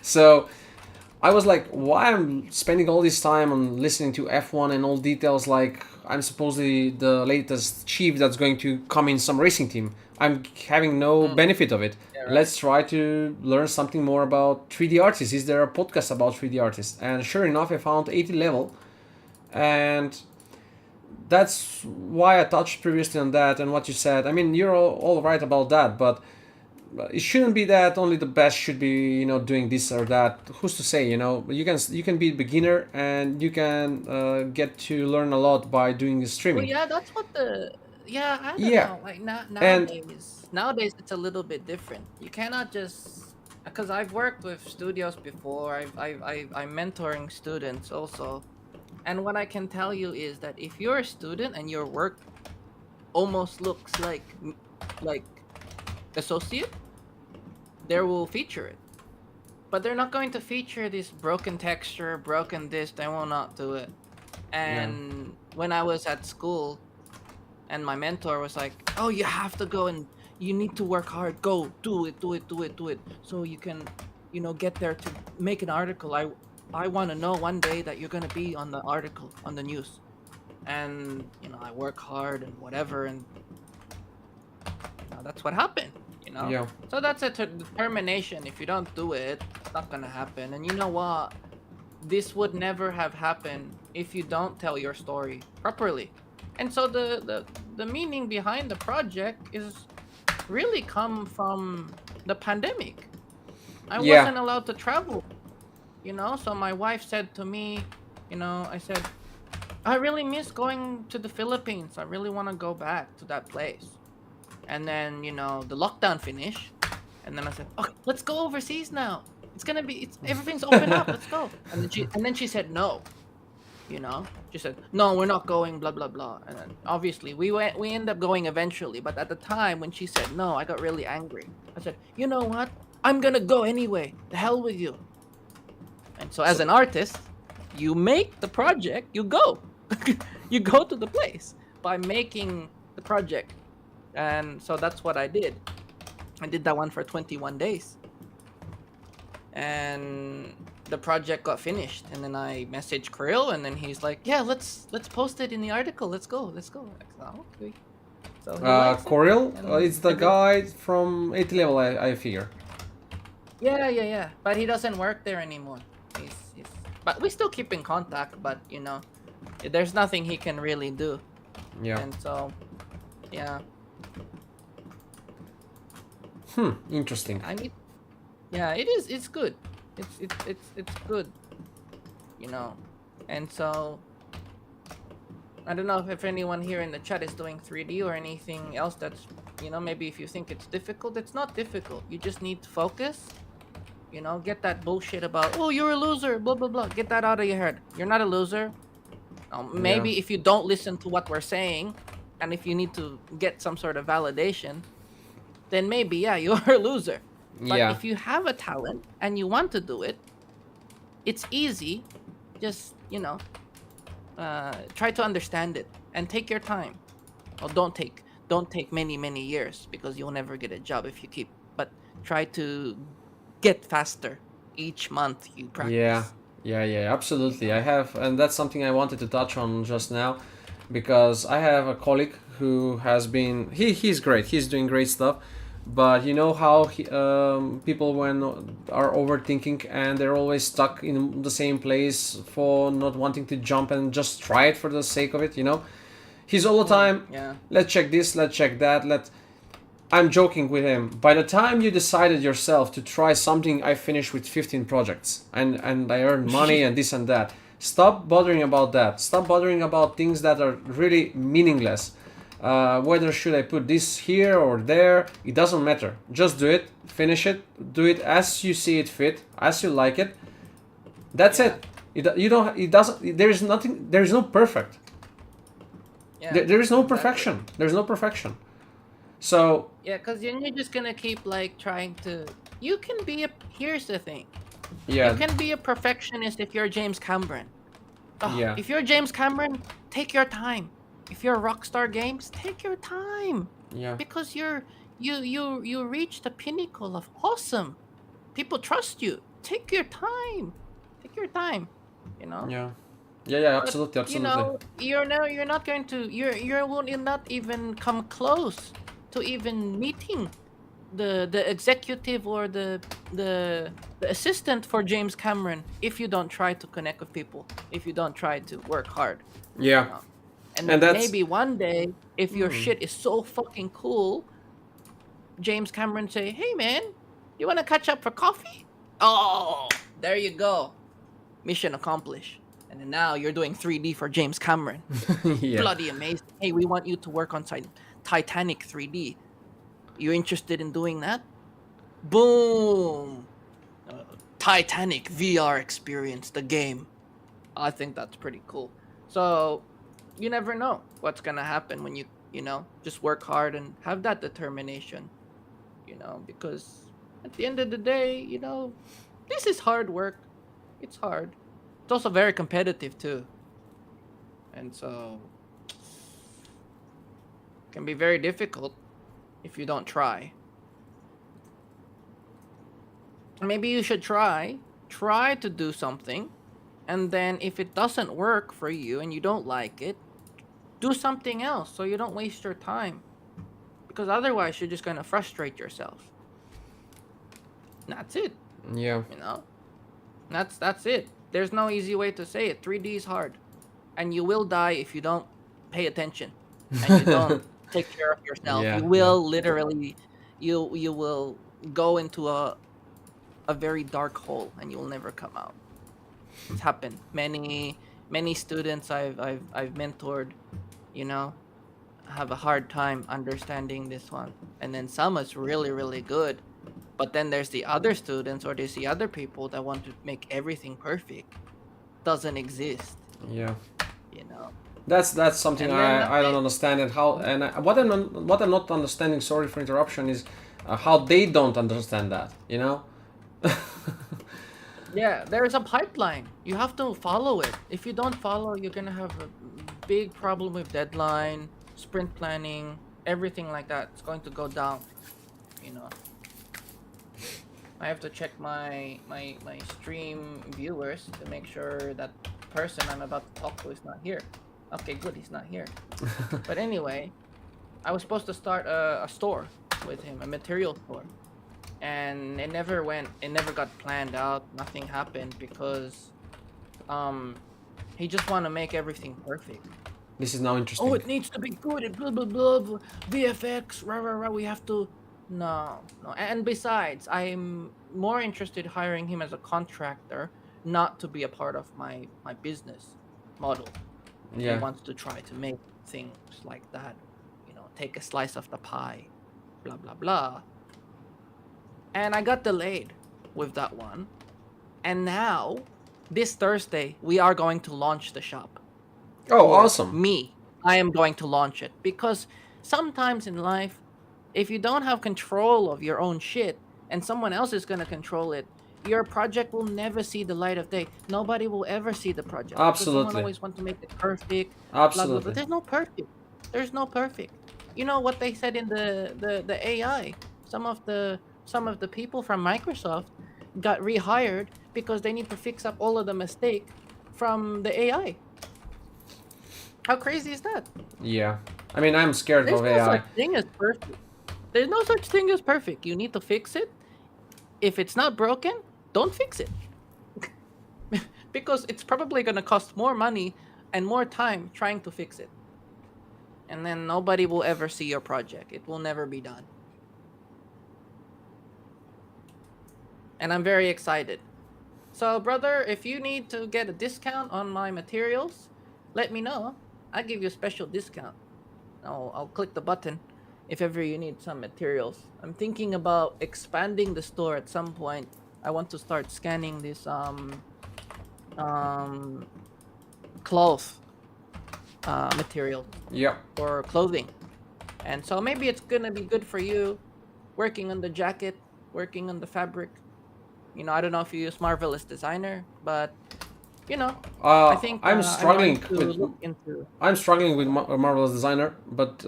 Speaker 4: So I was like, why I'm spending all this time on listening to F1 and all details, like I'm supposedly the latest chief that's going to come in some racing team. I'm having no benefit of it.
Speaker 5: Yeah, right.
Speaker 4: Let's try to learn something more about 3D artists. Is there a podcast about 3D artists? And sure enough, I found 80 level. And that's why I touched previously on that and what you said. I mean, you're all right about that, but it shouldn't be that only the best should be doing this or that. Who's to say? You can be a beginner and you can get to learn a lot by doing
Speaker 5: Well,
Speaker 4: streaming.
Speaker 5: yeah, that's what I don't
Speaker 4: Yeah.
Speaker 5: know. Like
Speaker 4: And-
Speaker 5: nowadays it's a little bit different. You cannot just, because I've worked with studios before. I'm mentoring students also, and what I can tell you is that if you're a student and your work almost looks like associate, they will feature it. But they're not going to feature this broken texture, broken this. They will not do it. And when I was at school, and my mentor was like, "Oh, you have to go and you need to work hard. Go, do it, so you can, get there to make an article. I want to know one day that you're gonna be on the article on the news." And I work hard and whatever, and that's what happened.
Speaker 4: Yeah.
Speaker 5: So that's a determination. If you don't do it, it's not gonna happen. And you know what? This would never have happened if you don't tell your story properly. And so the meaning behind the project is really come from the pandemic. I
Speaker 4: Yeah.
Speaker 5: wasn't allowed to travel. So my wife said to me, I said, I really miss going to the Philippines. I really want to go back to that place. And then, the lockdown finished. And then I said, okay, let's go overseas now. Everything's open up. Let's go. And then she said, no. She said, no, we're not going, blah, blah, blah. And then obviously we ended up going eventually. But at the time when she said no, I got really angry. I said, you know what? I'm going to go anyway. The hell with you. And so as an artist, you make the project, you go. You go to the place by making the project. And so that's what I did. I did that one for 21 days. And the project got finished. And then I messaged Krill, and then he's like, yeah, let's post it in the article. Let's go. I said, oh, okay. So he likes it.
Speaker 4: Coril,
Speaker 5: And
Speaker 4: it's the guy from 80 level, I figure.
Speaker 5: Yeah. But he doesn't work there anymore. But we still keep in contact, but there's nothing he can really do.
Speaker 4: Yeah.
Speaker 5: And so, yeah.
Speaker 4: Interesting.
Speaker 5: I mean, yeah, it is. It's good. It's good. you know. And so I don't know if anyone here in the chat is doing 3D or anything else that's, you know, maybe if you think it's difficult, it's not difficult. You just need to focus, you know, get that bullshit about, oh, you're a loser, blah, blah, blah. Get that out of your head. You're not a loser. Maybe if you don't listen to what we're saying, and if you need to get some sort of validation, then maybe, yeah, you're a loser. But
Speaker 4: Yeah.
Speaker 5: if you have a talent and you want to do it, it's easy. Just, you know, try to understand it and take your time. Well, don't take many years, because you'll never get a job if you keep. But try to get faster each month you practice.
Speaker 4: Yeah, absolutely. I have, and that's something I wanted to touch on just now, because I have a colleague who has been, he's great, he's doing great stuff, but you know how people when are overthinking and they're always stuck in the same place for not wanting to jump and just try it for the sake of it, you know? He's all the time,
Speaker 5: Yeah.
Speaker 4: let's check this, let's check that, I'm joking with him. By the time you decided yourself to try something, I finished with 15 projects and I earned money and this and that. Stop bothering about that. Stop bothering about things that are really meaningless. Whether should I put this here or there, it doesn't matter. Just do it, finish it, do it as you see it fit, as you like it. That's it. You don't. It doesn't. There is nothing. There is no perfect.
Speaker 5: Yeah.
Speaker 4: There is no
Speaker 5: exactly.
Speaker 4: perfection. There's no perfection. So
Speaker 5: Yeah, because then you're just gonna keep like trying to. You can be a. Here's the thing.
Speaker 4: yeah,
Speaker 5: You can be a perfectionist if you're James Cameron.
Speaker 4: Yeah.
Speaker 5: If you're James Cameron, take your time. If you're Rockstar Games, take your time.
Speaker 4: yeah.
Speaker 5: Because you reach the pinnacle of awesome. People trust you. Take your time. Take your time. You know.
Speaker 4: Yeah, absolutely, absolutely.
Speaker 5: You know, you're not going to you will not even come close to even meeting the executive or the assistant for James Cameron if you don't try to connect with people, if you don't try to work hard.
Speaker 4: Yeah,
Speaker 5: You know? And,
Speaker 4: And
Speaker 5: then
Speaker 4: that's-
Speaker 5: maybe one day, if your shit is so fucking cool, James Cameron say, "Hey man, you want to catch up for coffee?" Oh, there you go, mission accomplished. And then now you're doing 3D for James Cameron.
Speaker 4: yeah.
Speaker 5: Bloody amazing. Hey, we want you to work on Titanic 3D. You interested in doing that? Boom! Titanic VR experience, the game. I think that's pretty cool. So, you never know what's gonna happen when you know, just work hard and have that determination. You know, because at the end of the day, you know, this is hard work. It's hard. It's also very competitive too. And so can be very difficult if you don't try. Maybe you should try to do something, and then if it doesn't work for you and you don't like it, do something else so you don't waste your time. Because otherwise you're just going to frustrate yourself. That's it,
Speaker 4: Yeah.
Speaker 5: you know? That's it. There's no easy way to say it. 3D is hard. And you will die if you don't pay attention and you don't take care of yourself.
Speaker 4: Yeah,
Speaker 5: You will literally you will go into a very dark hole and you'll never come out. It's happened. Many students I've mentored, you know, have a hard time understanding this one. And then some is really good. But then there's the other students or there's the other people that want to make everything perfect. Doesn't exist,
Speaker 4: Yeah.
Speaker 5: you know.
Speaker 4: That's something
Speaker 5: And then
Speaker 4: I don't understand, and how and what I'm not understanding. Sorry for interruption. Is how they don't understand that. You know.
Speaker 5: Yeah, there's a pipeline. You have to follow it. If you don't follow, you're gonna have a big problem with deadline, sprint planning, everything like that. It's going to go down, you know. I have to check my stream viewers to make sure that person I'm about to talk to is not here. Okay, good, he's not here. But anyway, I was supposed to start a store with him, a material store. And it never got planned out. Nothing happened because he just want to make everything perfect.
Speaker 4: This is now interesting.
Speaker 5: Oh, it needs to be good and blah blah blah, blah VFX, rah rah rah. We have to no. And besides, I'm more interested hiring him as a contractor not to be a part of my business model. He
Speaker 4: Yeah.
Speaker 5: wants to try to make things like that, take a slice of the pie, blah blah blah. And I got delayed with that one. And now, this Thursday, we are going to launch the shop.
Speaker 4: Oh,
Speaker 5: Or
Speaker 4: awesome.
Speaker 5: Me, I am going to launch it because sometimes in life, if you don't have control of your own shit and someone else is going to control it, your project will never see the light of day. Nobody will ever see the project. Because
Speaker 4: Absolutely.
Speaker 5: someone always wants to make it perfect. Blah, blah, blah.
Speaker 4: Absolutely.
Speaker 5: There's no perfect. There's no perfect. You know what they said in the AI? Some of the people from Microsoft got rehired because they need to fix up all of the mistake from the AI. How crazy is that?
Speaker 4: Yeah. I mean, I'm scared
Speaker 5: There's
Speaker 4: of
Speaker 5: no
Speaker 4: AI.
Speaker 5: such thing as perfect. There's no such thing as perfect. You need to fix it. If it's not broken, don't fix it. Because it's probably going to cost more money and more time trying to fix it. And then nobody will ever see your project. It will never be done. And I'm very excited. So, brother, if you need to get a discount on my materials, let me know. I'll give you a special discount. I'll click the button if ever you need some materials. I'm thinking about expanding the store at some point. I want to start scanning this cloth material
Speaker 4: Yeah.
Speaker 5: for clothing. And so maybe it's gonna be good for you working on the jacket, working on the fabric. I don't know if you use Marvelous Designer, but I think
Speaker 4: I'm struggling
Speaker 5: I'm going to
Speaker 4: with
Speaker 5: look into
Speaker 4: I'm struggling with Marvelous Designer, but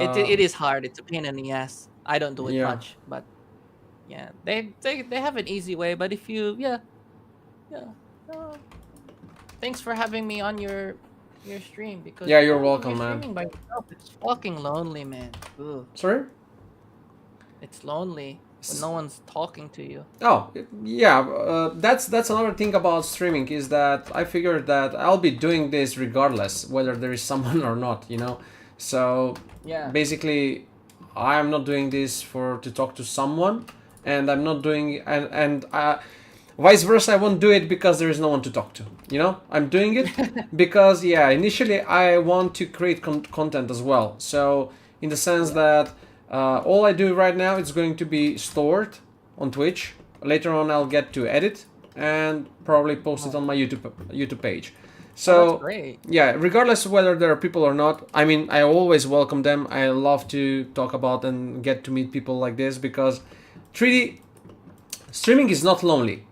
Speaker 5: it is hard. It's a pain in the ass. I don't do it
Speaker 4: Yeah.
Speaker 5: much, but yeah, they have an easy way. But if you uh, thanks for having me on your stream because
Speaker 4: Yeah, you're welcome,
Speaker 5: you're
Speaker 4: man.
Speaker 5: streaming by yourself. It's fucking lonely, man. Ugh,
Speaker 4: Sorry?
Speaker 5: it's lonely when no one's talking to you.
Speaker 4: Oh, yeah. That's another thing about streaming is that I figured that I'll be doing this regardless whether there is someone or not. So
Speaker 5: Yeah.
Speaker 4: basically, I'm not doing this to talk to someone, and I'm not doing and vice versa. I won't do it because there is no one to talk to. I'm doing it because initially I want to create content as well. So in the sense that all I do right now is going to be stored on Twitch. Later on, I'll get to edit and probably post it on my YouTube page. So
Speaker 5: That's great.
Speaker 4: yeah, regardless of whether there are people or not, I mean, I always welcome them. I love to talk about and get to meet people like this because 3D streaming is not lonely.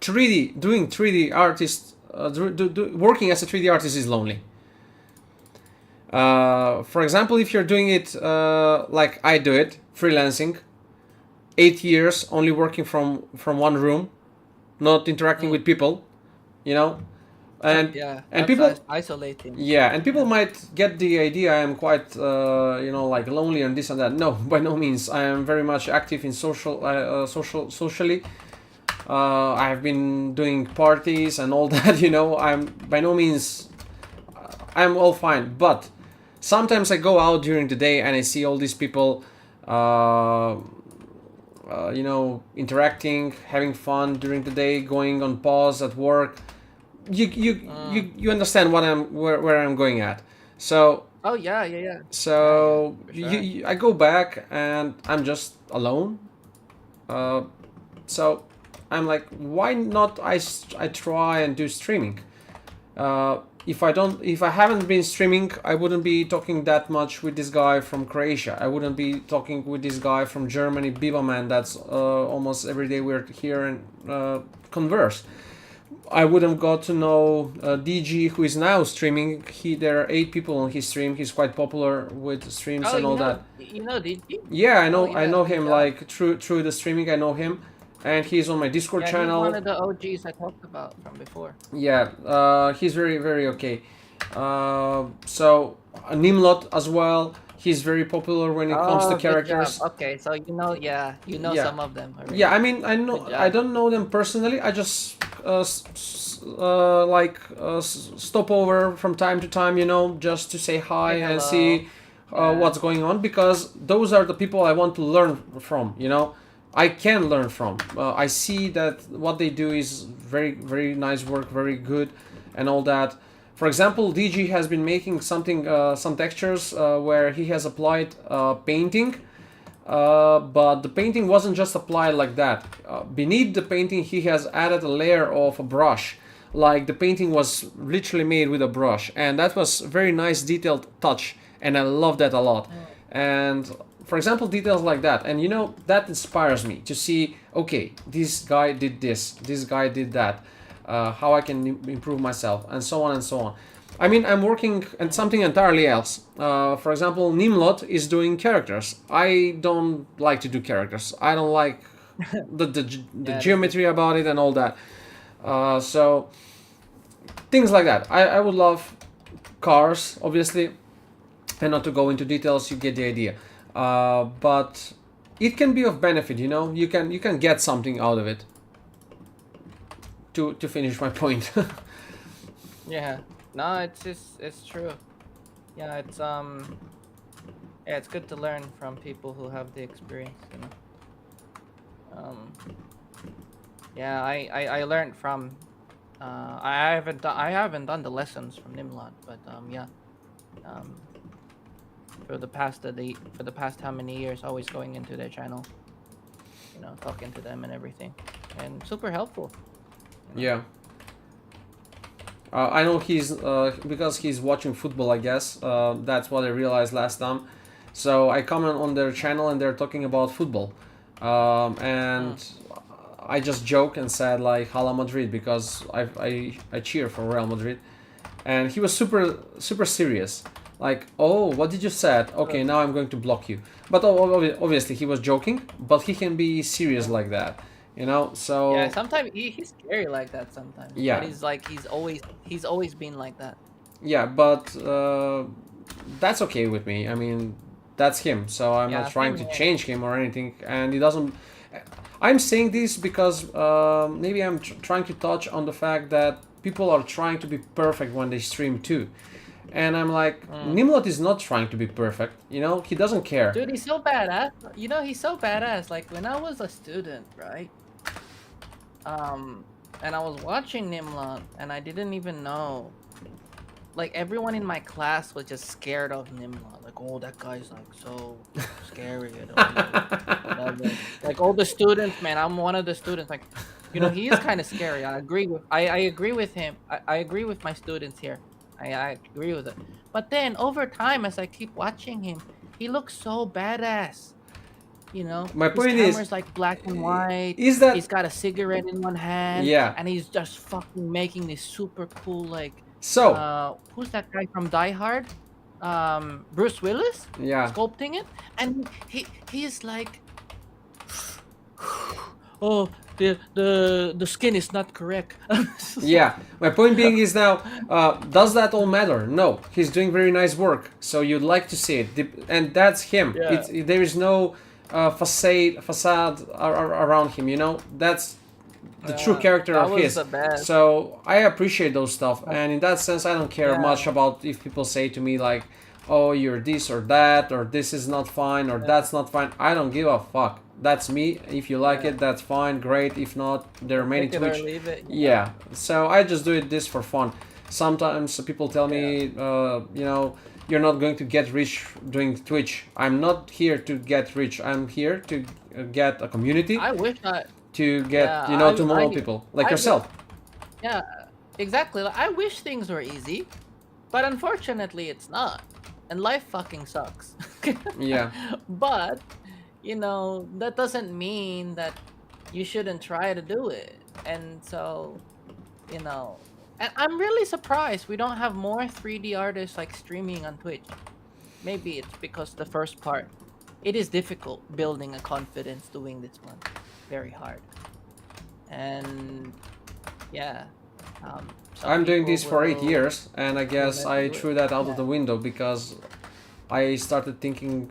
Speaker 4: 3D doing 3D artist working as a 3D artist is lonely. For example, if you're doing it like I do it, freelancing, 8 years only working from one room, not interacting with people, and
Speaker 5: Yeah.
Speaker 4: and
Speaker 5: That's
Speaker 4: people
Speaker 5: isolating.
Speaker 4: and people might get the idea I am quite like lonely and this and that. No, by no means. I am very much active in socially. I have been doing parties and all that. I'm by no means. I'm all fine, but sometimes I go out during the day and I see all these people, interacting, having fun during the day, going on pause at work. You understand where I'm going at. So
Speaker 5: Oh yeah.
Speaker 4: so
Speaker 5: for sure.
Speaker 4: I go back and I'm just alone. So I'm like, why not I try and do streaming? If I haven't been streaming, I wouldn't be talking that much with this guy from Croatia. I wouldn't be talking with this guy from Germany, Bibaman. That's almost every day we're here and converse. I wouldn't got to know DG, who is now streaming. There are 8 people on his stream. He's quite popular with streams
Speaker 5: Oh,
Speaker 4: and all that.
Speaker 5: did you?
Speaker 4: Yeah, I know.
Speaker 5: Oh,
Speaker 4: I
Speaker 5: yeah,
Speaker 4: know
Speaker 5: good
Speaker 4: him
Speaker 5: job.
Speaker 4: like through the streaming. I know him, and he's on my Discord
Speaker 5: Yeah,
Speaker 4: channel.
Speaker 5: he's one of the OGs I talked about from before.
Speaker 4: Yeah, he's very, very okay. So Nimlot as well. He's very popular when it comes to
Speaker 5: Oh, good job.
Speaker 4: characters.
Speaker 5: Okay, so
Speaker 4: Yeah.
Speaker 5: some of them already.
Speaker 4: Yeah, I mean, I know.
Speaker 5: Good job.
Speaker 4: I don't know them personally. I just stop over from time to time, just to say hi
Speaker 5: Say
Speaker 4: and
Speaker 5: hello.
Speaker 4: see
Speaker 5: Yeah.
Speaker 4: what's going on because those are the people I want to learn from. I can learn from. I see that what they do is very, very nice work, very good, and all that. For example, DG has been making something, some textures where he has applied painting, but the painting wasn't just applied like that. Beneath the painting, he has added a layer of a brush, like the painting was literally made with a brush, and that was very nice, detailed touch, and I love that a lot. And for example, details like that, and you know, that inspires me to see, okay, this guy did this guy did that, how I can improve myself, and so on and so on. I mean, I'm working on something entirely else. For example, Nimlot is doing characters. I don't like to do characters. I don't like the geometry about it and all that. So things like that. I would love cars, obviously, and not to go into details. You get the idea. But it can be of benefit. You know, you can get something out of it. To finish my point.
Speaker 5: Yeah. No, it's true. Yeah, it's good to learn from people who have the experience, you know. Yeah, I learned from I haven't done the lessons from Nimlot, but yeah. For the past how many years, always going into their channel, you know, talking to them and everything, and super helpful. You know?
Speaker 4: Yeah. I know he's because he's watching football, I guess. That's what I realized last time. So I comment on their channel and they're talking about football, and I just joke and said like Hala Madrid because I cheer for Real Madrid, and he was super serious. Like, oh, what did you say? Okay, now I'm going to block you. But obviously he was joking, but he can be serious like that. You know, so
Speaker 5: yeah, sometimes he's scary like that sometimes.
Speaker 4: Yeah.
Speaker 5: But he's like he's always been like that.
Speaker 4: yeah, but that's okay with me. I mean, that's him, so I'm
Speaker 5: Yeah,
Speaker 4: not trying to
Speaker 5: same here.
Speaker 4: change him or anything. And he doesn't. I'm saying this because maybe I'm trying to touch on the fact that people are trying to be perfect when they stream too. And I'm like, Nimlot is not trying to be perfect. You know, he doesn't care.
Speaker 5: Dude, he's so badass. You know, he's so badass. Like when I was a student, right? And I was watching Nimlot, and I didn't even know. Like everyone in my class was just scared of Nimlot. Like, oh, that guy's like so scary. And whatever. Like all the students, man. I'm one of the students. Like, you know, he is kind of scary. I agree with him. I agree with my students here. I agree with it. But then over time, as I keep watching him, he looks so badass. You know,
Speaker 4: My
Speaker 5: his
Speaker 4: point is-
Speaker 5: camera's like black and white.
Speaker 4: Is that-
Speaker 5: he's got a cigarette in one hand?
Speaker 4: Yeah.
Speaker 5: And he's just fucking making this super cool like.
Speaker 4: So
Speaker 5: Who's that guy from Die Hard? Bruce Willis.
Speaker 4: yeah,
Speaker 5: Sculpting it, and he's like, oh, the skin is not correct.
Speaker 4: yeah. My point being is now, does that all matter? No, he's doing very nice work. So you'd like to see it, and that's him.
Speaker 5: Yeah.
Speaker 4: There is no facade around him. You know, that's the true
Speaker 5: Yeah,
Speaker 4: character
Speaker 5: that
Speaker 4: of
Speaker 5: was
Speaker 4: his.
Speaker 5: the best.
Speaker 4: So I appreciate those stuff, and in that sense, I don't care
Speaker 5: Yeah.
Speaker 4: much about if people say to me like, "Oh, you're this or that," or "This is not fine," or "That's not fine." I don't give a fuck. That's me. If you like it, that's fine, great. If not, there are many
Speaker 5: Take it or
Speaker 4: Twitch.
Speaker 5: leave it.
Speaker 4: Yeah. So I just do this for fun. Sometimes people tell me, you know, you're not going to get rich doing Twitch. I'm not here to get rich. I'm here to get a community,
Speaker 5: I wish I.
Speaker 4: to get,
Speaker 5: Yeah,
Speaker 4: you know,
Speaker 5: I-
Speaker 4: to more
Speaker 5: I-
Speaker 4: people like
Speaker 5: I-
Speaker 4: yourself.
Speaker 5: Yeah, exactly. Like, I wish things were easy, but unfortunately, it's not. And life fucking sucks.
Speaker 4: Yeah.
Speaker 5: But, you know, that doesn't mean that you shouldn't try to do it. And so, you know, and I'm really surprised we don't have more 3D artists like streaming on Twitch. Maybe it's because the first part, it is difficult building a confidence doing this one. Very hard. And yeah. Some
Speaker 4: I'm doing
Speaker 5: people
Speaker 4: this for 8
Speaker 5: will-
Speaker 4: years, and I guess
Speaker 5: never
Speaker 4: I
Speaker 5: do it.
Speaker 4: threw that out of the window because I started thinking,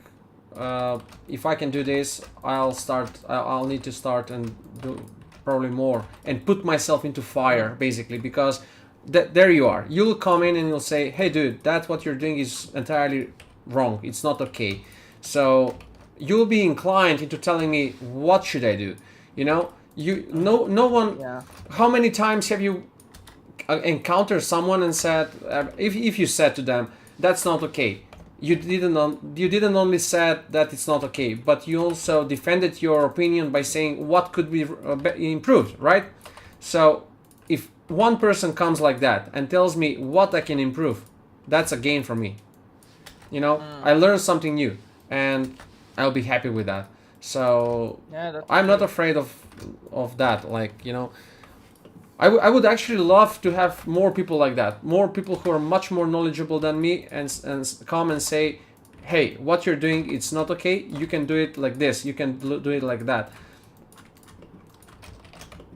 Speaker 4: if I can do this, I'll need to start and do probably more and put myself into fire, basically, because there you are. You'll come in and you'll say, "Hey, dude, that's what you're doing is entirely wrong. It's not okay." So you'll be inclined into telling me what should I do. You know, no one.
Speaker 5: Yeah.
Speaker 4: How many times have you encountered someone and said, if you said to them, that's not okay, you didn't only said that it's not okay, but you also defended your opinion by saying what could be improved, right? So if one person comes like that and tells me what I can improve, that's a gain for me. You know, I learned something new, and I'll be happy with that. So
Speaker 5: Yeah, that's
Speaker 4: I'm not afraid of that. Like, you know, I would actually love to have more people like that, more people who are much more knowledgeable than me, and come and say, hey, what you're doing, it's not okay. You can do it like this. You can do it like that.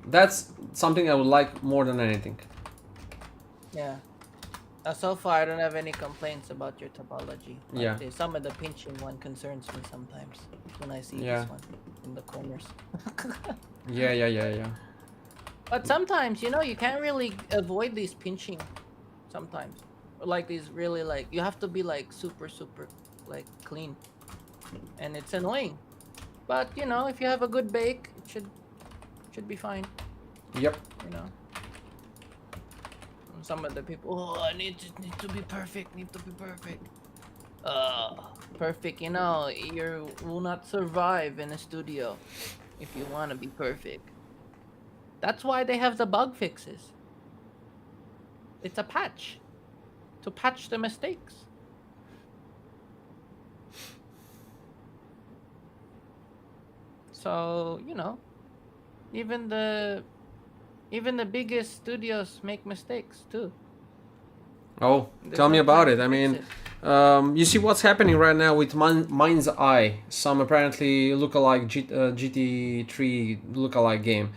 Speaker 4: That's something I would like more than anything.
Speaker 5: Yeah. So far, I don't have any complaints about your topology. But
Speaker 4: Yeah.
Speaker 5: some of the pinching one concerns me sometimes when I see
Speaker 4: Yeah.
Speaker 5: this one in the corners.
Speaker 4: Yeah.
Speaker 5: But sometimes, you know, you can't really avoid these pinching. Sometimes, like these really like you have to be like super like clean, and it's annoying. But you know, if you have a good bake, it should be fine.
Speaker 4: Yep.
Speaker 5: You know. Some of the people, oh, I need to be perfect, perfect, you know, you will not survive in a studio if you want to be perfect. That's why they have the bug fixes. It's a patch to patch the mistakes. So, you know, even the biggest studios make mistakes too.
Speaker 4: Oh,
Speaker 5: There's
Speaker 4: tell me
Speaker 5: no
Speaker 4: about
Speaker 5: time
Speaker 4: it.
Speaker 5: to
Speaker 4: I
Speaker 5: fix
Speaker 4: mean, you see what's happening right now with Mind's Eye, some apparently lookalike GT3 lookalike game.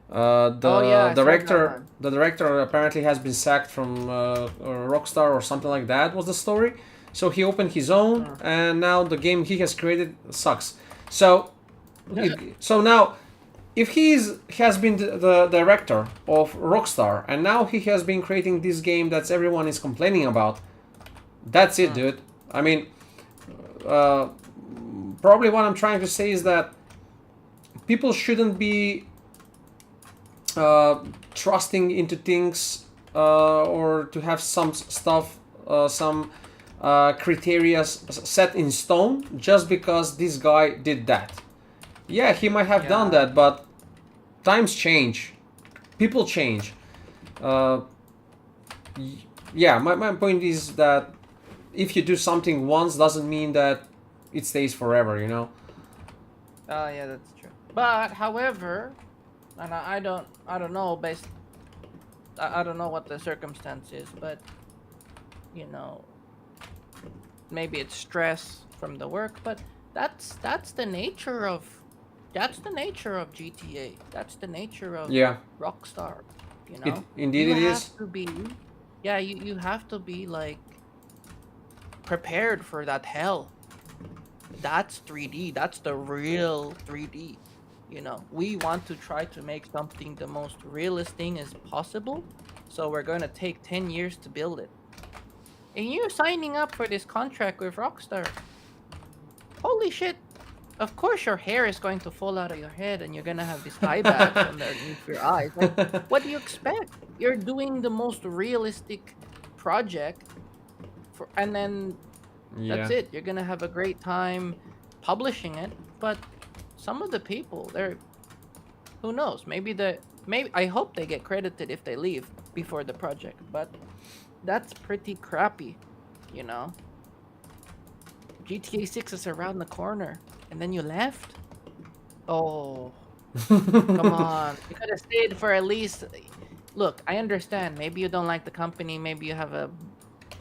Speaker 4: The
Speaker 5: Oh, yeah, I saw that
Speaker 4: director,
Speaker 5: one.
Speaker 4: the director apparently has been sacked from Rockstar or something like that was the story. So he opened his own, and now the game he has created sucks. So, so now, if has been the director of Rockstar, and now he has been creating this game that everyone is complaining about, that's it, dude. I mean, probably what I'm trying to say is that people shouldn't be trusting into things or to have some stuff, some criteria set in stone just because this guy did that. Yeah, he might have done that, but times change, people change. Yeah, my point is that if you do something once doesn't mean that it stays forever, you know.
Speaker 5: Oh yeah, that's true. But however, and I don't know I don't know what the circumstance is, but you know, maybe it's stress from the work, but that's the nature of GTA. That's the nature of
Speaker 4: Yeah,
Speaker 5: Rockstar. You know,
Speaker 4: indeed
Speaker 5: you
Speaker 4: it
Speaker 5: have
Speaker 4: is.
Speaker 5: to be, yeah, you have to be like prepared for that hell. That's 3D. That's the real 3D. You know, we want to try to make something the most realist thing as possible. So we're going to take 10 years to build it. And you're signing up for this contract with Rockstar. Holy shit. Of course your hair is going to fall out of your head and you're going to have this eye bags underneath your eyes. Like, what do you expect? You're doing the most realistic project and then that's
Speaker 4: Yeah.
Speaker 5: it. You're gonna have a great time publishing it, but some of the people, who knows? Maybe I hope they get credited if they leave before the project, but that's pretty crappy, you know. GTA 6 is around the corner, and then you left. Oh, come on! You could have stayed for at least. Look, I understand. Maybe you don't like the company. Maybe you have a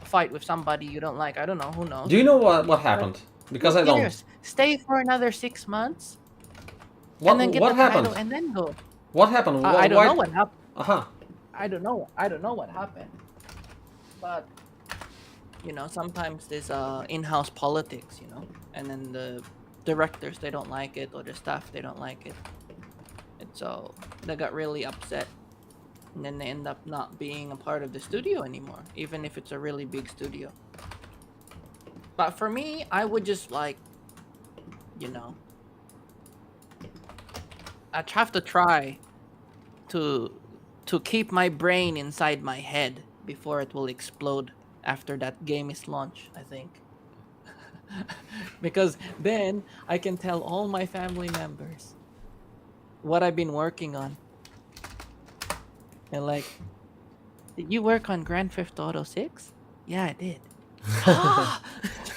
Speaker 5: fight with somebody you don't like. I don't know. Who knows?
Speaker 4: Do you know what happened? Because I
Speaker 5: Who
Speaker 4: don't.
Speaker 5: cares? Stay for another 6 months
Speaker 4: What
Speaker 5: and then get
Speaker 4: what
Speaker 5: the
Speaker 4: happened?
Speaker 5: title and then go.
Speaker 4: What happened?
Speaker 5: I don't
Speaker 4: Why?
Speaker 5: know what happened.
Speaker 4: Uh-huh.
Speaker 5: I don't know what happened. But you know, sometimes there's in-house politics, you know, and then the directors they don't like it or the staff they don't like it, and so they got really upset, and then they end up not being a part of the studio anymore, even if it's a really big studio. But for me, I would just like you know, I have to try to keep my brain inside my head before it will explode after that game is launched, I think. Because then I can tell all my family members what I've been working on. And like, did you work on Grand Theft Auto 6? Yeah, I did.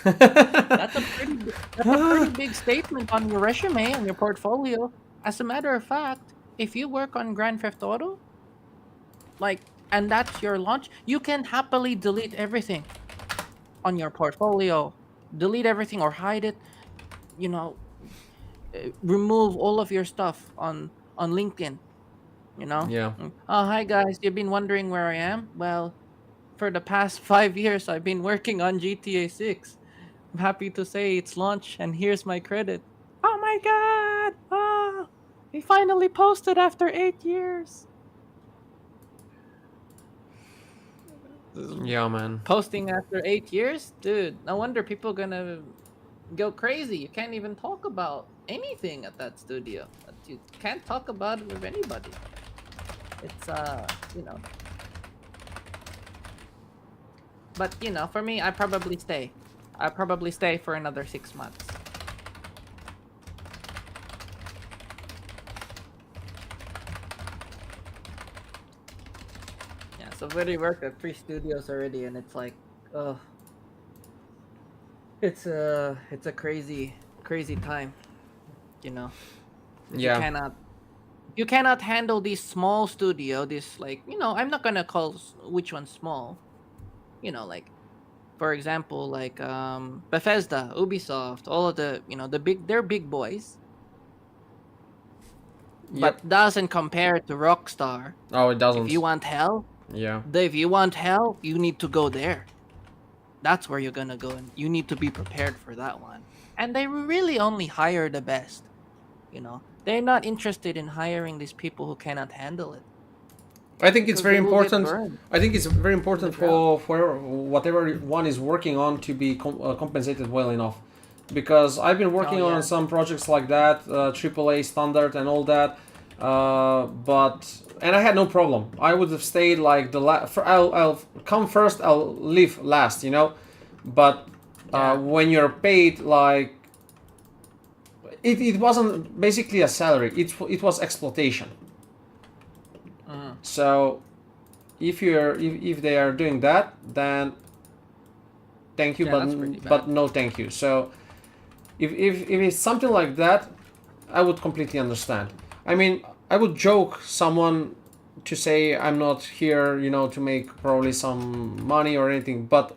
Speaker 5: That's a pretty big statement on your resume and your portfolio. As a matter of fact, if you work on Grand Theft Auto, like, and that's your launch, you can happily delete everything on your portfolio. Delete everything or hide it. You know, remove all of your stuff on LinkedIn. You know.
Speaker 4: Yeah.
Speaker 5: Oh, hi guys. You've been wondering where I am? Well, for the past 5 years, I've been working on GTA 6. I'm happy to say it's launched, and here's my credit. Oh my god! Oh, we finally posted after 8 years.
Speaker 4: Yeah, man.
Speaker 5: Posting after 8 years? Dude, no wonder people gonna go crazy. You can't even talk about anything at that studio. You can't talk about it with anybody. It's, you know. But, you know, for me, I probably stay. I probably stay for another 6 months. Yeah, so I've already worked at 3 studios already, and it's like, oh, it's a crazy time, you know.
Speaker 4: Yeah.
Speaker 5: You cannot handle this small studio, this, like, you know, I'm not gonna call which one's small. You know, like, for example, like Bethesda, Ubisoft, all of the, you know, they're big boys. But doesn't compare to Rockstar.
Speaker 4: Oh, it doesn't.
Speaker 5: If you want hell,
Speaker 4: Yeah.
Speaker 5: you need to go there. That's where you're gonna go, and you need to be prepared for that one. And they really only hire the best. You know, they're not interested in hiring these people who cannot handle it.
Speaker 4: I think it's
Speaker 5: Because
Speaker 4: very
Speaker 5: they will get
Speaker 4: important.
Speaker 5: burned.
Speaker 4: I think it's very important
Speaker 5: the ground.
Speaker 4: for whatever one is working on to be compensated well enough. Because I've been working
Speaker 5: Oh, yeah.
Speaker 4: on some projects like that, AAA standard and all that, and I had no problem. I would have stayed like I'll come first, I'll leave last, you know. But
Speaker 5: Yeah.
Speaker 4: when you're paid like it wasn't basically a salary. It was exploitation.
Speaker 5: Mhm.
Speaker 4: So if they are doing that, then thank you,
Speaker 5: Yeah, that's pretty
Speaker 4: but
Speaker 5: bad.
Speaker 4: no thank you. So if it's something like that, I would completely understand. I mean, I would joke someone to say I'm not here, you know, to make probably some money or anything, but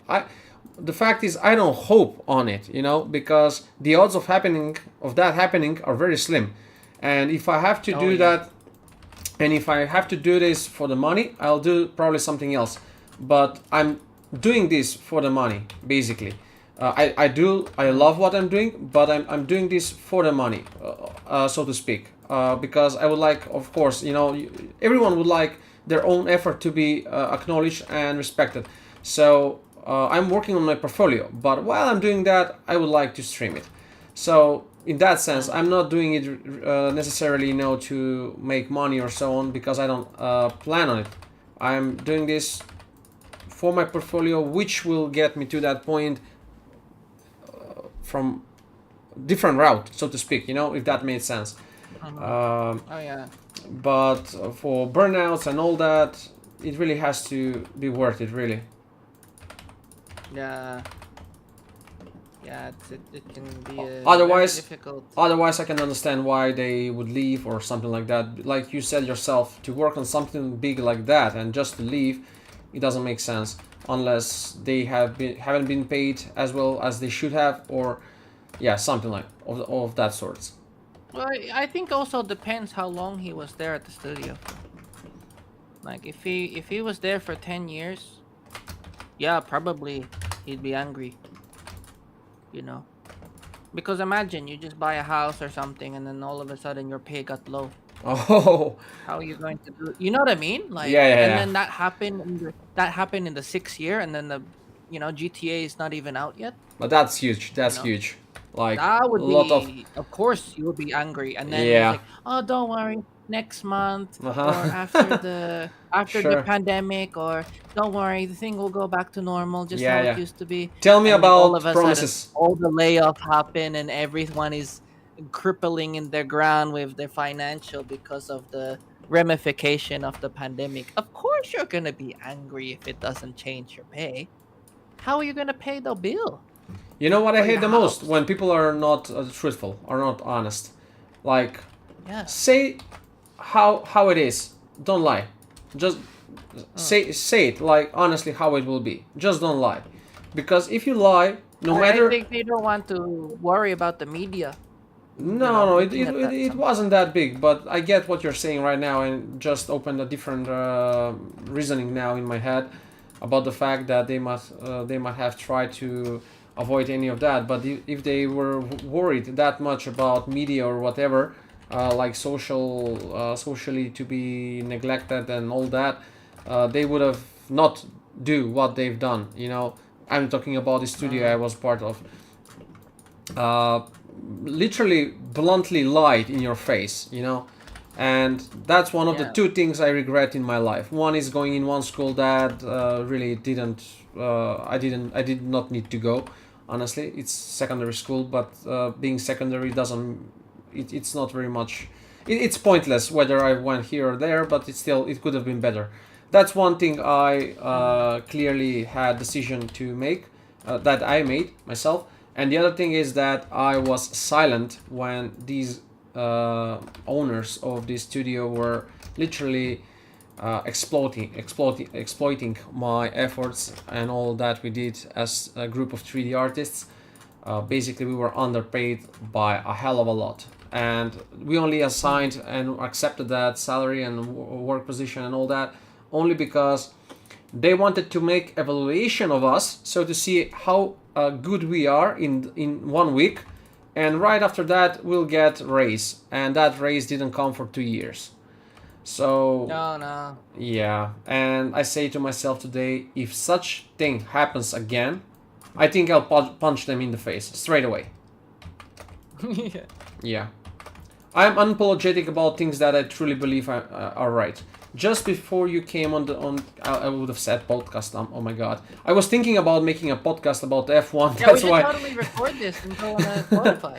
Speaker 4: the fact is I don't hope on it, you know, because the odds of that happening are very slim. And if I have to
Speaker 5: Oh,
Speaker 4: do
Speaker 5: yeah.
Speaker 4: that, and if I have to do this for the money, I'll do probably something else. But I'm doing this for the money, basically. I love what I'm doing, but I'm doing this for the money, so to speak. Because I would like, of course, you know, everyone would like their own effort to be acknowledged and respected. So I'm working on my portfolio, but while I'm doing that, I would like to stream it. So in that sense, I'm not doing it necessarily, you know, to make money or so on, because I don't plan on it. I'm doing this for my portfolio, which will get me to that point from different route, so to speak, you know, if that made sense.
Speaker 5: Oh yeah.
Speaker 4: But for burnouts and all that, it really has to be worth it, really.
Speaker 5: Yeah. Yeah, it can be
Speaker 4: Otherwise-
Speaker 5: very difficult.
Speaker 4: Otherwise, I can understand why they would leave or something like that. Like you said yourself, to work on something big like that and just to leave, it doesn't make sense unless they haven't been paid as well as they should have, or yeah, something like of that sorts.
Speaker 5: Well, I think also depends how long he was there at the studio. Like if he was there for 10 years, yeah, probably he'd be angry. You know, because imagine you just buy a house or something, and then all of a sudden your pay got low.
Speaker 4: Oh,
Speaker 5: How are you going to do? You know what I mean? Like,
Speaker 4: Yeah, yeah,
Speaker 5: and
Speaker 4: yeah.
Speaker 5: then that happened in the 6th year, and then the, you know, GTA is not even out yet.
Speaker 4: but that's huge. That's
Speaker 5: No.
Speaker 4: huge. Like
Speaker 5: That would
Speaker 4: a lot of
Speaker 5: be, of course, you would be angry, and then
Speaker 4: Yeah.
Speaker 5: it's like, oh, don't worry, next month
Speaker 4: Uh-huh.
Speaker 5: or after the
Speaker 4: Sure.
Speaker 5: pandemic, or don't worry, the thing will go back to normal, just
Speaker 4: Yeah,
Speaker 5: how
Speaker 4: yeah.
Speaker 5: it used to be.
Speaker 4: Tell me
Speaker 5: And then all
Speaker 4: about
Speaker 5: of a sudden,
Speaker 4: promises.
Speaker 5: all the layoff happen, and everyone is crippling in their ground with their financial because of the ramification of the pandemic. Of course, you're gonna be angry if it doesn't change your pay. How are you gonna pay the bill?
Speaker 4: You know what I
Speaker 5: For
Speaker 4: hate
Speaker 5: your
Speaker 4: the most?
Speaker 5: house.
Speaker 4: When people are not truthful, are not honest. Like,
Speaker 5: Yeah.
Speaker 4: say how it is. Don't lie. Just say it like honestly how it will be. Just don't lie. Because if you lie, no
Speaker 5: I
Speaker 4: matter
Speaker 5: think they don't want to worry about the media.
Speaker 4: no, it,
Speaker 5: looking
Speaker 4: it,
Speaker 5: at
Speaker 4: it,
Speaker 5: that
Speaker 4: it
Speaker 5: somehow.
Speaker 4: wasn't that big, but I get what you're saying right now and just opened a different reasoning now in my head about the fact that they might have tried to avoid any of that. But if they were worried that much about media or whatever, like socially to be neglected and all that, they would have not do what they've done. You know, I'm talking about the studio I was part of. Literally bluntly lied in your face, you know, and that's one of the
Speaker 5: Yeah.
Speaker 4: two things I regret in my life. One is going in one school that really didn't I did not need to go. Honestly, it's secondary school, but being secondary doesn't it's not very much it's pointless whether I went here or there, but it could have been better. That's one thing I clearly had decision to make that I made myself. And the other thing is that I was silent when these owners of this studio were literally exploiting my efforts and all that we did as a group of 3D artists. Basically, we were underpaid by a hell of a lot, and we only assigned and accepted that salary and work position and all that only because they wanted to make evaluation of us, so to see how good we are in 1 week, and right after that we'll get raise, and that raise didn't come for 2 years. So
Speaker 5: No.
Speaker 4: yeah, and I say to myself today, if such thing happens again, I think I'll punch them in the face straight away.
Speaker 5: Yeah.
Speaker 4: Yeah. I'm unapologetic about things that I truly believe are right. Just before you came I would have said podcast. Oh my god, I was thinking about making a podcast about F1.
Speaker 5: Yeah, we
Speaker 4: That's
Speaker 5: should
Speaker 4: why.
Speaker 5: totally record this and go on a Spotify.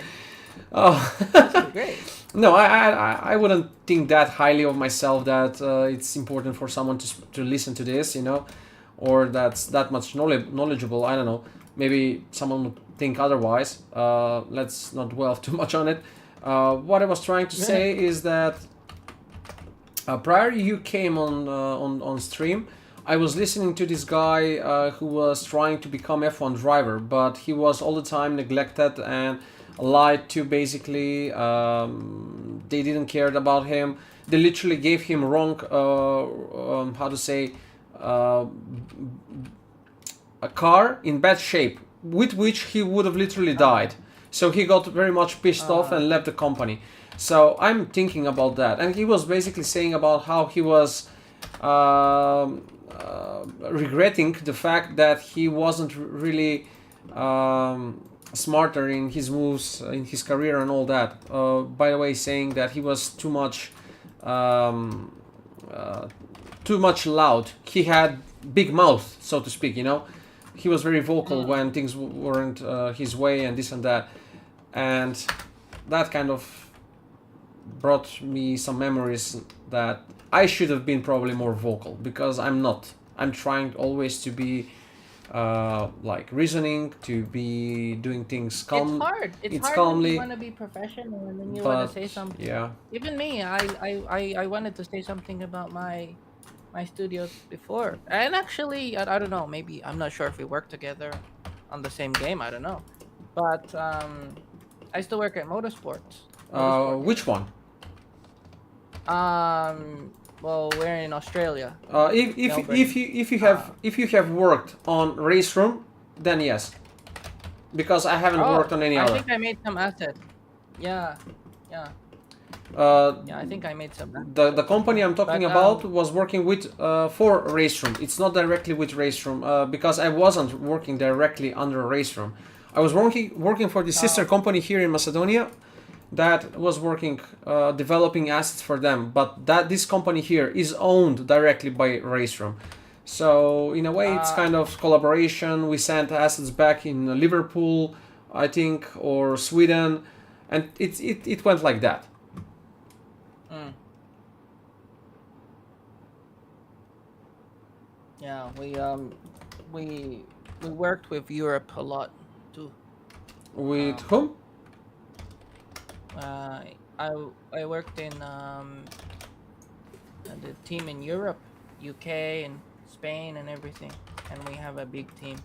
Speaker 4: Oh.
Speaker 5: This would be great.
Speaker 4: No, I wouldn't think that highly of myself that it's important for someone to listen to this, you know, or that's that much knowledgeable. I don't know. Maybe someone would think otherwise. Let's not dwell too much on it. What I was trying to say is that prior you came on stream, I was listening to this guy who was trying to become F1 driver, but he was all the time neglected and lied to. Basically, they didn't care about him. They literally gave him wrong how to say a car in bad shape with which he would have literally died. So he got very much pissed off and left the company. So I'm thinking about that, and he was basically saying about how he was regretting the fact that he wasn't really smarter in his moves in his career and all that. By the way, saying that he was too much loud. He had big mouth, so to speak. You know, he was very vocal when things weren't his way and this and that, and that kind of brought me some memories that I should have been probably more vocal, because I'm not. I'm trying always to be like reasoning, to be doing things calm.
Speaker 5: It's hard. It's hard
Speaker 4: calmly,
Speaker 5: when you want to be professional and then you
Speaker 4: but
Speaker 5: want to say something.
Speaker 4: yeah,
Speaker 5: Even me, I wanted to say something about my studios before, and actually, I don't know. Maybe I'm not sure if we work together on the same game. I don't know, but I used to work at Motorsports.
Speaker 4: which one?
Speaker 5: Well, we're in Australia.
Speaker 4: If you have worked on Race Room, then yes, because I haven't worked on any
Speaker 5: I
Speaker 4: other.
Speaker 5: think I made some assets. Yeah. Yeah, I think I made some.
Speaker 4: The company I'm talking
Speaker 5: But,
Speaker 4: about was working with for Race Room. It's not directly with Race Room because I wasn't working directly under Race Room. I was working for the sister company here in Macedonia that was working developing assets for them, but this company here is owned directly by RaceRoom. So in a way, it's kind of collaboration. We sent assets back in Liverpool, I think, or Sweden, and it went like that.
Speaker 5: Yeah, we worked with Europe a lot too.
Speaker 4: With whom?
Speaker 5: I worked in the team in Europe, UK and Spain and everything, and we have a big team.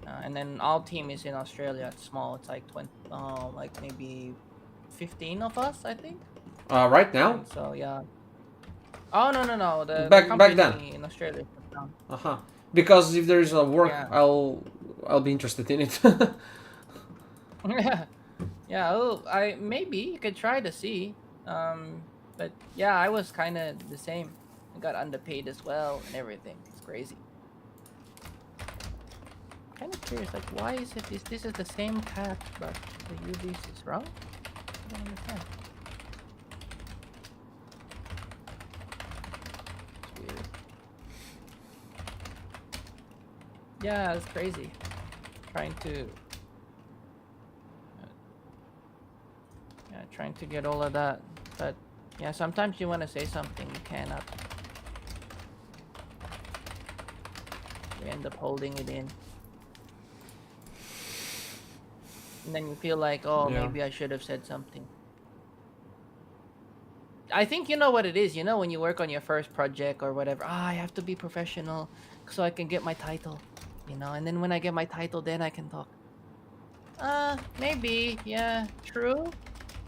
Speaker 5: And then our team is in Australia. It's small. It's like 20, like maybe 15 of us, I think.
Speaker 4: Right now?
Speaker 5: So yeah. Oh no. The
Speaker 4: Back
Speaker 5: company
Speaker 4: then.
Speaker 5: in Australia.
Speaker 4: Because if there is a work,
Speaker 5: Yeah.
Speaker 4: I'll be interested in it.
Speaker 5: Yeah. Yeah. Oh, maybe you could try to see. But yeah, I was kind of the same. I got underpaid as well and everything. It's crazy. Kind of curious, like why is it this is the same cat, but the UVs is wrong? I don't understand. It's weird. Yeah, it's crazy. Trying to get all of that, but yeah, sometimes you want to say something, you cannot. You end up holding it in. And then you feel like, oh,
Speaker 4: Yeah.
Speaker 5: maybe I should have said something. I think you know what it is. You know, when you work on your first project or whatever, I have to be professional so I can get my title. You know, and then when I get my title, then I can talk. Maybe, yeah, true.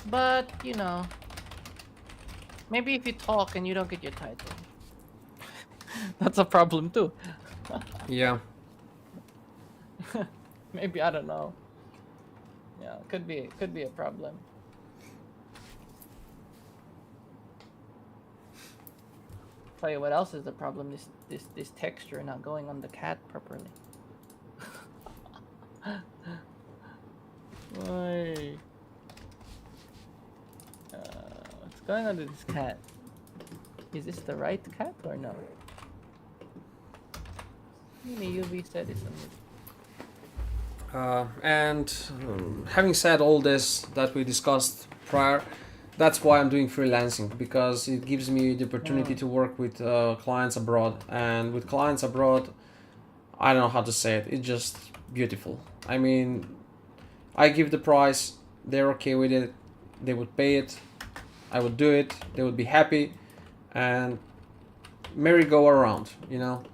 Speaker 5: But, you know, maybe if you talk and you don't get your title, that's a problem too.
Speaker 4: Yeah.
Speaker 5: Maybe, I don't know. Yeah, could be a problem. Tell you what else is the problem, this texture not going on the cat properly. Why? What's going on with this cat? Is this the right cat or no? Maybe UV said it's
Speaker 4: Having said all this that we discussed prior, that's why I'm doing freelancing, because it gives me the opportunity to work with clients abroad. And with clients abroad, I don't know how to say it, it's just beautiful. I mean, I give the price, they're okay with it, they would pay it, I would do it, they would be happy, and merry-go-around, you know.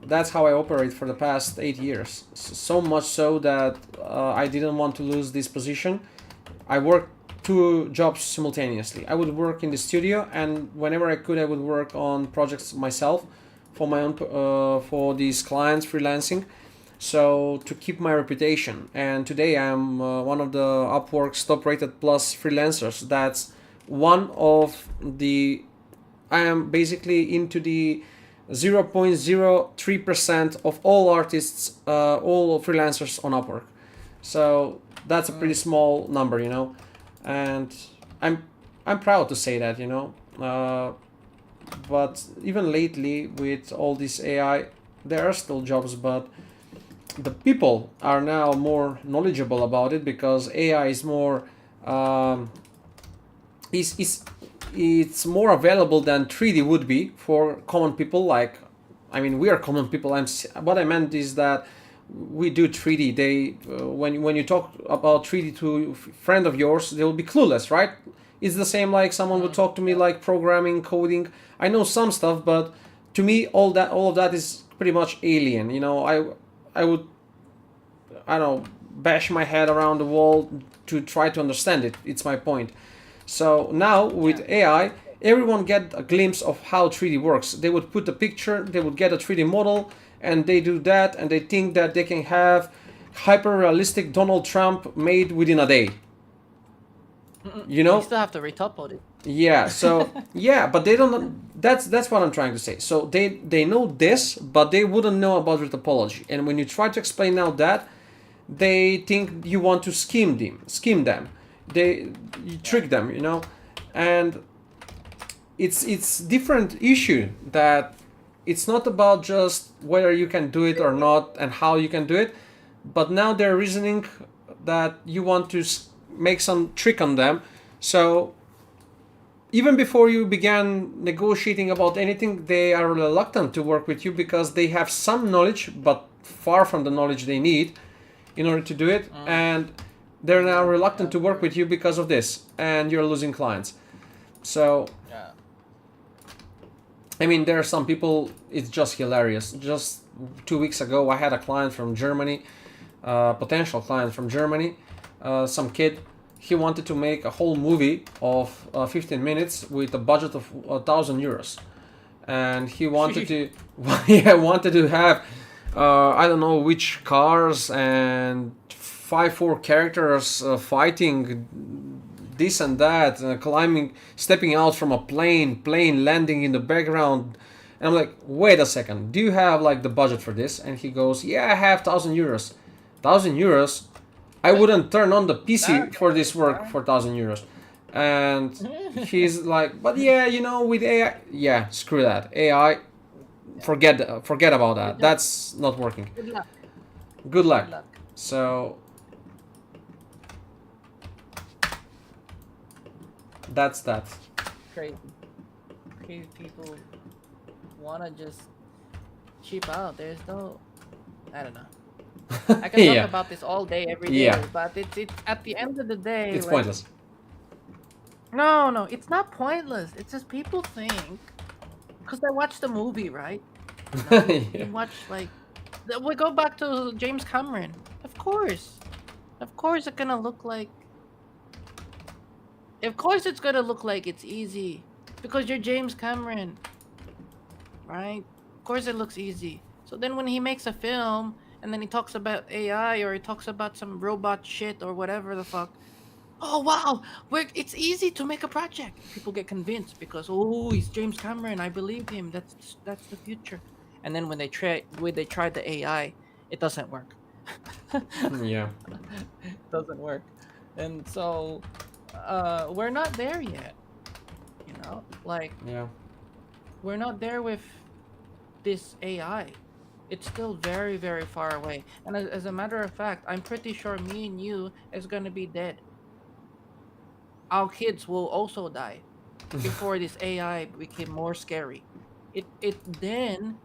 Speaker 4: That's how I operate for the past 8 years. So much so that I didn't want to lose this position. I worked 2 jobs simultaneously. I would work in the studio, and whenever I could, I would work on projects myself for my own for these clients freelancing. So to keep my reputation. And today I'm one of the Upwork's top-rated plus freelancers. That's one of the. I am basically into the 0.03% of all artists, all freelancers on Upwork. So that's a pretty small number, you know, and I'm proud to say that, you know. But even lately with all this AI, there are still jobs, but the people are now more knowledgeable about it because AI is more it's more available than 3D would be for common people. Like, I mean, we are common people. What I meant is that we do 3D. They when you talk about 3D to a friend of yours, they will be clueless, right? It's the same like someone would talk to me like programming, coding. I know some stuff, but to me, all of that is pretty much alien. You know, I would, I don't know, bash my head around the wall to try to understand it. It's my point. So now with AI, everyone get a glimpse of how 3D works. They would put a picture, they would get a 3D model, and they do that, and they think that they can have hyper-realistic Donald Trump made within a day. You know,
Speaker 5: You still have to re-upload it.
Speaker 4: yeah, so yeah, but they don't. That's what I'm trying to say. So they know this, but they wouldn't know about topology. And when you try to explain now that, they think you want to scheme them. You trick them, you know, and it's different issue that it's not about just whether you can do it or not and how you can do it, but now they're reasoning that you want to make some trick on them. So even before you began negotiating about anything, they are reluctant to work with you because they have some knowledge, but far from the knowledge they need in order to do it. And they're now reluctant to work with you because of this, and you're losing clients. So,
Speaker 5: Yeah.
Speaker 4: I mean, there are some people, it's just hilarious. Just 2 weeks ago, I had a client from Germany, potential client from Germany, some kid. He wanted to make a whole movie of 15 minutes with a budget of 1,000 euros. And he wanted to, yeah, wanted to have, I don't know which cars and 4 characters fighting this and that, climbing, stepping out from a plane landing in the background. And I'm like, wait a second, do you have like the budget for this? And he goes, yeah, I have 1,000 euros. 1,000 euros? I wouldn't turn on the PC for this work for 1,000 euros. And he's like, but yeah, you know, with AI, yeah, screw that. AI, forget about that. That's not working.
Speaker 5: Good luck.
Speaker 4: Good luck.
Speaker 5: Good luck.
Speaker 4: So that's that.
Speaker 5: Crazy. Crazy people wanna just cheap out. There's no, I don't know. I can
Speaker 4: Yeah.
Speaker 5: talk about this all day, every day,
Speaker 4: Yeah.
Speaker 5: but it's at the end of the day.
Speaker 4: It's
Speaker 5: like,
Speaker 4: pointless.
Speaker 5: No, it's not pointless. It's just people think, because they watch the movie, right? You know,
Speaker 4: Yeah.
Speaker 5: you watch like, we go back to James Cameron. Of course, it's gonna look like. Of course, it's gonna look like it's easy, because you're James Cameron, right? Of course, it looks easy. So then, when he makes a film and then he talks about AI or he talks about some robot shit or whatever the fuck. Oh wow, it's easy to make a project. People get convinced because he's James Cameron. I believe him. That's the future. And then when they try the AI, it doesn't work.
Speaker 4: Yeah.
Speaker 5: It doesn't work. And so we're not there yet. You know, like
Speaker 4: Yeah.
Speaker 5: we're not there with this AI. It's still very, very far away. And as a matter of fact, I'm pretty sure me and you is gonna be dead. Our kids will also die before this AI became more scary. It then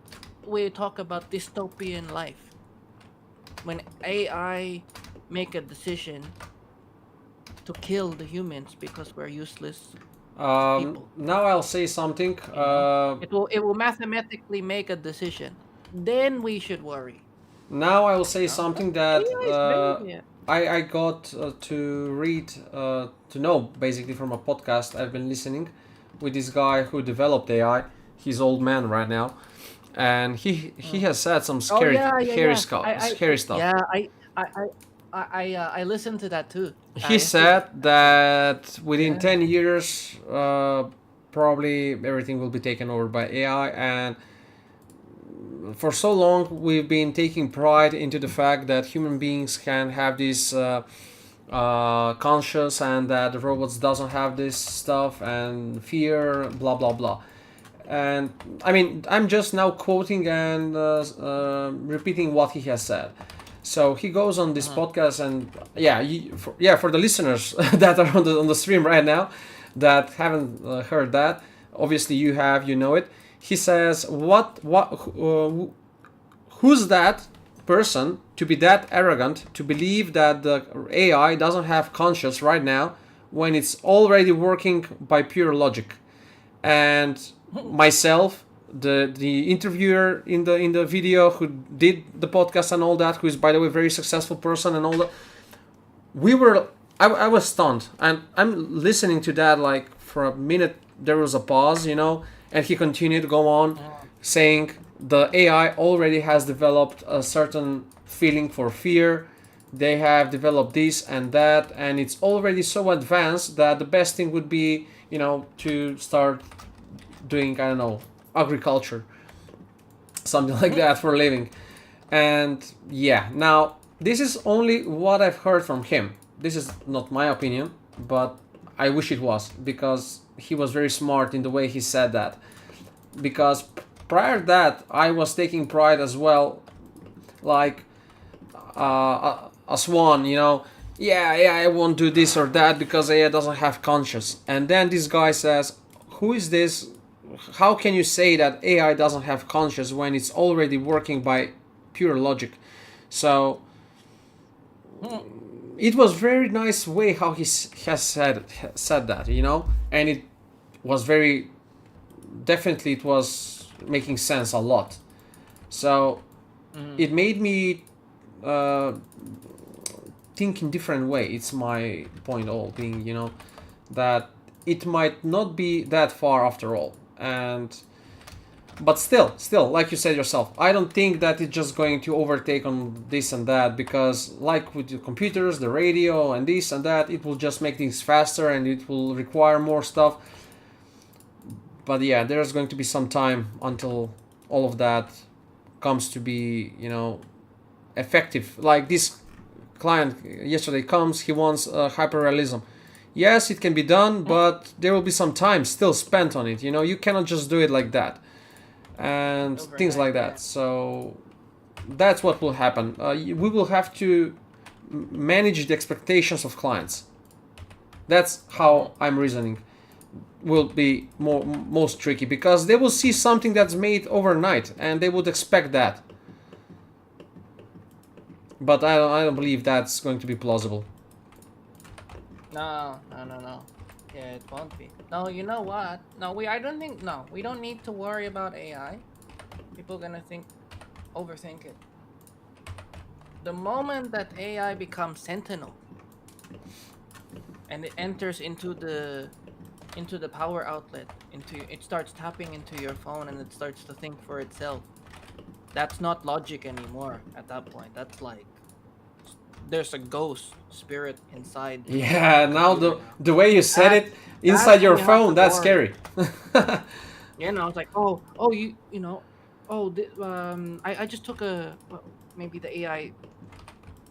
Speaker 5: we talk about dystopian life. When AI make a decision to kill the humans because we're useless. People.
Speaker 4: Now I'll say something.
Speaker 5: It will mathematically make a decision. Then we should worry.
Speaker 4: Now I will say something that
Speaker 5: AI is very,
Speaker 4: I got to read, to know basically from a podcast I've been listening with this guy who developed AI. He's old man right now, and he has said some scary stuff. Scary stuff.
Speaker 5: Yeah, I listened to that too.
Speaker 4: He said that within 10 years, probably everything will be taken over by AI, and for so long we've been taking pride into the fact that human beings can have this conscious, and that the robots doesn't have this stuff and fear, blah blah blah. And I mean, I'm just now quoting and repeating what he has said. So he goes on this podcast, and for the listeners that are on the stream right now that haven't heard that, obviously you know it. He says, who's that person to be that arrogant to believe that the AI doesn't have conscience right now when it's already working by pure logic? And myself, the interviewer in the video who did the podcast and all that, who is by the way a very successful person and all that, I was stunned, and I'm listening to that like for a minute. There was a pause, and he continued to go on saying the AI already has developed a certain feeling for fear, they have developed this and that, and it's already so advanced that the best thing would be, you know, to start doing, I don't know, agriculture, something like that for a living. And yeah, now this is only what I've heard from him. This is not my opinion, but I wish it was, because he was very smart in the way he said that. Because prior to that, I was taking pride as well, like a swan, you know. Yeah, I won't do this or that because AI doesn't have conscience. And then this guy says, who is this? How can you say that AI doesn't have conscience when it's already working by pure logic? So it was very nice way how he has said that, you know, and it was very definitely, it was making sense a lot. So it made me think in different way. It's my point all being, you know, that it might not be that far after all. And but still, like you said yourself, I don't think that it's just going to overtake on this and that, because like with the computers, the radio and this and that, it will just make things faster and it will require more stuff. But yeah, there's going to be some time until all of that comes to be, you know, effective. Like this client yesterday comes, he wants hyperrealism. Yes, it can be done, but there will be some time still spent on it. You know, you cannot just do it like that, and
Speaker 5: Overnight,
Speaker 4: things like that.
Speaker 5: yeah.
Speaker 4: So that's what will happen. We will have to manage the expectations of clients. That's how I'm reasoning. Will be most tricky, because they will see something that's made overnight and they would expect that. But I don't believe that's going to be plausible.
Speaker 5: No. Yeah, it won't be. No, you know what? No, I don't think. No, we don't need to worry about AI. People gonna overthink it. The moment that AI becomes Sentinel, and it enters into the power outlet, it starts tapping into your phone and it starts to think for itself. That's not logic anymore at that point. That's like there's a ghost spirit inside.
Speaker 4: Yeah, now the way you said it inside your phone, that's scary.
Speaker 5: You know, it's like, you know, I just took maybe the AI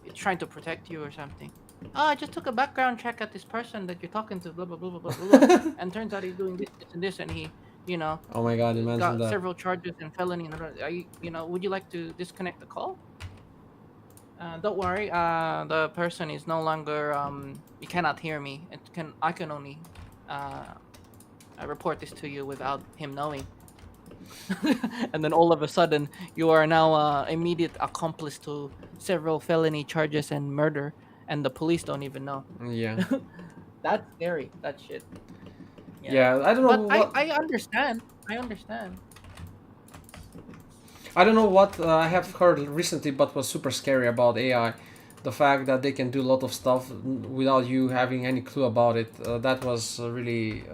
Speaker 5: is trying to protect you or something. Oh, I just took a background check at this person that you're talking to, blah blah blah blah blah, blah. And turns out he's doing this, and he, you know,
Speaker 4: Oh my god,
Speaker 5: got
Speaker 4: imagine that.
Speaker 5: several charges and felony. And you know, would you like to disconnect the call? Don't worry. The person is no longer. You cannot hear me. I can only report this to you without him knowing. And then all of a sudden, you are now immediate accomplice to several felony charges and murder, and the police don't even know.
Speaker 4: Yeah.
Speaker 5: That's scary. That shit.
Speaker 4: Yeah, I don't know
Speaker 5: But
Speaker 4: what
Speaker 5: I understand. I understand.
Speaker 4: I don't know what I have heard recently, but was super scary about AI. The fact that they can do a lot of stuff without you having any clue about it. That was really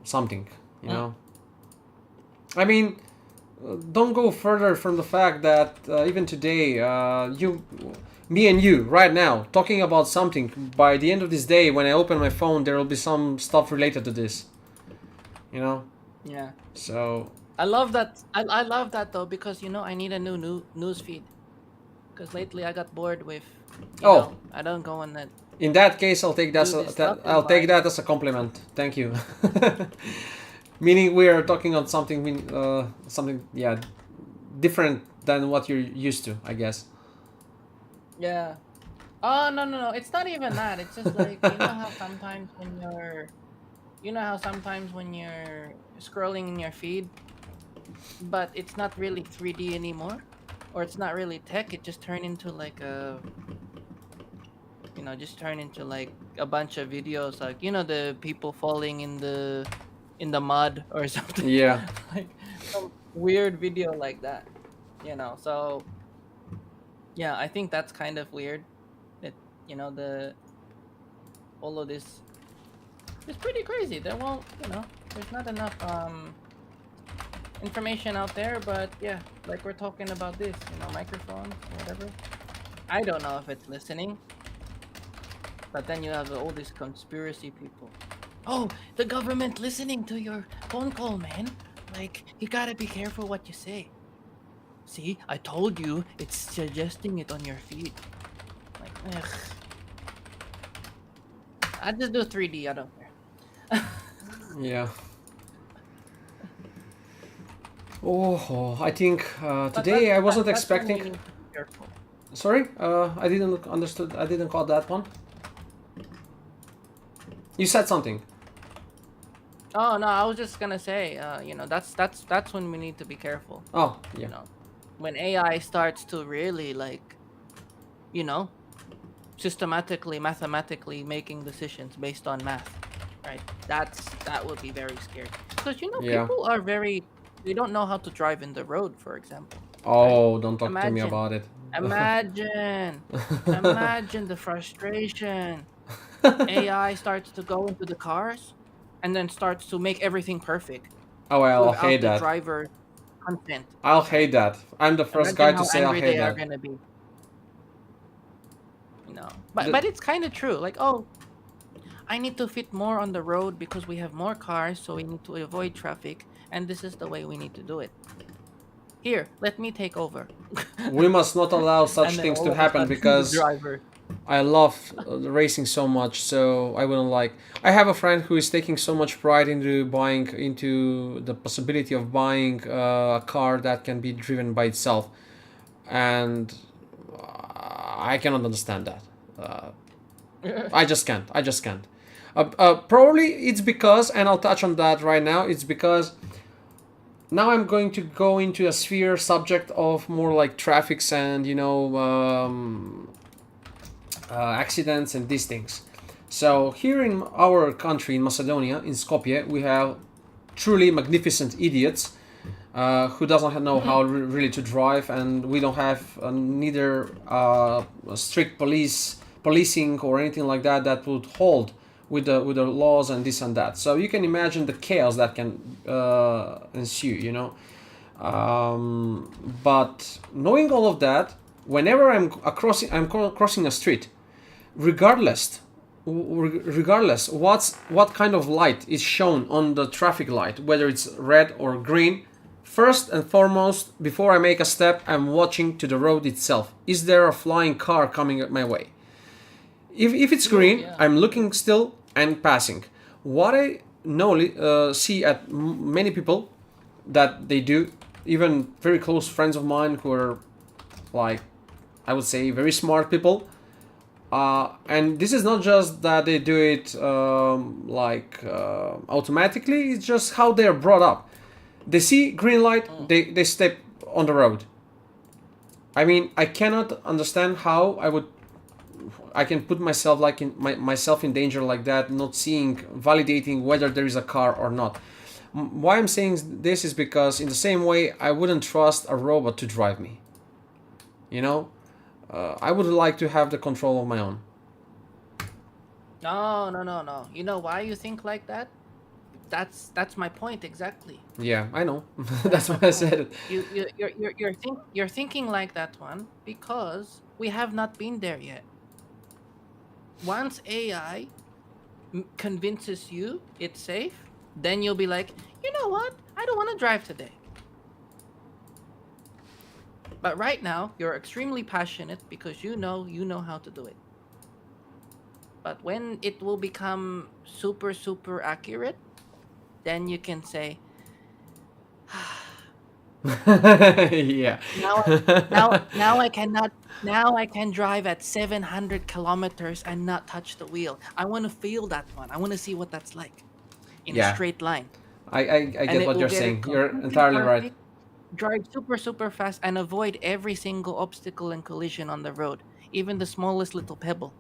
Speaker 4: something, you know. I mean, don't go further from the fact that even today, me and you, right now, talking about something. By the end of this day, when I open my phone, there will be some stuff related to this. You know.
Speaker 5: Yeah.
Speaker 4: So.
Speaker 5: I love that. I love that though, because you know I need a new news feed. Because lately I got bored with. You know, I don't go on that.
Speaker 4: In that case, I'll take
Speaker 5: Do
Speaker 4: that as a compliment. Thank you. Meaning we are talking on something different than what you're used to, I guess.
Speaker 5: Yeah. Oh no! It's not even that. It's just like you know how sometimes when you're scrolling in your feed, but it's not really 3D anymore, or it's not really tech. It just turned into like a bunch of videos, like you know the people falling in the mud or something.
Speaker 4: Yeah.
Speaker 5: Like some weird video like that, you know. So yeah, I think that's kind of weird. That you know all of this is pretty crazy. There's not enough information out there, but yeah, like we're talking about this, you know, microphones, whatever. I don't know if it's listening, but then you have all these conspiracy people. Oh, the government listening to your phone call, man. Like, you gotta be careful what you say. See, I told you, it's suggesting it on your feed. Like, ugh. I just do 3D, I don't care.
Speaker 4: Yeah. Oh, I think today I wasn't
Speaker 5: that's when we
Speaker 4: expecting.
Speaker 5: need to be careful.
Speaker 4: Sorry, I didn't understood. I didn't call that one. You said something.
Speaker 5: Oh no, I was just gonna say, you know, that's when we need to be careful.
Speaker 4: Oh, yeah.
Speaker 5: You know, when AI starts to really like, you know, systematically, mathematically making decisions based on math, right? That would be very scary because you know
Speaker 4: Yeah.
Speaker 5: people are very, they don't know how to drive in the road, for example.
Speaker 4: Oh, don't talk to me
Speaker 5: Imagine.
Speaker 4: about it.
Speaker 5: Imagine the frustration. AI starts to go into the cars and then starts to make everything perfect
Speaker 4: Oh, well, I'll
Speaker 5: without
Speaker 4: hate
Speaker 5: the
Speaker 4: that.
Speaker 5: driver consent.
Speaker 4: I'll hate that. I'm the first guy
Speaker 5: Imagine
Speaker 4: to
Speaker 5: how
Speaker 4: say I'll
Speaker 5: angry
Speaker 4: hate
Speaker 5: they are
Speaker 4: that.
Speaker 5: gonna be. You know, but
Speaker 4: The-
Speaker 5: but it's kind of true. Like, oh, I need to fit more on the road because we have more cars, so we need to avoid traffic, and this is the way we need to do it. Here, let me take over.
Speaker 4: We must not allow such
Speaker 5: And then
Speaker 4: things
Speaker 5: all
Speaker 4: to
Speaker 5: of a
Speaker 4: happen
Speaker 5: sudden, the
Speaker 4: because
Speaker 5: driver.
Speaker 4: I love racing so much, so I wouldn't like. I have a friend who is taking so much pride into the possibility of buying a car that can be driven by itself, and I cannot understand that. I just can't. I just can't. Probably it's because, and I'll touch on that right now. It's because now I'm going to go into a sphere subject of more like traffics and accidents and these things. So here in our country, in Macedonia, in Skopje, we have truly magnificent idiots who doesn't know how really to drive, and we don't have neither strict policing or anything like that that would hold with the laws and this and that. So you can imagine the chaos that can ensue. But knowing all of that, whenever I'm crossing a street, regardless what kind of light is shown on the traffic light, whether it's red or green, first and foremost, before I make a step, I'm watching to the road itself. Is there a flying car coming my way? If it's green,
Speaker 5: yeah.
Speaker 4: I'm looking still and passing. What I see at many people that they do, even very close friends of mine who are like, I would say, very smart people. And this is not just that they do it automatically, it's just how they are brought up. They see green light, they step on the road. I mean, I cannot understand how I can put myself myself in danger like that, not seeing, validating whether there is a car or not. Why I'm saying this is because in the same way I wouldn't trust a robot to drive me. I would like to have the control of my own.
Speaker 5: No. You know why you think like that? That's my point exactly.
Speaker 4: Yeah, I know. That's why I said it.
Speaker 5: You're thinking like that one because we have not been there yet. Once AI convinces you it's safe, then you'll be like, you know what? I don't want to drive today. But right now, you're extremely passionate because you know how to do it. But when it will become super accurate, then you can say,
Speaker 4: Yeah.
Speaker 5: now I cannot. Now I can drive at 700 kilometers and not touch the wheel. I want to feel that one. I want to see what that's like in
Speaker 4: Yeah.
Speaker 5: a straight line.
Speaker 4: I
Speaker 5: And
Speaker 4: get
Speaker 5: it
Speaker 4: what
Speaker 5: will
Speaker 4: you're
Speaker 5: get it
Speaker 4: saying. You're
Speaker 5: completely
Speaker 4: entirely right.
Speaker 5: perfect, drive super fast and avoid every single obstacle and collision on the road, even the smallest little pebble,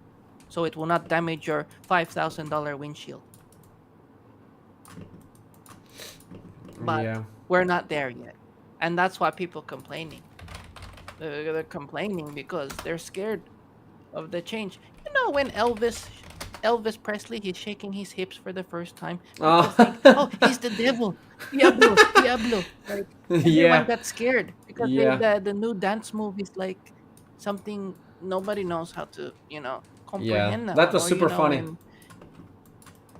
Speaker 5: so it will not damage your $5,000 windshield. But
Speaker 4: Yeah.
Speaker 5: we're not there yet, and that's why people complaining. They're complaining because they're scared of the change. You know, when Elvis Presley, he's shaking his hips for the first time. People
Speaker 4: Oh.
Speaker 5: think, oh, he's the devil. Diablo. Like, everyone
Speaker 4: Yeah.
Speaker 5: got scared because
Speaker 4: Yeah.
Speaker 5: the new dance move is like something nobody knows how to,
Speaker 4: Yeah,
Speaker 5: comprehend that.
Speaker 4: that was
Speaker 5: Or
Speaker 4: super funny.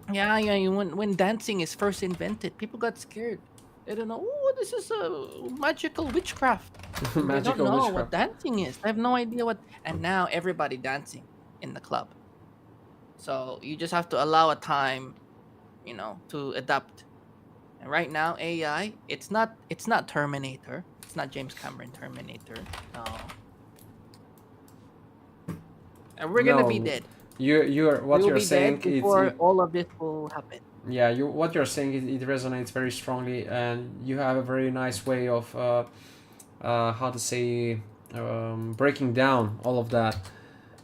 Speaker 5: When dancing is first invented, people got scared. They don't know. Oh, this is a magical witchcraft. They don't
Speaker 4: Magical
Speaker 5: know
Speaker 4: witchcraft.
Speaker 5: what dancing is. They have no idea what. And now everybody dancing in the club. So you just have to allow a time, to adapt. And right now, AI, it's not Terminator. It's not James Cameron Terminator. No. And we're gonna be
Speaker 4: No,
Speaker 5: dead.
Speaker 4: what
Speaker 5: We will
Speaker 4: you're
Speaker 5: be
Speaker 4: saying,
Speaker 5: dead before all of this will happen.
Speaker 4: yeah, what you're saying, it resonates very strongly, and you have a very nice way of how to say, breaking down all of that,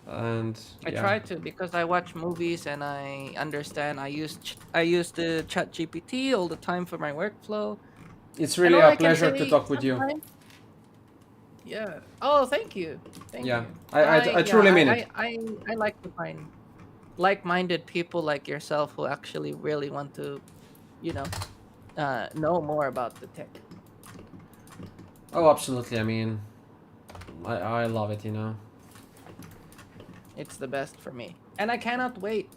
Speaker 4: and
Speaker 5: I
Speaker 4: yeah,
Speaker 5: try to because I watch movies and I understand. I use the Chat GPT all the time for my workflow,
Speaker 4: it's
Speaker 5: and
Speaker 4: really
Speaker 5: all
Speaker 4: a
Speaker 5: I can
Speaker 4: pleasure to
Speaker 5: say
Speaker 4: talk with you.
Speaker 5: sometimes. Yeah. Oh, thank you. Thank
Speaker 4: Yeah,
Speaker 5: you.
Speaker 4: I
Speaker 5: Yeah.
Speaker 4: truly mean
Speaker 5: I
Speaker 4: it.
Speaker 5: I I like to find like-minded people like yourself who actually really want to, you know more about the tech.
Speaker 4: Oh, absolutely. I mean, I love it.
Speaker 5: It's the best for me, and I cannot wait.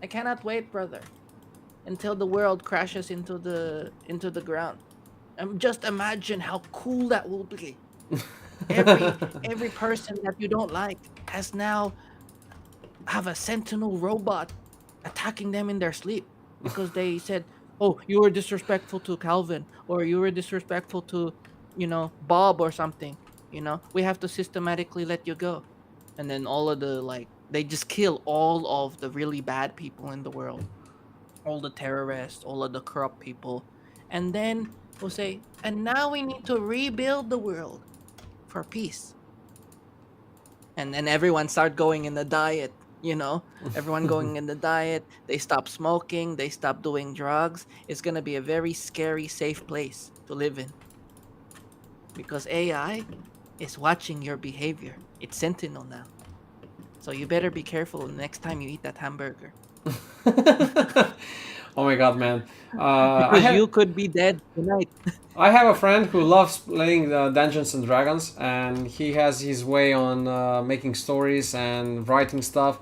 Speaker 5: I cannot wait, brother, until the world crashes into the ground. Just imagine how cool that will be. Every person that you don't like has now have a sentinel robot attacking them in their sleep because they said, "Oh, you were disrespectful to Calvin, or you were disrespectful to, Bob or something." We have to systematically let you go, and then all of the they just kill all of the really bad people in the world, all the terrorists, all of the corrupt people, and then we'll say, "And now we need to rebuild the world for peace." And then everyone start going in the diet, everyone going in the diet, they stop smoking, they stop doing drugs. It's going to be a very scary, safe place to live in because AI is watching your behavior. It's sentinel now, so you better be careful the next time you eat that hamburger
Speaker 4: Oh my god, man.
Speaker 5: because you could be dead tonight.
Speaker 4: I have a friend who loves playing Dungeons and Dragons, and he has his way on making stories and writing stuff.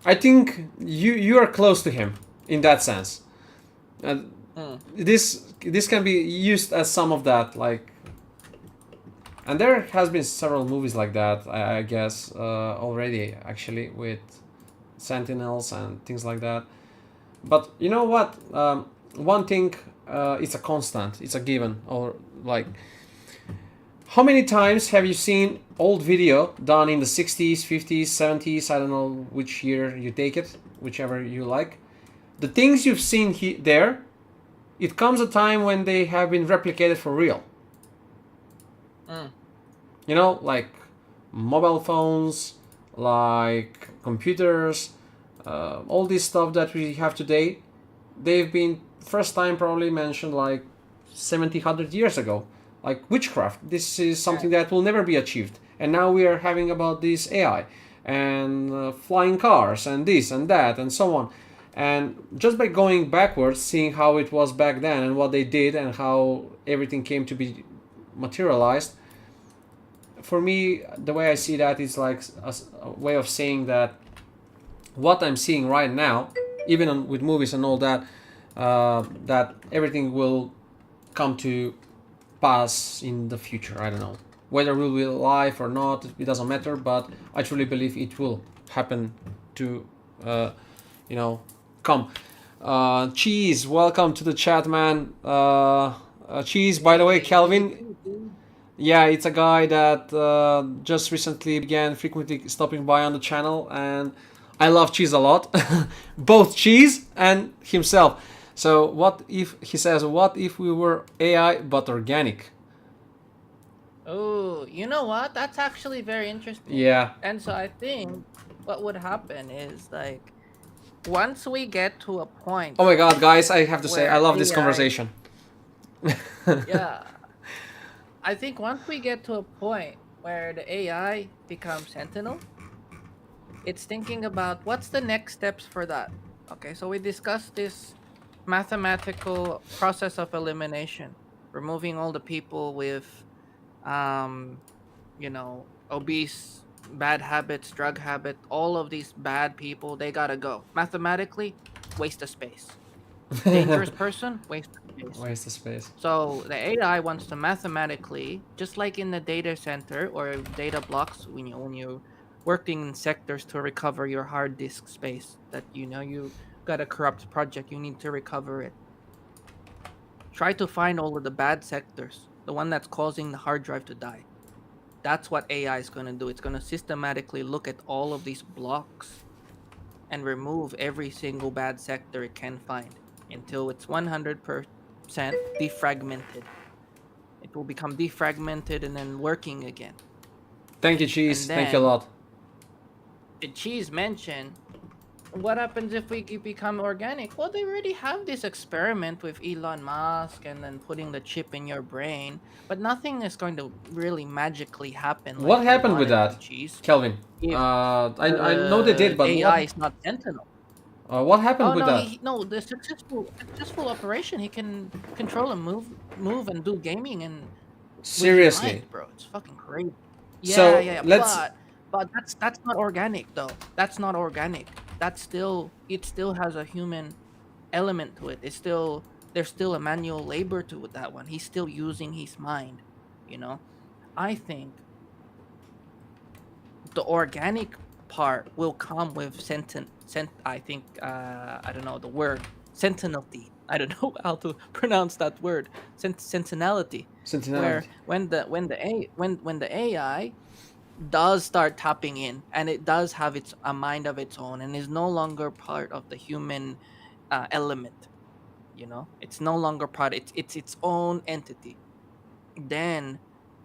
Speaker 4: I think you are close to him in that sense.
Speaker 5: Mm.
Speaker 4: This can be used as some of that, like, and there has been several movies like that, I guess, already actually, with Sentinels and things like that. But you know what? One thing, it's a constant, it's a given, or like, how many times have you seen old video done in the 60s, 50s, 70s? I don't know which year you take it, whichever you like. The things you've seen there, it comes a time when they have been replicated for real.
Speaker 5: Mm.
Speaker 4: Like mobile phones, like computers, all this stuff that we have today, they've been first time probably mentioned like 70, 100 years ago. Like witchcraft, this is something that will never be achieved. And now we are having about this AI and flying cars and this and that and so on. And just by going backwards, seeing how it was back then and what they did and how everything came to be materialized, for me, the way I see that is like a way of saying that what I'm seeing right now, even with movies and all that, that everything will come to pass in the future. I don't know whether we'll be alive or not. It doesn't matter, but I truly believe it will happen to, come. Cheese, welcome to the chat, man. Cheese, by the way, Calvin. Yeah, it's a guy that just recently began frequently stopping by on the channel, and I love Cheese a lot, both Cheese and himself. So what if he says, what if we were AI but organic?
Speaker 5: Oh, you know what? That's actually very interesting.
Speaker 4: Yeah.
Speaker 5: And so I think what would happen is like once we get to a point,
Speaker 4: Oh my god, guys, I have to say,
Speaker 5: where
Speaker 4: I love this
Speaker 5: AI
Speaker 4: conversation.
Speaker 5: yeah, I think once we get to a point where the AI becomes sentinel, it's thinking about what's the next steps for that. Okay, so we discussed this mathematical process of elimination, removing all the people with, obese bad habits, drug habit, all of these bad people, they gotta go. Mathematically, waste of space. Dangerous person, waste of space.
Speaker 4: Waste of space.
Speaker 5: So the AI wants to mathematically, just like in the data center or data blocks, when you working in sectors to recover your hard disk space, that you got a corrupt project, you need to recover it. Try to find all of the bad sectors, the one that's causing the hard drive to die. That's what AI is going to do. It's going to systematically look at all of these blocks and remove every single bad sector it can find until it's 100% defragmented. It will become defragmented and then working again.
Speaker 4: Thank you, Cheese.
Speaker 5: And
Speaker 4: Thank you a
Speaker 5: then-
Speaker 4: lot.
Speaker 5: The Cheese mentioned, what happens if we become organic? Well, they already have this experiment with Elon Musk and then putting the chip in your brain, but nothing is going to really magically happen. like
Speaker 4: What
Speaker 5: they
Speaker 4: happened with
Speaker 5: wanted to,
Speaker 4: that?
Speaker 5: Cheese?
Speaker 4: Kelvin,
Speaker 5: If,
Speaker 4: I know they did, but
Speaker 5: AI is not Sentinel.
Speaker 4: what happened
Speaker 5: Oh
Speaker 4: with
Speaker 5: no,
Speaker 4: that?
Speaker 5: no, the successful operation. He can control and move and do gaming and with his
Speaker 4: Seriously.
Speaker 5: mind, bro. It's fucking crazy.
Speaker 4: So,
Speaker 5: Yeah.
Speaker 4: let's-
Speaker 5: But that's not organic though. That's not organic. It still has a human element to it. There's still a manual labor to it, that one. He's still using his mind, you know. I think the organic part will come with I don't know the word sentinelity. I don't know how to pronounce that word. Sentinelity. Where
Speaker 4: Sentinel.
Speaker 5: when the AI does start tapping in and it does have a mind of its own and is no longer part of the human element, it's no longer part. It's its own entity. Then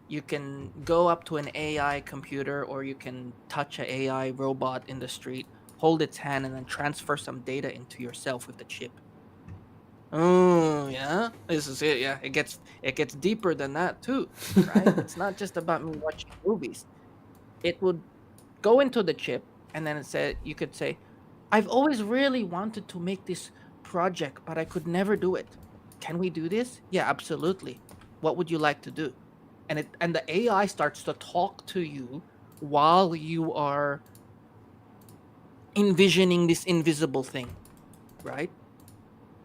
Speaker 5: you can go up to an AI computer or you can touch an AI robot in the street, hold its hand, and then transfer some data into yourself with the chip. Oh yeah, this is it. Yeah, it gets deeper than that too, right? It's not just about me watching movies. It would go into the chip, and then you could say, I've always really wanted to make this project, but I could never do it. Can we do this? Yeah, absolutely. What would you like to do? And the AI starts to talk to you while you are envisioning this invisible thing, right?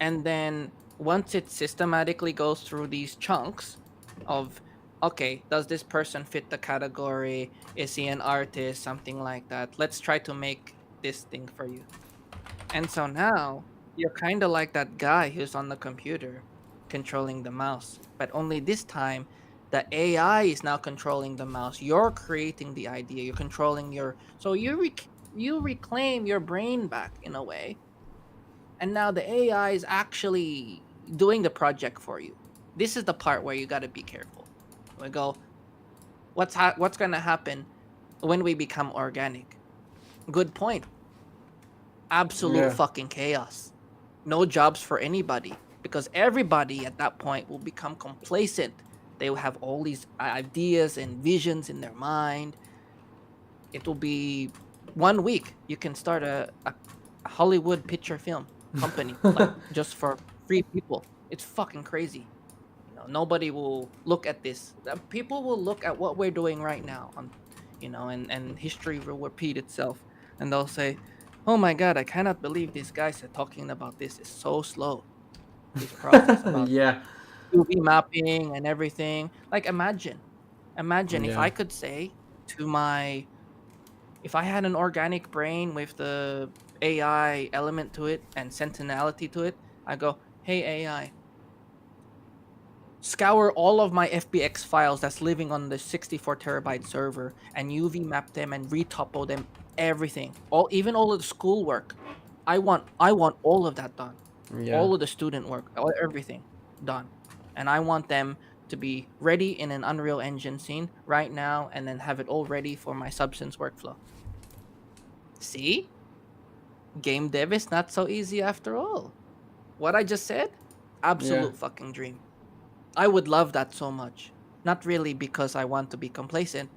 Speaker 5: And then once it systematically goes through these chunks of, okay, does this person fit the category? Is he an artist? Something like that. Let's try to make this thing for you. And so now you're kind of like that guy who's on the computer controlling the mouse, but only this time the AI is now controlling the mouse. You're creating the idea. You're controlling so you reclaim your brain back in a way. And now the AI is actually doing the project for you. This is the part where you got to be careful. We go, what's going to happen when we become organic? Good point. Absolute fucking chaos. No jobs for anybody, because everybody at that point will become complacent. They will have all these ideas and visions in their mind. It will be 1 week. You can start a Hollywood picture film company like just for 3 people. It's fucking crazy. Nobody will look at this. People will look at what we're doing right now and history will repeat itself, and they'll say, oh my god, I cannot believe these guys are talking about this. It's so slow, this process about
Speaker 4: Yeah.
Speaker 5: UV mapping and everything. Like imagine if
Speaker 4: Yeah.
Speaker 5: I could say if I had an organic brain with the AI element to it and sentinelity to it, I go, hey AI, scour all of my FBX files that's living on the 64 terabyte server and UV map them and retopo them, everything, even all of the schoolwork. I want all of that done.
Speaker 4: Yeah.
Speaker 5: All of the student work, everything done. And I want them to be ready in an Unreal Engine scene right now and then have it all ready for my Substance workflow. See? Game dev is not so easy after all. What I just said? Absolute fucking dream. I would love that so much. Not really because I want to be complacent,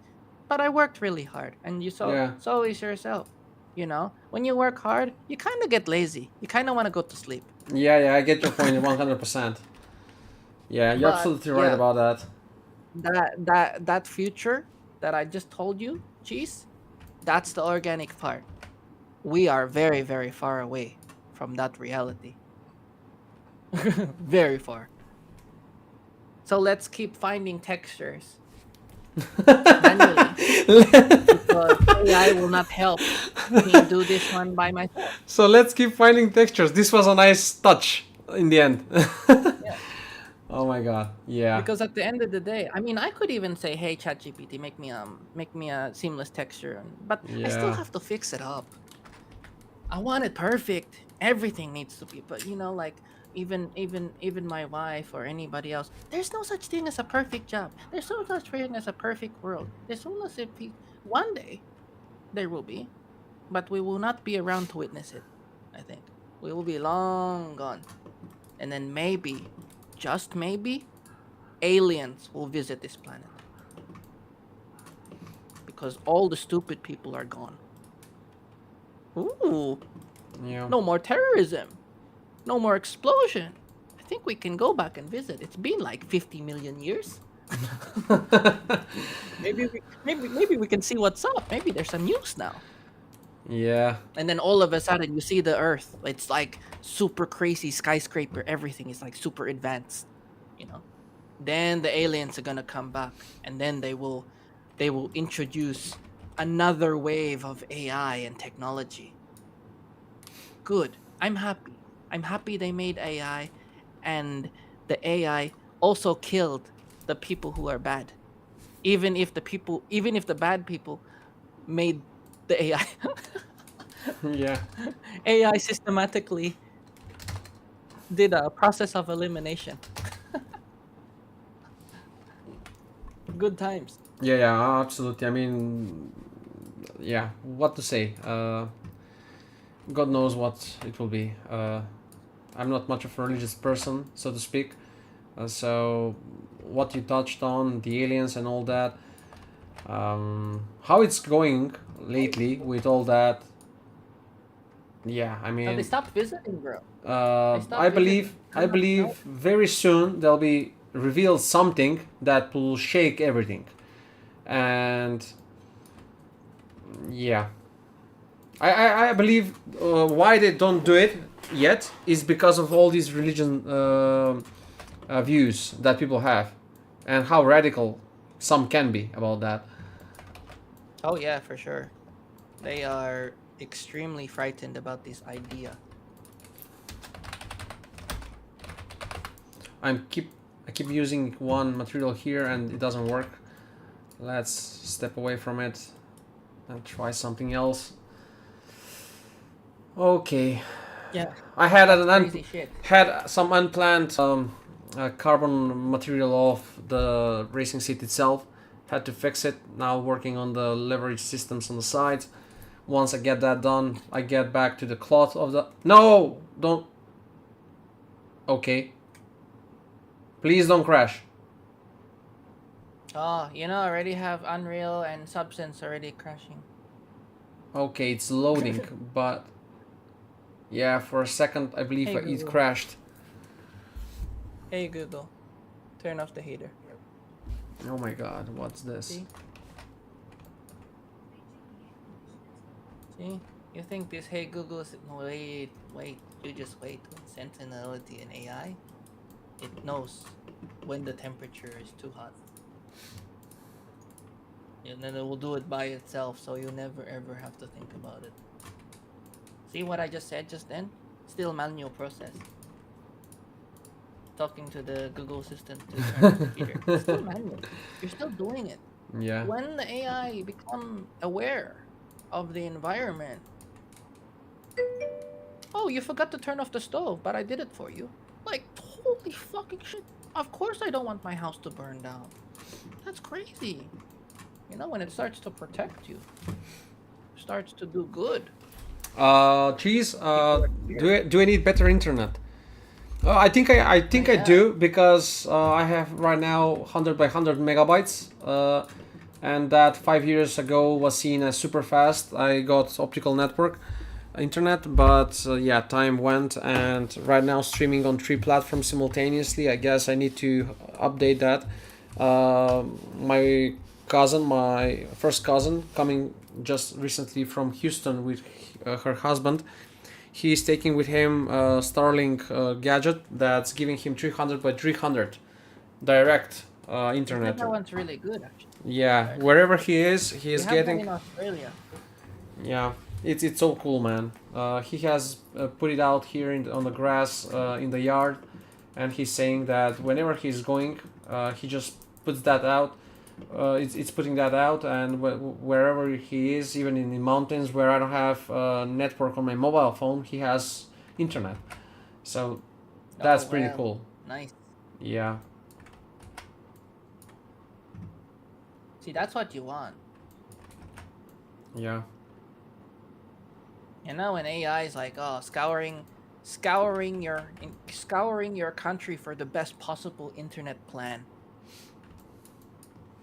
Speaker 5: but I worked really hard. And so is yourself. When you work hard, you kind of get lazy. You kind of want to go to sleep.
Speaker 4: Yeah, I get your point 100%. Yeah, you're
Speaker 5: But,
Speaker 4: absolutely right about that.
Speaker 5: That future that I just told you, Cheese, That's the organic part. We are very, very far away from that reality. Very far. So let's keep finding textures manually because AI will not help me do this one by myself.
Speaker 4: So let's keep finding textures. This was a nice touch in the end.
Speaker 5: Yeah.
Speaker 4: Oh my god. Yeah.
Speaker 5: Because at the end of the day, I mean, I could even say, "Hey, ChatGPT, make me a seamless texture," but I still
Speaker 4: Yeah.
Speaker 5: have to fix it up. I want it perfect. Everything needs to be, but like even my wife or anybody else, there's no such thing as a perfect job. There's no such thing as a perfect world. There's no such thing. One day there will be, but we will not be around to witness it. I think we will be long gone, and then maybe, just maybe, aliens will visit this planet because all the stupid people are gone. Ooh,
Speaker 4: Yeah.
Speaker 5: no more terrorism, no more explosion. I think we can go back and visit. It's been like 50 million years. maybe we can see what's up. Maybe there's some news now.
Speaker 4: Yeah.
Speaker 5: And then all of a sudden you see the Earth. It's like super crazy skyscraper. Everything is like super advanced. Then the aliens are gonna come back, and then they will introduce another wave of AI and technology. Good. I'm happy. I'm happy they made AI, and the AI also killed the people who are bad. Even if the bad people made the AI
Speaker 4: Yeah.
Speaker 5: AI systematically did a process of elimination. Good times.
Speaker 4: Yeah, yeah, absolutely. I mean, yeah, what to say? God knows what it will be. I'm not much of a religious person, so to speak. So, what you touched on, the aliens and all that, how it's going lately with all that. Yeah, I
Speaker 5: No,
Speaker 4: mean,
Speaker 5: they stopped visiting, bro. stopped
Speaker 4: I believe
Speaker 5: visiting.
Speaker 4: I believe
Speaker 5: Nope.
Speaker 4: very soon they'll be reveal something that will shake everything, and yeah, I believe why they don't do it yet is because of all these religion views that people have, and how radical some can be about that.
Speaker 5: Oh yeah, for sure. They are extremely frightened about this idea.
Speaker 4: I keep using one material here and it doesn't work. Let's step away from it and try something else. Okay.
Speaker 5: Yeah,
Speaker 4: I had
Speaker 5: crazy shit.
Speaker 4: had some unplanned carbon material off the racing seat itself. Had to fix it. Now working on the leverage systems on the sides. Once I get that done, I get back to the cloth of the... No! Don't... Okay. Please don't crash.
Speaker 5: Oh, I already have Unreal and Substance already crashing.
Speaker 4: Okay, it's loading, but... Yeah, for a second I believe
Speaker 5: Hey,
Speaker 4: it
Speaker 5: Google.
Speaker 4: crashed.
Speaker 5: Hey Google, turn off the heater.
Speaker 4: Oh my god, what's this?
Speaker 5: See? See? You think this Hey Google is... Wait, you just wait. Sentinelity and AI, it knows when the temperature is too hot. And then it will do it by itself, so you never ever have to think about it. See what I just said just then? Still manual process. Talking to the Google Assistant to turn off the heater. It's still manual. You're still doing it.
Speaker 4: Yeah.
Speaker 5: When the AI become aware of the environment, oh, you forgot to turn off the stove, but I did it for you. Like, holy fucking shit. Of course I don't want my house to burn down. That's crazy. When it starts to protect you, starts to do good.
Speaker 4: Cheese, do I need better internet? I think I
Speaker 5: Yeah.
Speaker 4: do, because I have right now 100 by 100 megabytes, and that 5 years ago was seen as super fast. I got optical network internet, but yeah, time went, and right now streaming on 3 platforms simultaneously. I guess I need to update that. My cousin, my first cousin, coming just recently from Houston with her husband. He's taking with him a Starlink gadget that's giving him 300 by 300 direct internet.
Speaker 5: That one's really good, actually.
Speaker 4: Yeah, wherever he is, he is
Speaker 5: We have one
Speaker 4: getting.
Speaker 5: in Australia.
Speaker 4: Yeah, it's so cool, man. He has put it out here on the grass in the yard, and he's saying that whenever he's going, he just puts that out. It's putting that out, and wherever he is, even in the mountains where I don't have network on my mobile phone, he has internet. So that's pretty
Speaker 5: wow.
Speaker 4: cool.
Speaker 5: Nice.
Speaker 4: Yeah.
Speaker 5: See, that's what you want.
Speaker 4: Yeah.
Speaker 5: You know, when AI is like, oh, scouring your country for the best possible internet plan.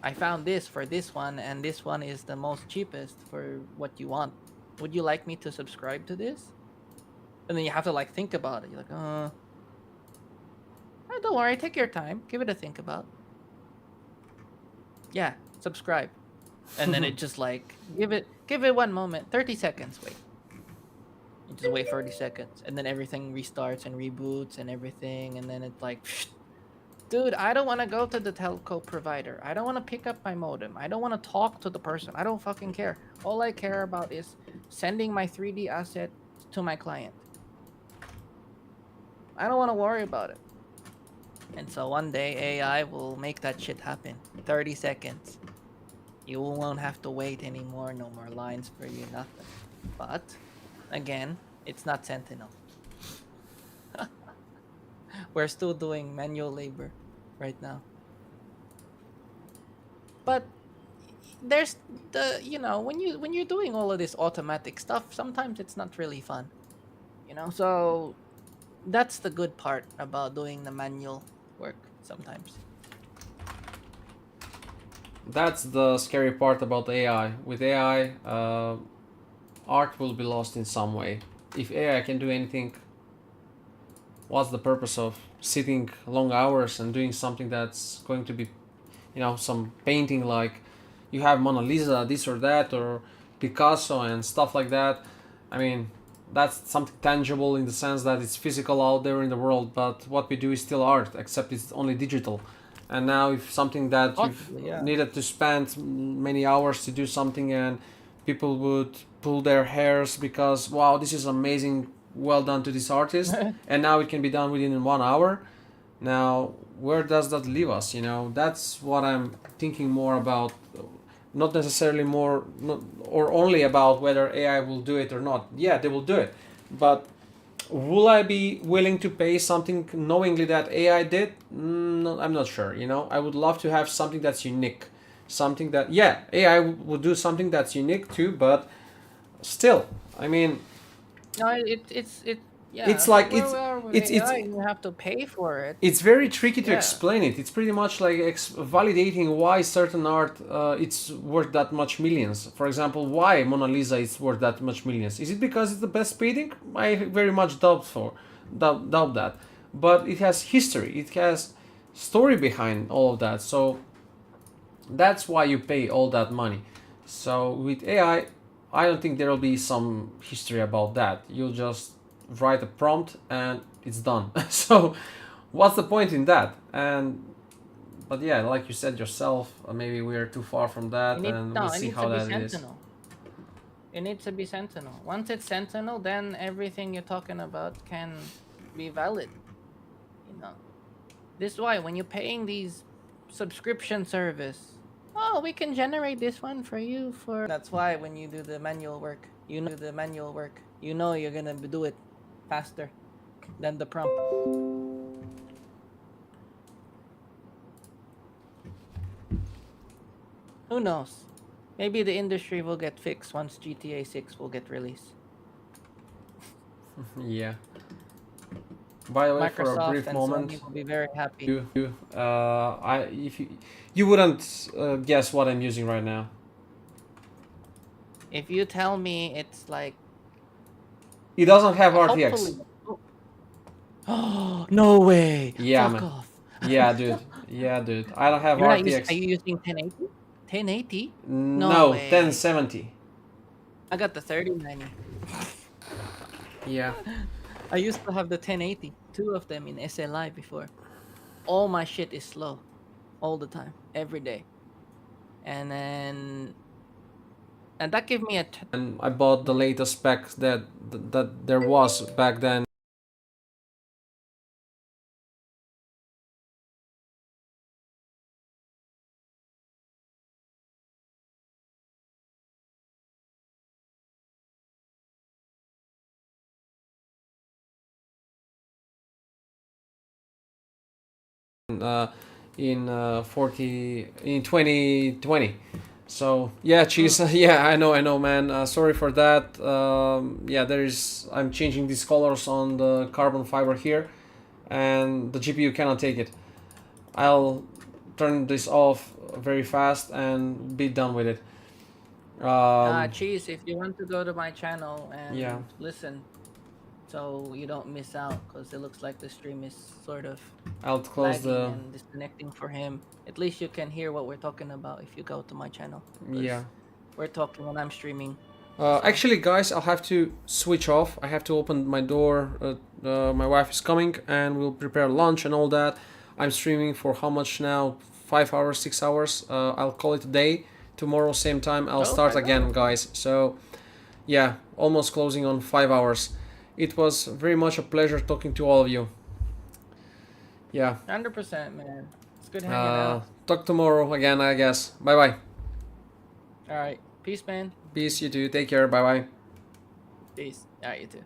Speaker 5: I found this for this one, and this one is the most cheapest for what you want. Would you like me to subscribe to this? And then you have to like think about it. You're like, don't worry, take your time, give it a think about. Yeah, subscribe. And then it just like give it 1 moment, 30 seconds, wait. You just wait 30 seconds, and then everything restarts and reboots and everything, and then it's like, dude, I don't want to go to the telco provider. I don't want to pick up my modem. I don't want to talk to the person. I don't fucking care. All I care about is sending my 3D asset to my client. I don't want to worry about it. And so one day AI will make that shit happen. 30 seconds. You won't have to wait anymore. No more lines for you, nothing. But again, it's not Sentinel. We're still doing manual labor right now. But there's the, you know, when you're doing all of this automatic stuff, sometimes it's not really fun. You know, so that's the good part about doing the manual work sometimes.
Speaker 4: That's the scary part about AI. With AI, art will be lost in some way. If AI can do anything, what's the purpose of sitting long hours and doing something that's going to be, you know, some painting like you have Mona Lisa, this or that, or Picasso and stuff like that. I mean, that's something tangible in the sense that it's physical out there in the world, but what we do is still art, except it's only digital. And now if something that you've needed to spend many hours to do something, and people would pull their hairs because, wow, this is amazing, well done to this artist, and now it can be done within 1 hour. Now, where does that leave us? You know, that's what I'm thinking more about. Not necessarily more, not, or only about whether AI will do it or not. Yeah, they will do it, but will I be willing to pay something knowingly that AI did? No, I'm not sure. You know, I would love to have something that's unique, something that, yeah, AI would do something that's unique too, but still, I mean,
Speaker 5: No, it's yeah.
Speaker 4: It's like
Speaker 5: where we are with
Speaker 4: it's
Speaker 5: AI, you have to pay for it.
Speaker 4: it's very tricky to
Speaker 5: Yeah.
Speaker 4: explain it. It's pretty much like validating why certain art it's worth that much millions. For example, why Mona Lisa is worth that much millions. Is it because it's the best painting? I very much doubt that. But it has history. It has story behind all of that. So that's why you pay all that money. So with AI, I don't think there will be some history about that. You'll just write a prompt and it's done. So what's the point in that? But yeah, like you said yourself, maybe we are too far from that, and we'll see how that is.
Speaker 5: It needs to be Sentinel. Once it's Sentinel, then everything you're talking about can be valid. You know, this is why when you're paying these subscription service, oh, we can generate this one for you for. That's why when you do the manual work, you know you're gonna do it faster than the prompt. Who knows? Maybe the industry will get fixed once GTA 6 will get released.
Speaker 4: Yeah. By the way, for a
Speaker 5: Microsoft
Speaker 4: brief
Speaker 5: and
Speaker 4: moment,
Speaker 5: Sony will be very happy.
Speaker 4: if you wouldn't guess what I'm using right now.
Speaker 5: If you tell me it's like
Speaker 4: It doesn't have RTX.
Speaker 5: hopefully- Oh no way!
Speaker 4: Yeah,
Speaker 5: Fuck
Speaker 4: man.
Speaker 5: off.
Speaker 4: Yeah, dude. Yeah, dude. I don't have
Speaker 5: You're not
Speaker 4: RTX.
Speaker 5: are you using 1080? 1080?
Speaker 4: No,
Speaker 5: way.
Speaker 4: 1070.
Speaker 5: I got the 3090.
Speaker 4: Yeah.
Speaker 5: I used to have the 1080, two of them in SLI before. All my shit is slow, all the time, every day. And that gave me a
Speaker 4: And I bought the latest spec that there was back then. In 2020. So yeah, cheese. Yeah, I know, man. Sorry for that. Yeah, I'm changing these colors on the carbon fiber here, and the GPU cannot take it. I'll turn this off very fast and be done with it.
Speaker 5: Cheese, if you want to go to my channel and
Speaker 4: Yeah.
Speaker 5: listen, so you don't miss out, because it looks like the stream is sort of
Speaker 4: I'll close
Speaker 5: lagging and disconnecting for him. At least you can hear what we're talking about if you go to my channel. 'Cause
Speaker 4: yeah.
Speaker 5: we're talking when I'm streaming.
Speaker 4: Actually, guys, I'll have to switch off. I have to open my door. My wife is coming, and we'll prepare lunch and all that. I'm streaming for how much now? 5 hours, 6 hours. I'll call it a day. Tomorrow, same time, I'll start again, guys. So, yeah, almost closing on 5 hours. It was very much a pleasure talking to all of you. Yeah.
Speaker 5: 100%, man. It's good hanging out.
Speaker 4: Talk tomorrow again, I guess. Bye bye.
Speaker 5: All right. Peace, man.
Speaker 4: Peace, you too. Take care. Bye bye.
Speaker 5: Peace. All right, you too.